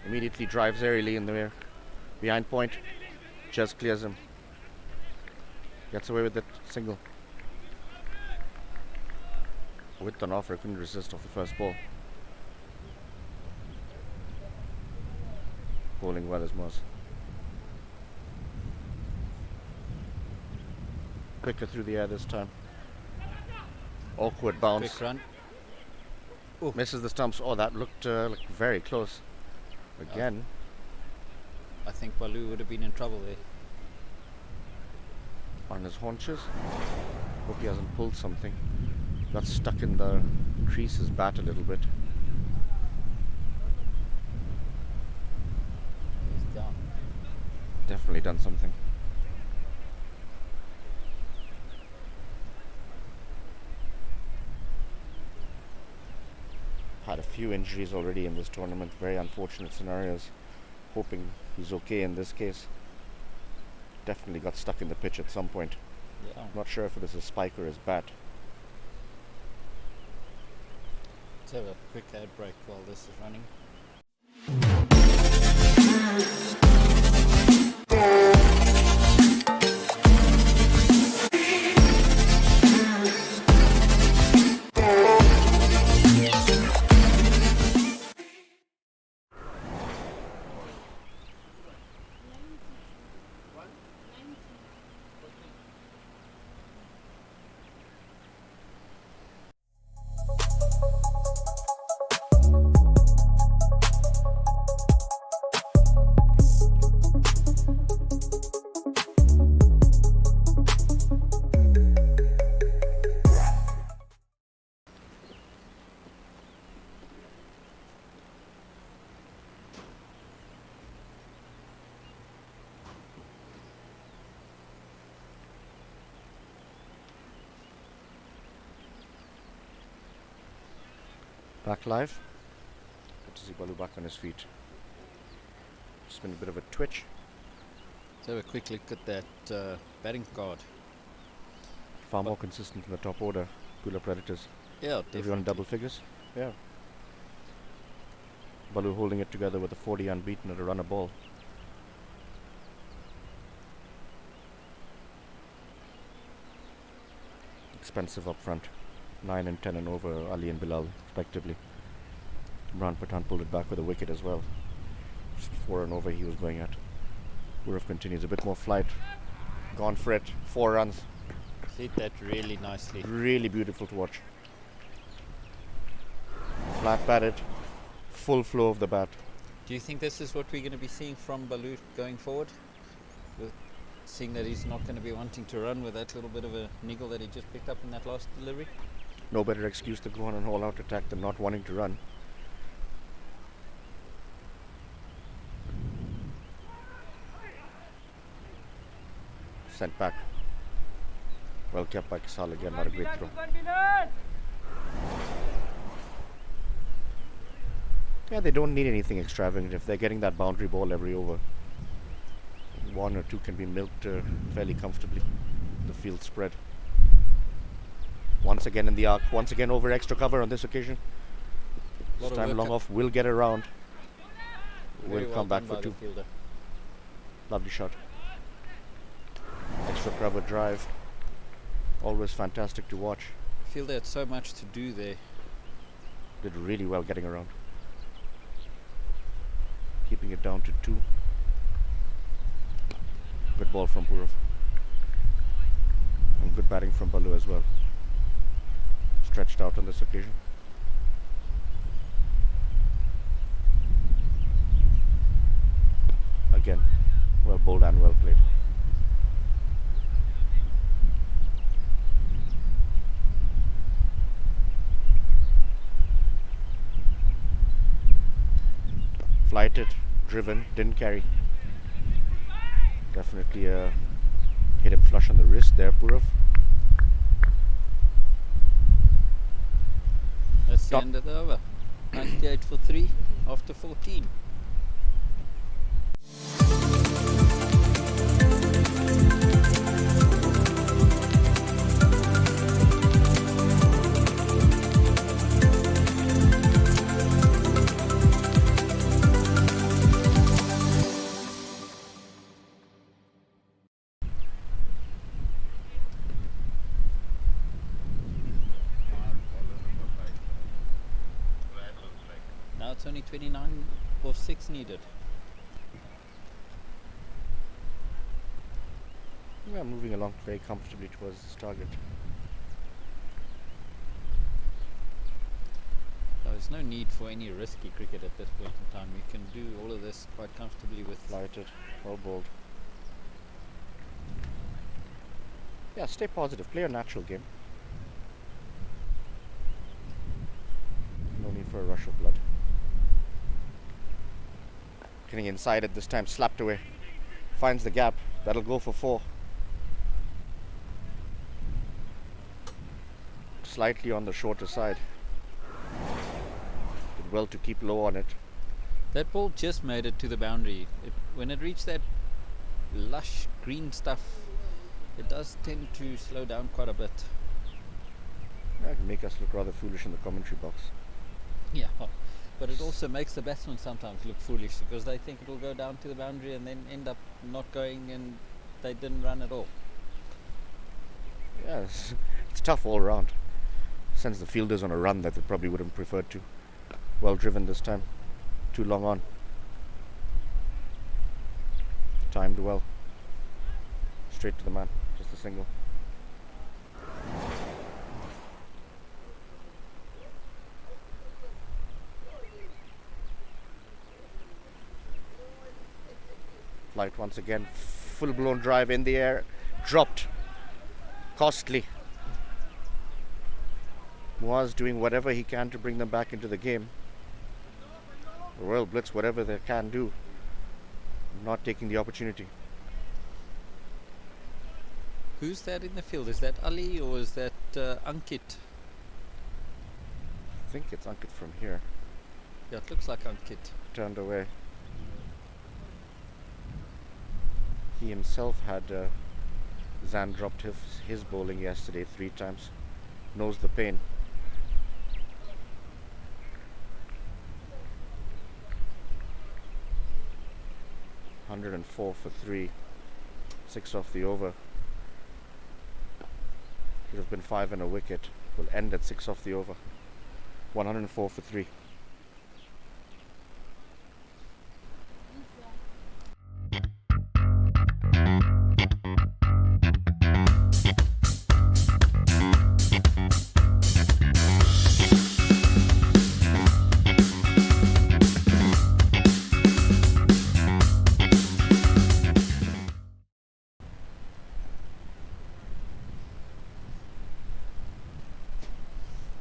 Immediately drives aerially in the air. Behind point. Just clears him. Gets away with it. Single. With an offer, couldn't resist off the first ball. Bowling well as Moz. Quicker through the air this time. Awkward bounce. Quick run. Misses the stumps. Oh, that looked very close. Again. I think Balu would have been in trouble there. On his haunches. Hope he hasn't pulled something. Got stuck in the crease's bat a little bit. He's down. Definitely done something. Had a few injuries already in this tournament. Very unfortunate scenarios. Hoping he's okay in this case. Definitely got stuck in the pitch at some point. Yeah. Not sure if it was his spike or his bat. Let's have a quick ad break while this is running. Back live. Good to see Balu back on his feet. Just been a bit of a twitch. Let's have a quick look at that batting card. Far more consistent in the top order. Pula Predators. Yeah, Everyone definitely. in double figures. Yeah. Balu holding it together with a 40 unbeaten at a run a ball. Expensive up front. 9 and 10 and over Ali and Bilal respectively. Imran Pathan pulled it back with a wicket as well. Just 4 and over he was going at. Purav continues a bit more flight. Gone for it. 4 runs. Hit that really nicely. Really beautiful to watch. Flat batted. Full flow of the bat. Do you think this is what we're going to be seeing from Balu going forward? With seeing that he's not going to be wanting to run with that little bit of a niggle that he just picked up in that last delivery? No better excuse to go on an all-out attack than not wanting to run. Sent back. Well kept by Kasal again, not a great throw. Yeah, they don't need anything extravagant if they're getting that boundary ball every over. 1 or 2 can be milked fairly comfortably. The field spread. Once again in the arc, once again over extra cover on this occasion. This time long off will get around. Will come back for 2. Lovely shot. Extra cover drive. Always fantastic to watch. I feel they had so much to do there. Did really well getting around. Keeping it down to 2. Good ball from Purav. And good batting from Balu as well. Stretched out on this occasion. Again, well bowled and well played. Flighted, driven, didn't carry. Definitely hit him flush on the wrist there, Purav. That's the end of the over. 98 for 3 after 14. Now it's only 29 of 6 needed. We are moving along very comfortably towards this target. There's no need for any risky cricket at this point in time. You can do all of this quite comfortably with Flighted, well bowled. Yeah, stay positive, play a natural game. No need for a rush of blood. Getting inside at this time, slapped away. Finds the gap, that'll go for 4. Slightly on the shorter side. Did well to keep low on it. that ball. Just made it to the boundary. When it reached that lush green stuff, it does tend to slow down quite a bit. That can make us look rather foolish in the commentary box. Yeah, but it also makes the batsmen sometimes look foolish because they think it will go down to the boundary and then end up not going, and they didn't run at all. Yeah, it's tough all around. Sends the fielders on a run that they probably would have preferred to. Well driven this time. Too long on. Timed well. Straight to the man. Just a single. Flight once again. Full blown drive in the air. Dropped. Costly. Muaz doing whatever he can to bring them back into the game. The Royal Blitz, whatever they can do, not taking the opportunity. Who's that in the field? Is that Ali or is that Ankit? think it's Ankit from here. Yeah, it looks like Ankit. Turned away. He himself had Zan dropped his bowling yesterday 3 times. Knows the pain. $104 for 3. 6 off the over. Should have been 5 and a wicket. Will end at 6 off the over. 104 for 3.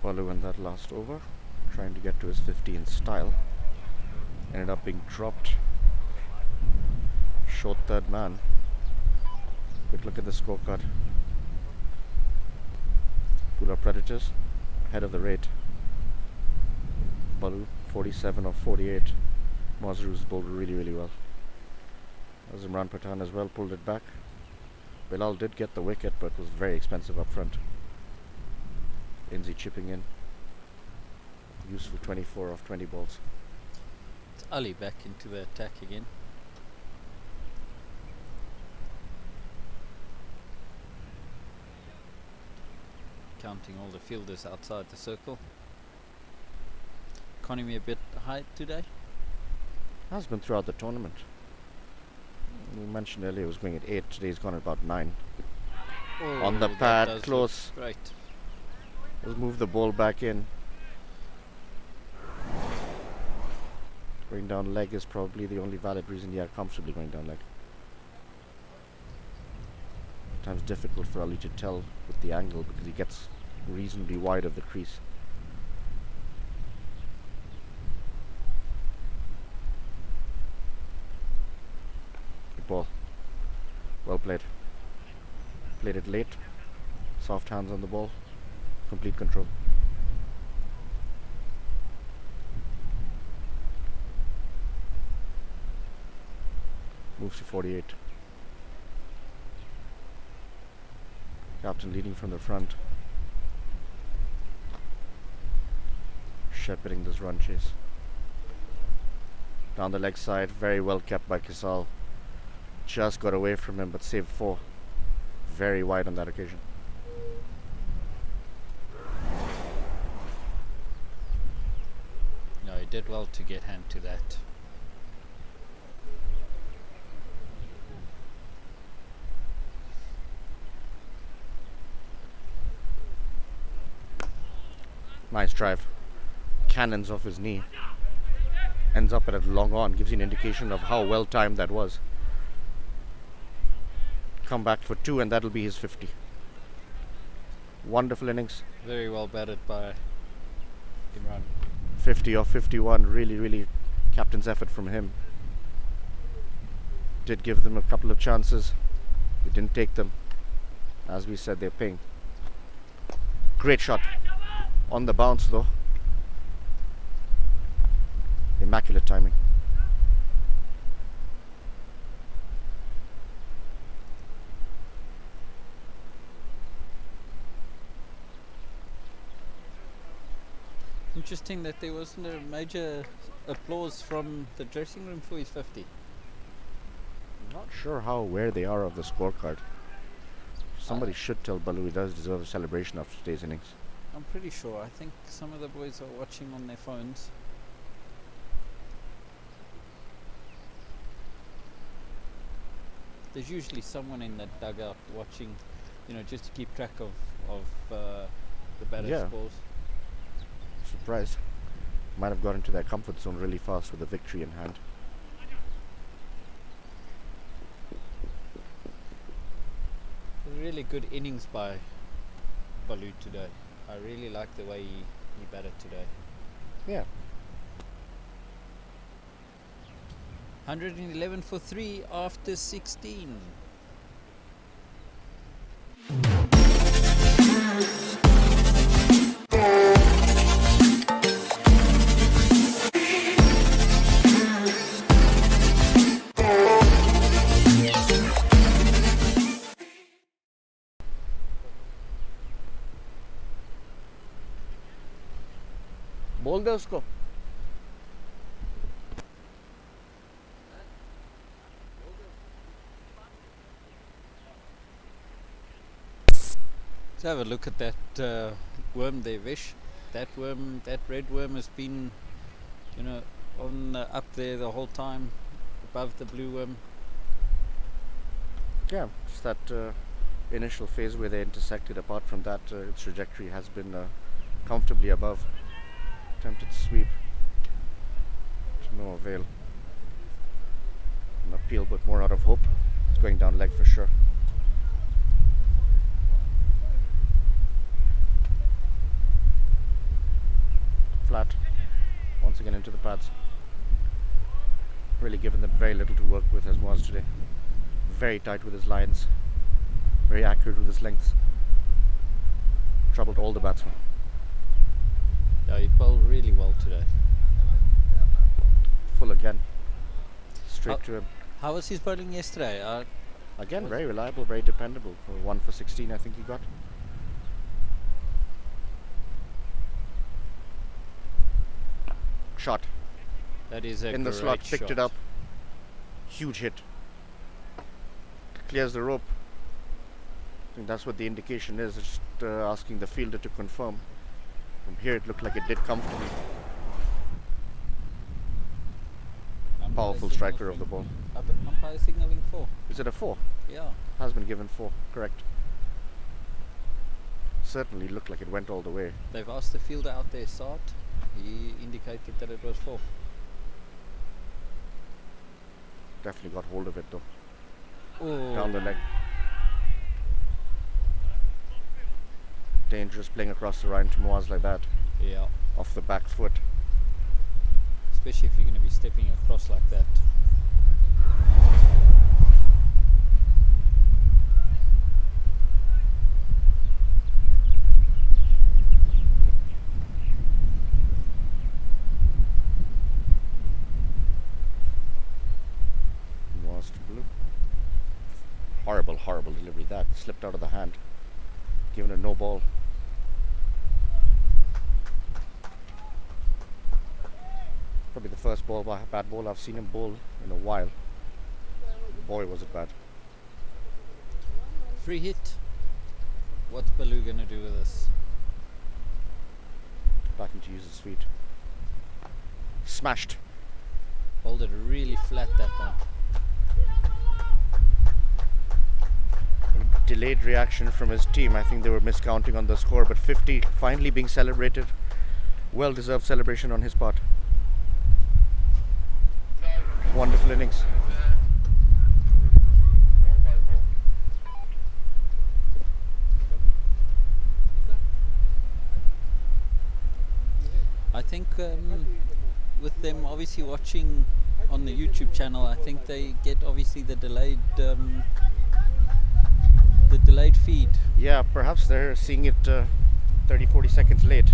Balu in that last over, trying to get to his 50 in style. Ended up being dropped. Short third man. Quick look at the scorecard. Pula Predators ahead of the rate. Balu 47 of 48. Mazru's bowled really well. As Imran Pathan as well pulled it back. Bilal did get the wicket, but was very expensive up front. Inzi chipping in. Useful 24 of 20 balls. It's Ali back into the attack again. Counting all the fielders outside the circle. Economy a bit high today. Has been throughout the tournament. We mentioned earlier it was going at 8. Today it's gone at about 9. On the that pad, does close. look great. Let's move the ball back in. Going down leg is probably the only valid reason. Yeah, comfortably going down leg. Sometimes difficult for Ali to tell with the angle because he gets reasonably wide of the crease. Good ball. Well played. Played it late. Soft hands on the ball. Complete control. Moves to 48. Captain leading from the front. Shepherding this run chase. Down the leg side, very well kept by Kisal. Just got away from him but saved 4. Very wide on that occasion. No, he did well to get hand to that. Nice drive. Cannons off his knee. Ends up at a long on. Gives you an indication of how well timed that was. Come back for 2 and that'll be his 50. Wonderful innings. Very well batted by Imran. 50 or 51. Really captain's effort from him. Did give them a couple of chances. He didn't take them. As we said, they're paying. Great shot. On the bounce though. Immaculate timing. Interesting that there wasn't a major applause from the dressing room for his 50. I'm not sure how aware they are of the scorecard. Somebody should tell Balu he does deserve a celebration after today's innings. I'm pretty sure. I think some of the boys are watching on their phones. There's usually someone in that dugout watching, you know, just to keep track of the batter Yeah. scores. Surprised. Might have got into their comfort zone really fast with the victory in hand. Really good innings by Balu today. I really like the way he batted today. Yeah. 111 for 3 after 16. Hold the score. Let's have a look at that worm there, Vish. That worm, that red worm has been, you know, on up there the whole time, above the blue worm. Yeah, just that initial phase where they intersected. Apart from that, its trajectory has been comfortably above. Attempted to sweep to no avail. An appeal, but more out of hope. It's going down leg for sure. Flat. Once again into the pads. Really given them very little to work with as was today. Very tight with his lines. Very accurate with his lengths. Troubled all the batsmen. Yeah, he bowled really well today. Full again. Straight to him. How was his bowling yesterday? Again, very reliable, very dependable. 1 for 16 I think he got. Shot. That is a In the great slot, picked shot. it up. Huge hit. Clears the rope. I think that's what the indication is. It's just asking the fielder to confirm. From here it looked like it did comfortably. Umpire Powerful signal striker of for- the ball. Umpire signalling 4. Is it a 4? Yeah. Has been given 4, correct. Certainly looked like it went all the way. They've asked the fielder out there, Sart. He indicated that it was 4. Definitely got hold of it though. Oh. Down the leg. Dangerous playing across the Ryan to Moaz like that. Yeah. Off the back foot. Especially if you're going to be stepping across like that. Moaz to blue. Horrible, horrible delivery. That slipped out of the hand. Given a no ball. Probably the first bad ball I've seen him bowl in a while. Boy, was it bad. Free hit. What's Baloo going to do with this? Back into use his feet. Smashed. Hold it really flat, that one. Delayed reaction from his team. I think they were miscounting on the score, but 50 finally being celebrated. Well deserved celebration on his part. Wonderful innings. I think with them obviously watching on the YouTube channel, I think they get obviously the delayed feed. Yeah, perhaps they're seeing it 30-40 seconds late.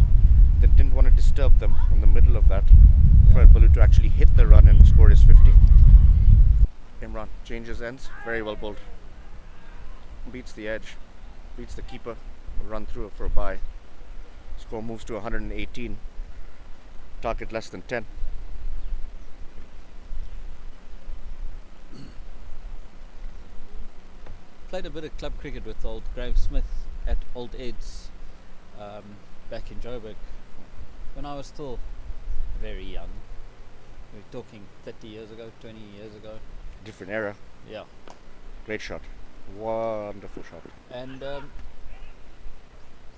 They didn't want to disturb them in the middle of that. For Baloo to actually hit the run and score his 50. Imran changes ends. Very well bowled. Beats the edge. Beats the keeper. Run through it for a bye. Score moves to 118. Target less than 10. Played a bit of club cricket with old Graham Smith at Old Ed's back in Joburg when I was still very young. We're talking 30 years ago, 20 years ago. Different era. Yeah. Great shot. Wonderful shot. And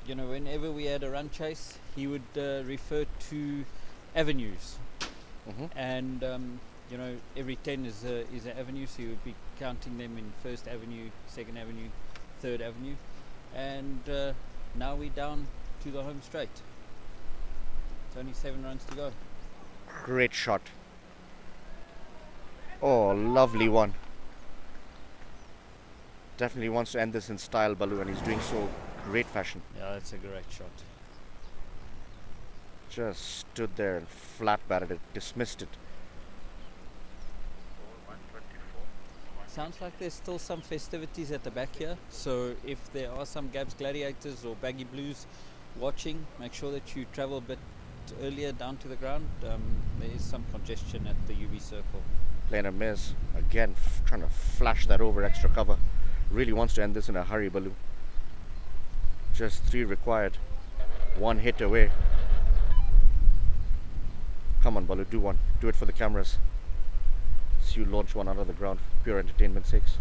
you know, whenever we had a run chase, he would refer to avenues. And you know, every 10 is an avenue, so he would be counting them in First Avenue, Second Avenue, Third Avenue, and now we're down to the home straight. It's only 7 runs to go. Great shot. Oh, lovely one. Definitely wants to end this in style, Baloo, and he's doing so great fashion. Yeah, that's a great shot. Just stood there and flat batted it, dismissed it. Sounds like there's still some festivities at the back here, so if there are some Gabs Gladiators or Baggy Blues watching, make sure that you travel a bit earlier down to the ground. There is some congestion at the UV circle. Playing a miss. Again, trying to flash that over extra cover. Really wants to end this in a hurry, Balu. Just 3 required. 1 hit away. Come on, Balu, do one. Do it for the cameras. See you launch one out of the ground for pure entertainment sakes.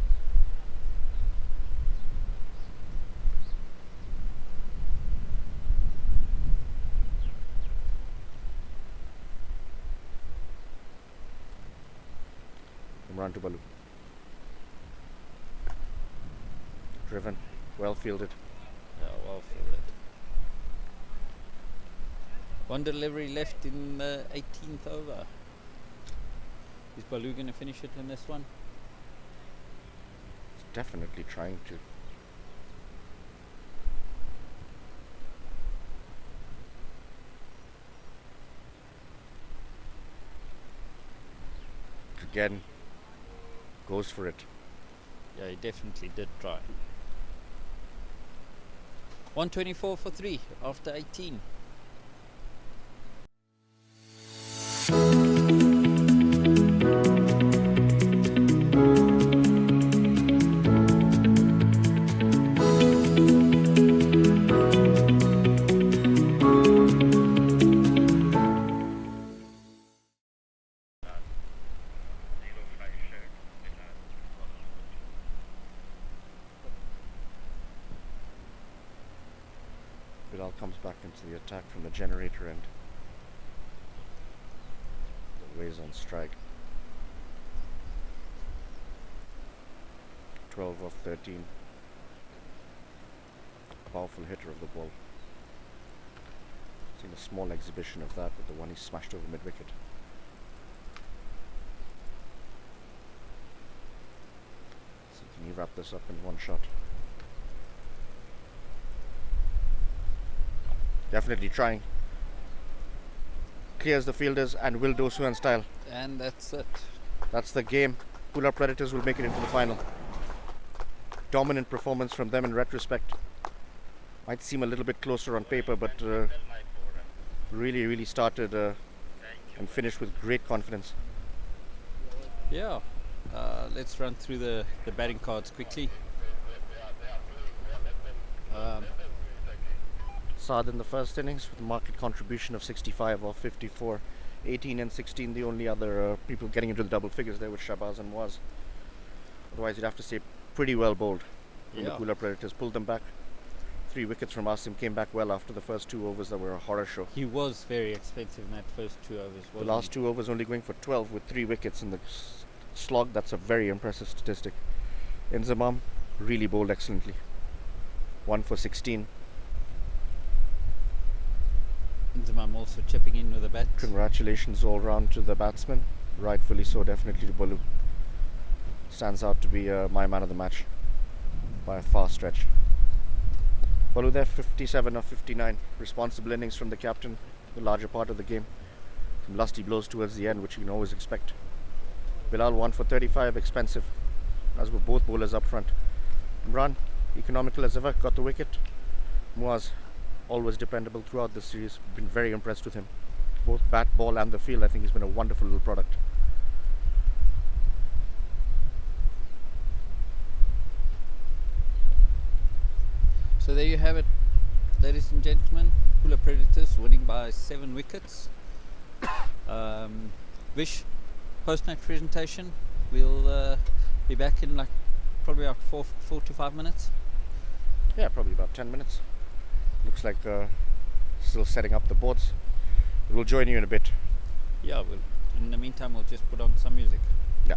Run to Balu. Driven, well fielded. Yeah, well fielded. 1 delivery left in the 18th over. Is Balu going to finish it in this one? He's definitely trying to. Again, goes for it. Yeah, he definitely did try. 124 for 3 after 18. Bilal comes back into the attack from the generator end. The Ways on strike. 12 off 13. Powerful hitter of the ball. Seen a small exhibition of that with the one he smashed over mid-wicket. So can he wrap this up in one shot? Definitely trying. Clears the fielders and will do so in style. And that's it. That's the game. Pula Predators will make it into the final. Dominant performance from them in retrospect. Might seem a little bit closer on paper, but really started and finished with great confidence. Yeah. Let's run through the batting cards quickly. Saad in the first innings with a market contribution of 65 off 54. 18 and 16, the only other people getting into the double figures there with Shabazz and Waz. Otherwise, you'd have to say pretty well bowled. When the Pula Predators pulled them back. 3 wickets from Asim, came back well after the first 2 overs that were a horror show. He was very expensive in that first 2 overs. The last 2 overs only going for 12 with 3 wickets in the slog. That's a very impressive statistic. Inzamam really bowled excellently. 1 for 16. Inzamam also chipping in with a bat. Congratulations all round to the batsman. Rightfully so, definitely to Balu. Stands out to be my man of the match by a far stretch. Balu there, 57 of 59. Responsible innings from the captain, the larger part of the game. Some lusty blows towards the end, which you can always expect. Bilal 1 for 35, expensive, as were both bowlers up front. Imran, economical as ever, got the wicket. Muaz, always dependable throughout the series. Been very impressed with him. Both bat, ball and the field, I think he's been a wonderful little product. So there you have it, ladies and gentlemen. Pula Predators winning by 7 wickets. Vish, post-match presentation. We'll be back in like probably about 4 to 5 minutes. Yeah, probably about 10 minutes. Looks like still setting up the boards. We'll join you in a bit. Yeah, in the meantime we'll just put on some music. Yeah.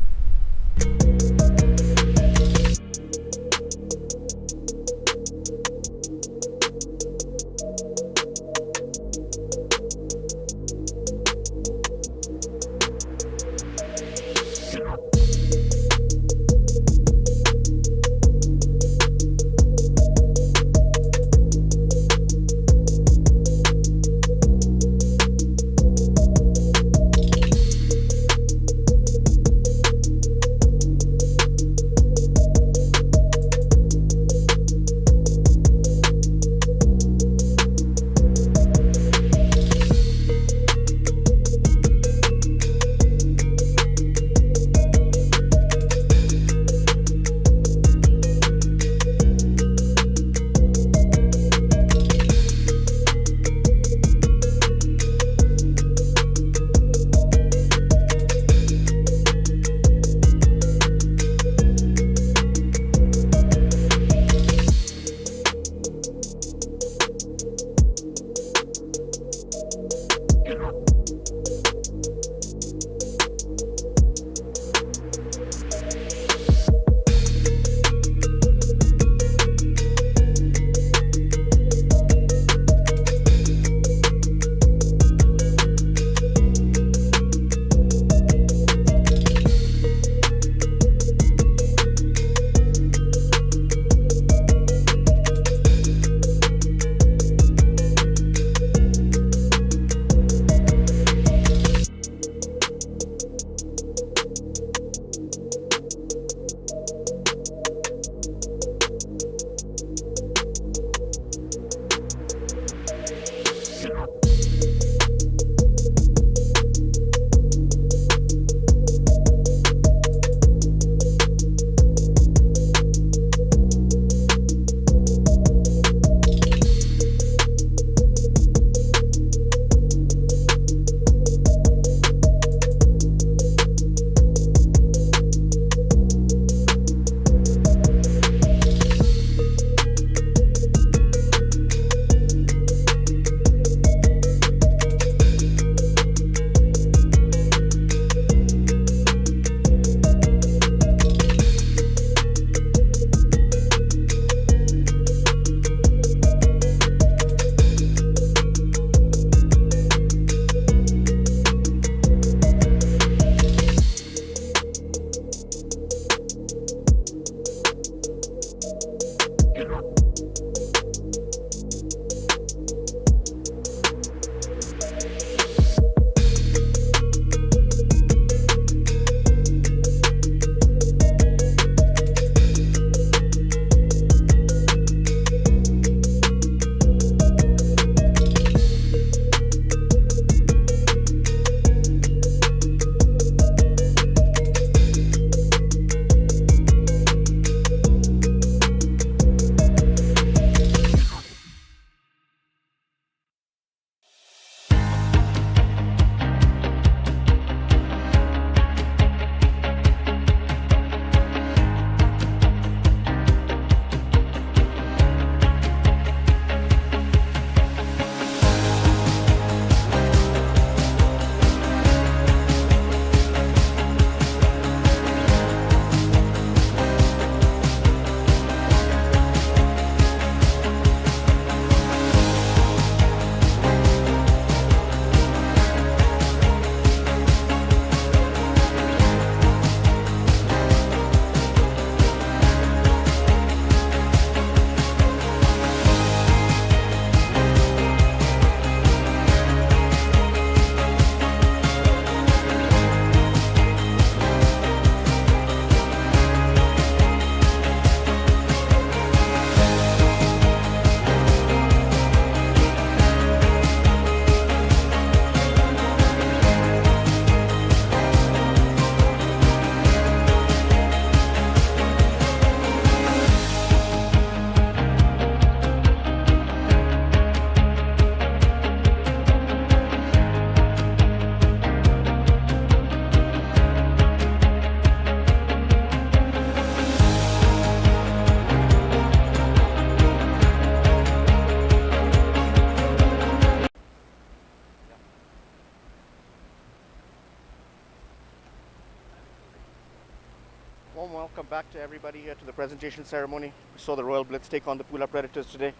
Warm welcome back to everybody here to the presentation ceremony. We saw the Royal Blitz take on the Pula Predators today.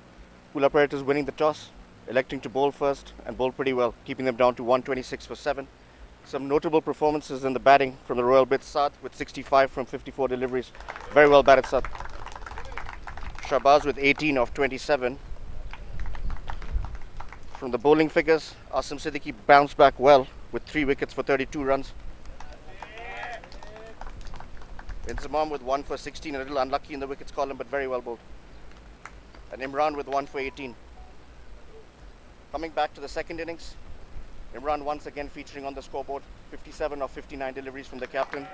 Pula Predators winning the toss, electing to bowl first and bowl pretty well, keeping them down to 126 for 7. Some notable performances in the batting from the Royal Blitz. Saad with 65 from 54 deliveries. Very well batted, Saad. Shahbaz with 18 of 27. From the bowling figures, Asim Siddiqui bounced back well with 3 wickets for 32 runs. Inzamam with 1 for 16, a little unlucky in the wickets column, but very well bowled. And Imran with 1 for 18. Coming back to the second innings, Imran once again featuring on the scoreboard, 57 of 59 deliveries from the captain.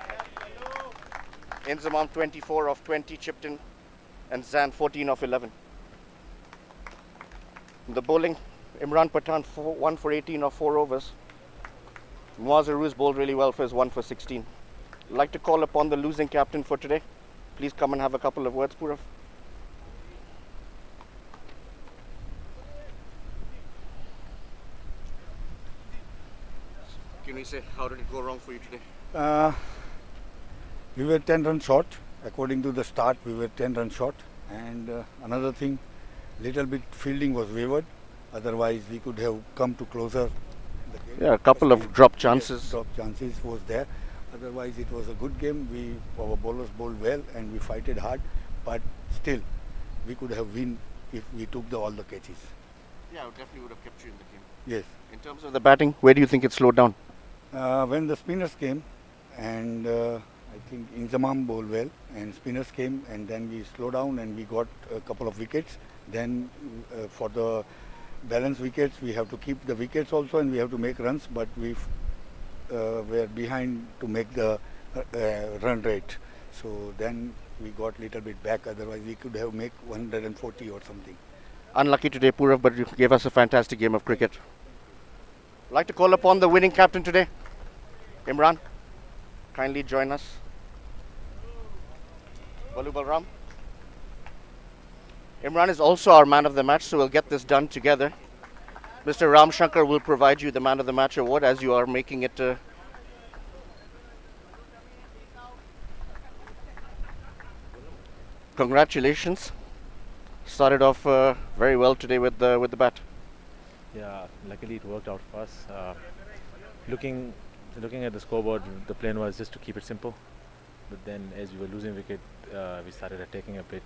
Inzamam 24 of 20 chipped in, and Zan 14 of 11. From the bowling, Imran Pathan 1 for 18 of 4 overs. Muaz Aruz bowled really well for his 1 for 16. I'd like to call upon the losing captain for today. Please come and have a couple of words, Purav. Can we say, how did it go wrong for you today? We were 10 runs short. According to the start, we were 10 runs short. And another thing, little bit fielding was wavered. Otherwise, we could have come to closer. In the game. Yeah, a couple of drop chances. Yes, drop chances was there. Otherwise, it was a good game. Our bowlers bowled well and we fighted hard. But still, we could have win if we took all the catches. Yeah, it definitely would have kept you in the game. Yes. In terms of the batting, where do you think it slowed down? When the spinners came, and I think Inzamam bowled well, and spinners came, and then we slowed down and we got a couple of wickets. Then for the balance wickets, we have to keep the wickets also, and we have to make runs, but we were behind to make the run rate. So then we got little bit back, otherwise we could have made 140 or something. Unlucky today, Purav, but you gave us a fantastic game of cricket. I'd like to call upon the winning captain today, Imran. Kindly join us. Balu Balram. Imran is also our man of the match, so we'll get this done together. Mr. Ram Shankar will provide you the man of the match award as you are making it. Congratulations. Started off very well today with the bat. Yeah, luckily it worked out for us. Looking at the scoreboard, the plan was just to keep it simple. But then as we were losing wicket, we started attacking a bit,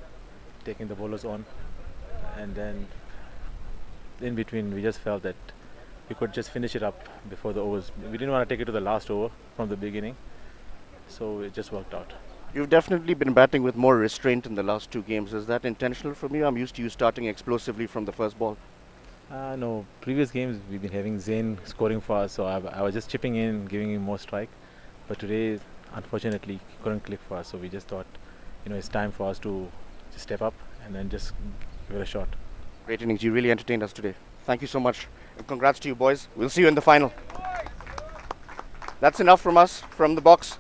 taking the bowlers on. And then in between, we just felt that we could just finish it up before the overs. We didn't want to take it to the last over from the beginning. So it just worked out. You've definitely been batting with more restraint in the last 2 games. Is that intentional from you? I'm used to you starting explosively from the first ball. No, previous games we've been having Zain scoring for us, so I was just chipping in, giving him more strike. But today, unfortunately, he couldn't click for us, so we just thought, it's time for us to just step up and then just give it a shot. Great innings. You really entertained us today. Thank you so much. And congrats to you, boys. We'll see you in the final. That's enough from us, from the box.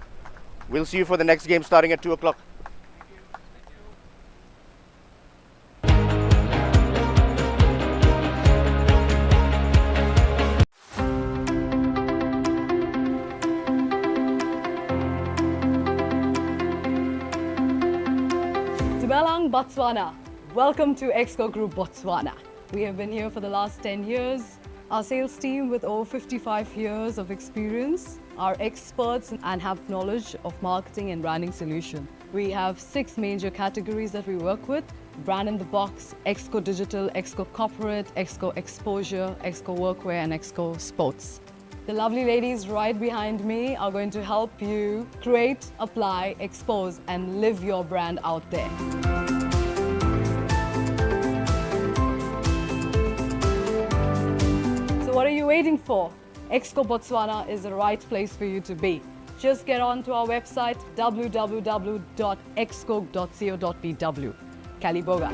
We'll see you for the next game starting at 2 o'clock. Dumelang, Botswana. Welcome to Exco Group Botswana. We have been here for the last 10 years. Our sales team with over 55 years of experience are experts and have knowledge of marketing and branding solution. We have 6 major categories that we work with: Brand in the Box, Exco Digital, Exco Corporate, Exco Exposure, Exco Workwear and Exco Sports. The lovely ladies right behind me are going to help you create, apply, expose and live your brand out there. So what are you waiting for? Exco Botswana is the right place for you to be. Just get on to our website www.exco.co.bw. Kaliboga.